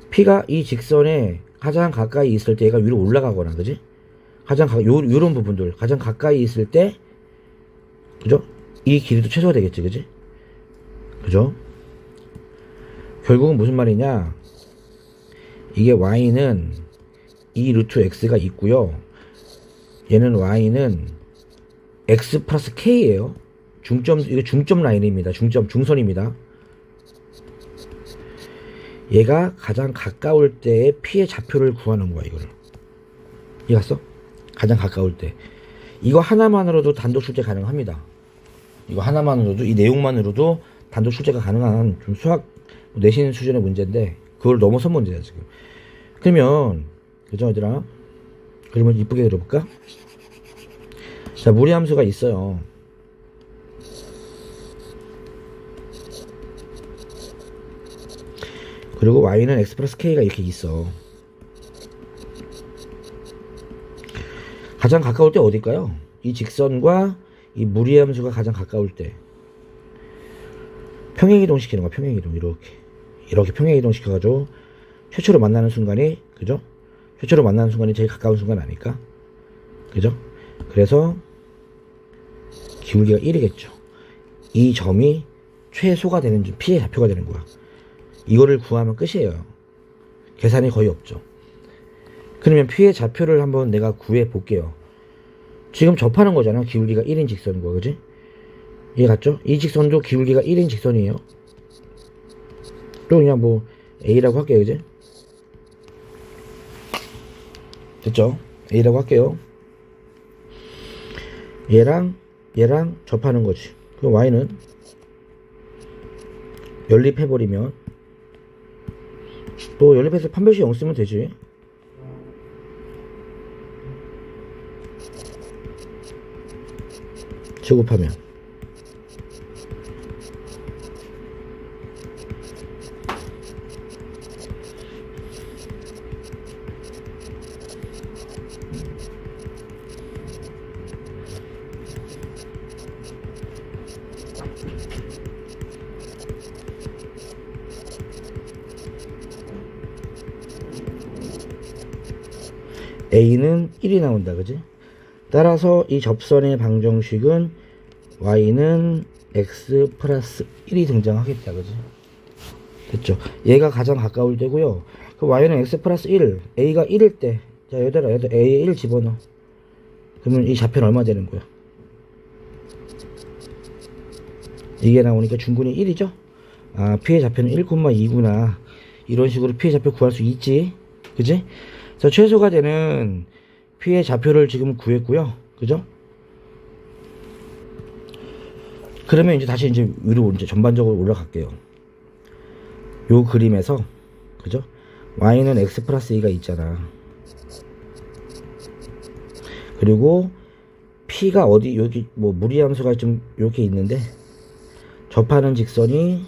P가 이 직선에 가장 가까이 있을 때 얘가 위로 올라가거나, 그지? 요런 부분들, 가장 가까이 있을 때, 그죠? 이 길이도 최소화 되겠지, 그지? 그죠? 결국은 무슨 말이냐? 이게 y는 이 루트 x가 있고요. 얘는 y는 x 플러스 k예요. 이게 중점 라인입니다. 중선입니다. 얘가 가장 가까울 때의 p의 좌표를 구하는 거야, 이거를. 이해갔어? 가장 가까울 때. 이거 하나만으로도 단독 출제 가능합니다. 이거 하나만으로도, 이 내용만으로도 단독 출제가 가능한 좀 수학 내신 수준의 문제인데, 그걸 넘어선 문제야, 지금. 그러면, 그죠, 얘들아? 그러면 이쁘게 들어볼까? 자, 무리함수가 있어요. 그리고 y는 x 플러스 k가 이렇게 있어. 가장 가까울 때 어딜까요? 이 직선과 이 무리함수가 가장 가까울 때 평행이동 시키는 거야. 평행이동. 이렇게 평행이동 시켜가지고 최초로 만나는 순간이, 그죠? 최초로 만나는 순간이 제일 가까운 순간 아닐까? 그죠? 그래서 기울기가 1이겠죠. 이 점이 최소가 되는 점, P의 좌표가 되는 거야. 이거를 구하면 끝이에요. 계산이 거의 없죠. 그러면 P의 좌표를 한번 내가 구해 볼게요. 지금 접하는 거잖아. 기울기가 1인 직선인 거, 그지? 이해 갔죠? 이 직선도 기울기가 1인 직선이에요. 또 그냥 뭐 A라고 할게요, 그지? 됐죠? A라고 할게요. 얘랑 접하는 거지. 그럼 Y는 연립해버리면, 또 연립해서 판별식 0 쓰면 되지. 제곱하면 A는 1이 나온다, 그지? 따라서 이 접선의 방정식은 y는 x 플러스 1이 등장하겠다, 그지? 됐죠? 얘가 가장 가까울 때고요. 그 y는 x 플러스 1, a가 1일 때, 자, 얘들아 a에 1 집어넣어. 그러면 이 좌표는 얼마 되는 거야? 이게 나오니까 중근이 1이죠? 아, p의 좌표는 1,2구나. 이런 식으로 p의 좌표 구할 수 있지, 그지? 자, 최소가 되는 P의 좌표를 지금 구했고요. 그죠? 그러면 이제 다시 이제 위로 이제 전반적으로 올라갈게요. 요 그림에서, 그죠? Y는 X 플러스 2가 있잖아. 그리고 P가 어디, 여기 뭐 무리함수가 좀 이렇게 있는데, 접하는 직선이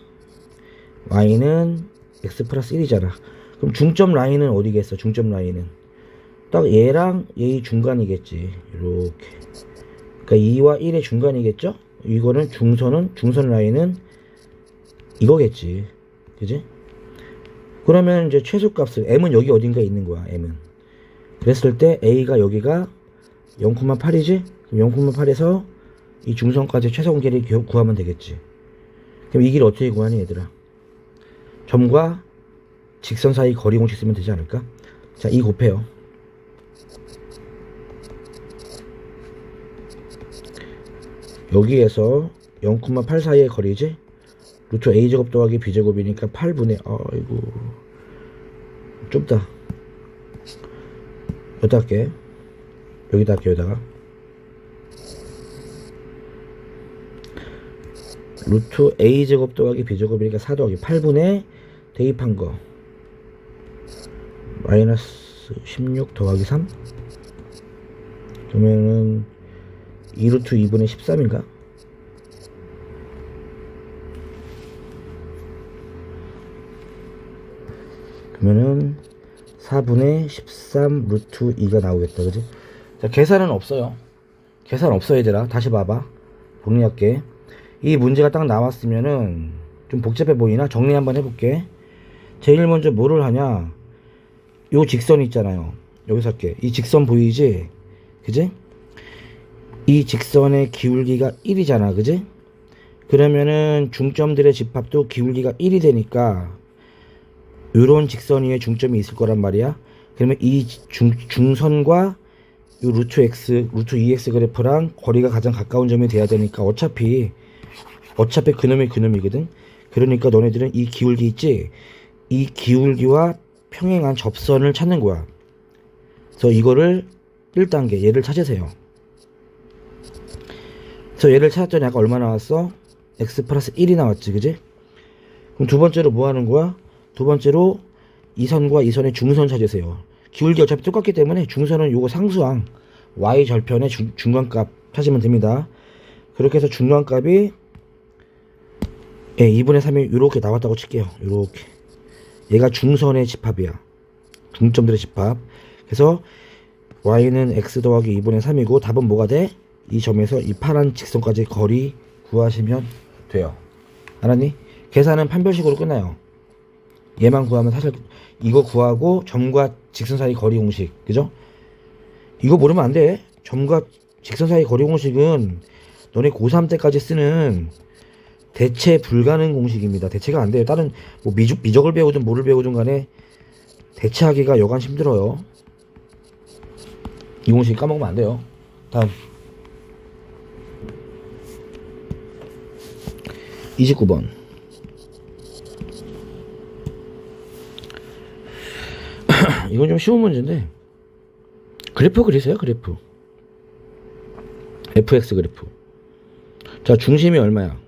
Y는 X 플러스 1이잖아. 그럼 중점 라인은 어디겠어? 중점 라인은 딱 얘랑 얘의 중간이겠지. 이렇게. 그러니까 2와 1의 중간이겠죠? 이거는 중선 라인은 이거겠지. 그지? 그러면 이제 최소값을 m은 여기 어딘가에 있는 거야. m은 그랬을 때 a가 여기가 0,8이지? 그럼 0,8에서 이 중선까지 최소 공개를 구하면 되겠지. 그럼 이 길 어떻게 구하니 얘들아? 점과 직선 사이 거리 공식 쓰면 되지 않을까? 자, 2 곱해요. 여기에서 0,8 사이의 거리지? 루트 a제곱 더하기 b제곱이니까 8분의 아이고 좁다. 여기다 할게. 여기다 할게. 여기다가 루트 a제곱 더하기 b제곱이니까 4 더하기 8분의 대입한 거 마이너스 16 더하기 3 그러면은 2루트 2분의 13인가? 그러면은 4분의 13 루트 2가 나오겠다. 그지? 자, 계산은 없어요. 계산 없어 얘들아. 다시 봐봐. 정리할게. 이 문제가 딱 나왔으면은 좀 복잡해 보이나? 정리 한번 해볼게. 제일 먼저 뭐를 하냐? 요 직선 있잖아요. 여기서 할게. 이 직선 보이지? 그지? 이 직선의 기울기가 1이잖아. 그지? 그러면은 중점들의 집합도 기울기가 1이 되니까 요런 직선 위에 중점이 있을 거란 말이야. 그러면 이 중선과 요 루트 x, 루트 2x 그래프랑 거리가 가장 가까운 점이 돼야 되니까 어차피 그놈이 그놈이거든. 그러니까 너네들은 이 기울기 있지? 이 기울기와 평행한 접선을 찾는 거야. 그래서 이거를 1단계 얘를 찾으세요. 그래서 얘를 찾았더니 아까 얼마 나왔어? x 플러스 1이 나왔지. 그지? 그럼 두 번째로 뭐 하는 거야? 두 번째로 이 선과 이 선의 중선 찾으세요. 기울기 어차피 똑같기 때문에 중선은 요거 상수항 y 절편의 중간값 찾으면 됩니다. 그렇게 해서 중간값이 2분의 3이 요렇게 나왔다고 칠게요. 요렇게 얘가 중선의 집합이야. 중점들의 집합. 그래서 y는 x 더하기 2분의 3이고 답은 뭐가 돼? 이 점에서 이 파란 직선까지 거리 구하시면 돼요. 알았니? 계산은 판별식으로 끝나요. 얘만 구하면 사실 이거 구하고 점과 직선 사이 거리 공식. 그죠? 이거 모르면 안 돼. 점과 직선 사이 거리 공식은 너네 고3 때까지 쓰는 대체 불가능 공식입니다. 대체가 안 돼요. 다른 뭐 미적을 배우든 뭐를 배우든 간에 대체하기가 여간 힘들어요. 이 공식 까먹으면 안 돼요. 다음 29번. 이건 좀 쉬운 문제인데 그래프 그리세요. 그래프 fx 그래프. 자, 중심이 얼마야?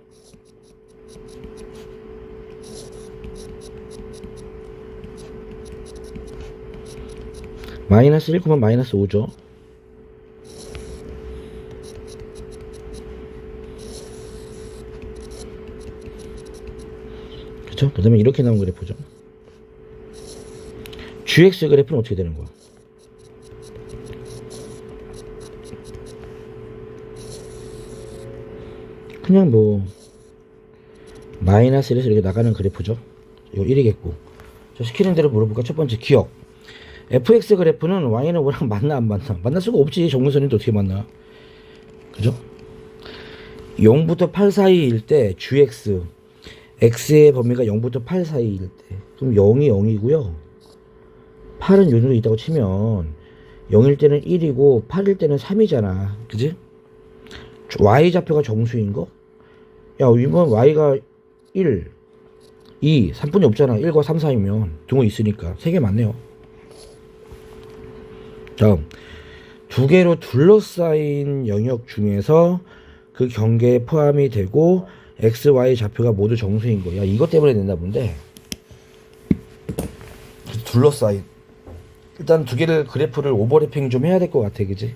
마이너스 1, 마이너스 5죠. 그쵸? 그 다음에 이렇게 나온 그래프죠. gx 그래프는 어떻게 되는 거야? 그냥 뭐 마이너스 1에서 이렇게 나가는 그래프죠. 이거 1이겠고. 자, 시키는 대로 물어볼까? 첫 번째 기억. fx 그래프는 y는 뭐랑 맞나 안 맞나? 만날 수가 없지. 정근선인데 어떻게 만나? 그죠? 0부터 8 사이일 때 gx x의 범위가 0부터 8 사이일 때 그럼 0이 0이고요 8은 요 정도 있다고 치면 0일 때는 1이고 8일 때는 3이잖아. 그지? y좌표가 정수인 거? 야, 이번 y가 1 2 3분이 없잖아. 1과 3 사이면 등호 있으니까 3개 맞네요. 다음 두 개로 둘러싸인 영역 중에서 그 경계에 포함이 되고 x, y 좌표가 모두 정수인 거야. 이것 때문에 낸다 본데. 둘러싸인. 일단 두 개를 그래프를 오버래핑 좀 해야 될 것 같아. 그지?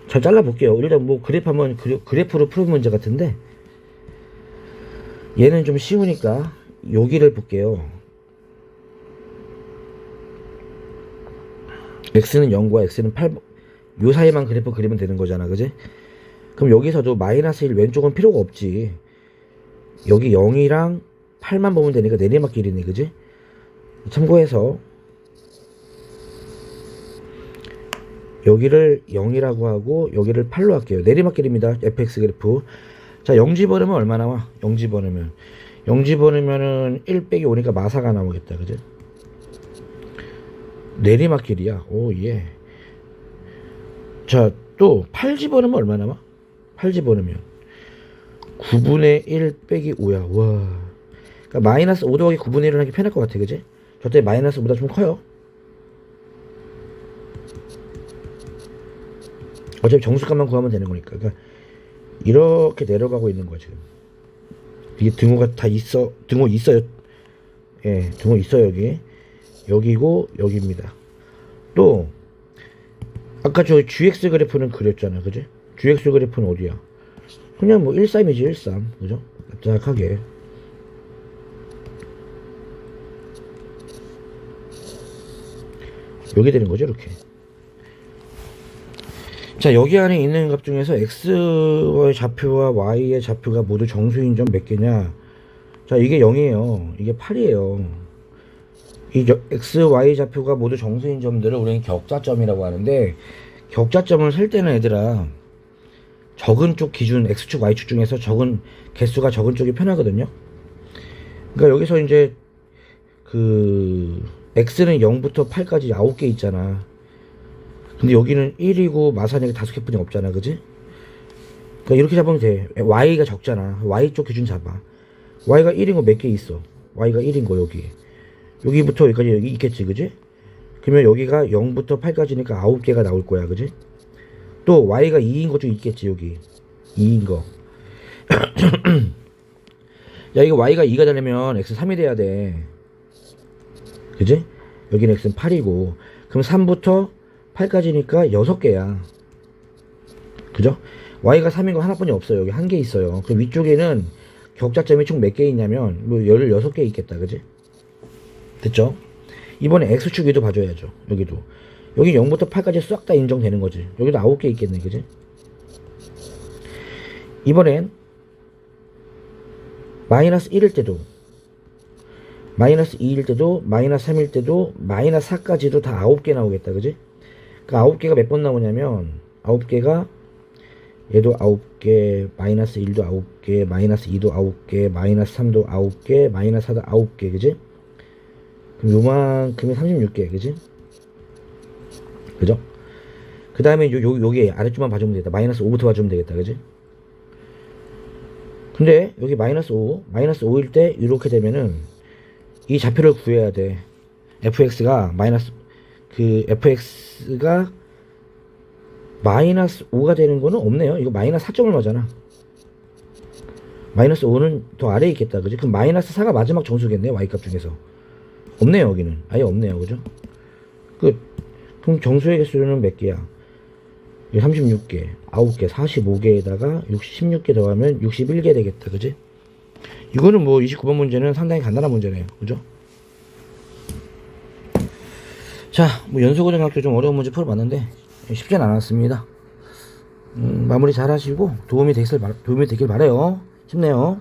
잘 잘라볼게요. 일단 뭐 그래프 한번 그래프로 푸는 문제 같은데 얘는 좀 쉬우니까 여기를 볼게요. x는 0과 x는 8, 요 사이만 그래프 그리면 되는 거잖아. 그지? 그럼 여기서도 마이너스 1 왼쪽은 필요가 없지. 여기 0이랑 8만 보면 되니까 내리막길이네, 그지? 참고해서 여기를 0이라고 하고 여기를 8로 할게요. 내리막길입니다. fx 그래프. 자, 0 집어넣으면 얼마 나와? 0 집어넣으면 0 집어넣으면은 1 빼기 5니까 마사가 나오겠다, 그죠? 내리막길이야. 오, 예. 자, 또 8 집어넣으면 얼마 나와? 8 집어넣으면 9분의 1 빼기 5야. 와. 그러니까 마이너스 5 더하기 9분의 1을 하기 편할 것 같아, 그지? 저때 마이너스보다 좀 커요. 어차피 정수값만 구하면 되는 거니까. 그러니까 이렇게 내려가고 있는 거야, 지금. 이게 등호가 다 있어. 등호 있어요. 예, 등호 있어요, 여기. 여기고, 여기입니다. 또, 아까 저 GX 그래프는 그렸잖아, 그지? GX 그래프는 어디야? 그냥 뭐 13이지, 13. 그죠? 납작하게. 여기 되는 거죠, 이렇게. 자, 여기 안에 있는 값 중에서 x의 좌표와 y의 좌표가 모두 정수인 점 몇 개냐? 자, 이게 0이에요. 이게 8이에요. 이 x, y 좌표가 모두 정수인 점들을 우리는 격자점이라고 하는데, 격자점을 셀 때는 얘들아, 적은 쪽 기준, x축, y축 중에서 적은, 개수가 적은 쪽이 편하거든요. 그러니까 여기서 이제, x는 0부터 8까지 9개 있잖아. 근데 여기는 1이고 마사니까 5개뿐이 없잖아, 그지? 그러니까 이렇게 잡으면 돼. y가 적잖아. y 쪽 기준 잡아. y가 1인 거 몇 개 있어? y가 1인 거 여기. 여기부터 여기까지 여기 있겠지, 그지? 그러면 여기가 0부터 8까지니까 9개가 나올 거야, 그지? 또 y가 2인 거 좀 있겠지, 여기. 2인 거. 야, 이거 y가 2가 되려면 x 3이 돼야 돼. 그지? 여기는 x는 8이고. 그럼 3부터 8까지니까 6개야. 그죠? y가 3인 거 하나뿐이 없어요. 여기 1개 있어요. 그 위쪽에는 격자점이 총 몇 개 있냐면 뭐 16개 있겠다. 그지? 됐죠? 이번에 x축 위도 봐줘야죠. 여기도. 여기 0부터 8까지 싹 다 인정되는 거지. 여기도 9개 있겠네. 그지? 이번엔 마이너스 1일 때도, 마이너스 2일 때도, 마이너스 3일 때도, 마이너스 4까지도 다 9개 나오겠다. 그지? 그 9개가 몇 번 나오냐면 9개가 얘도 9개, 마이너스 1도 9개, 마이너스 2도 9개, 마이너스 3도 9개, 마이너스 4도 9개, 그지? 그럼 요만큼이 36개, 그지? 그죠? 그 다음에 여기 아래쪽만 봐주면 되겠다. 마이너스 5부터 봐주면 되겠다, 그지? 근데 여기 마이너스 5일 때 이렇게 되면은 이 좌표를 구해야 돼. fx가 fx가 마이너스 5가 되는 거는 없네요. 이거 마이너스 4점을 맞잖아. 마이너스 5는 더 아래에 있겠다, 그지? 그럼 마이너스 4가 마지막 정수겠네요, y값 중에서. 없네요, 여기는. 아예 없네요, 그죠? 그럼 정수의 개수는 몇 개야? 36개, 9개, 45개에다가 16개 더하면 61개 되겠다, 그지? 이거는 뭐 29번 문제는 상당히 간단한 문제네요, 그죠? 자, 뭐 연소고등학교 좀 어려운 문제 풀어봤는데 쉽진 않았습니다. 마무리 잘 하시고 도움이 되길 바래요. 힘내요.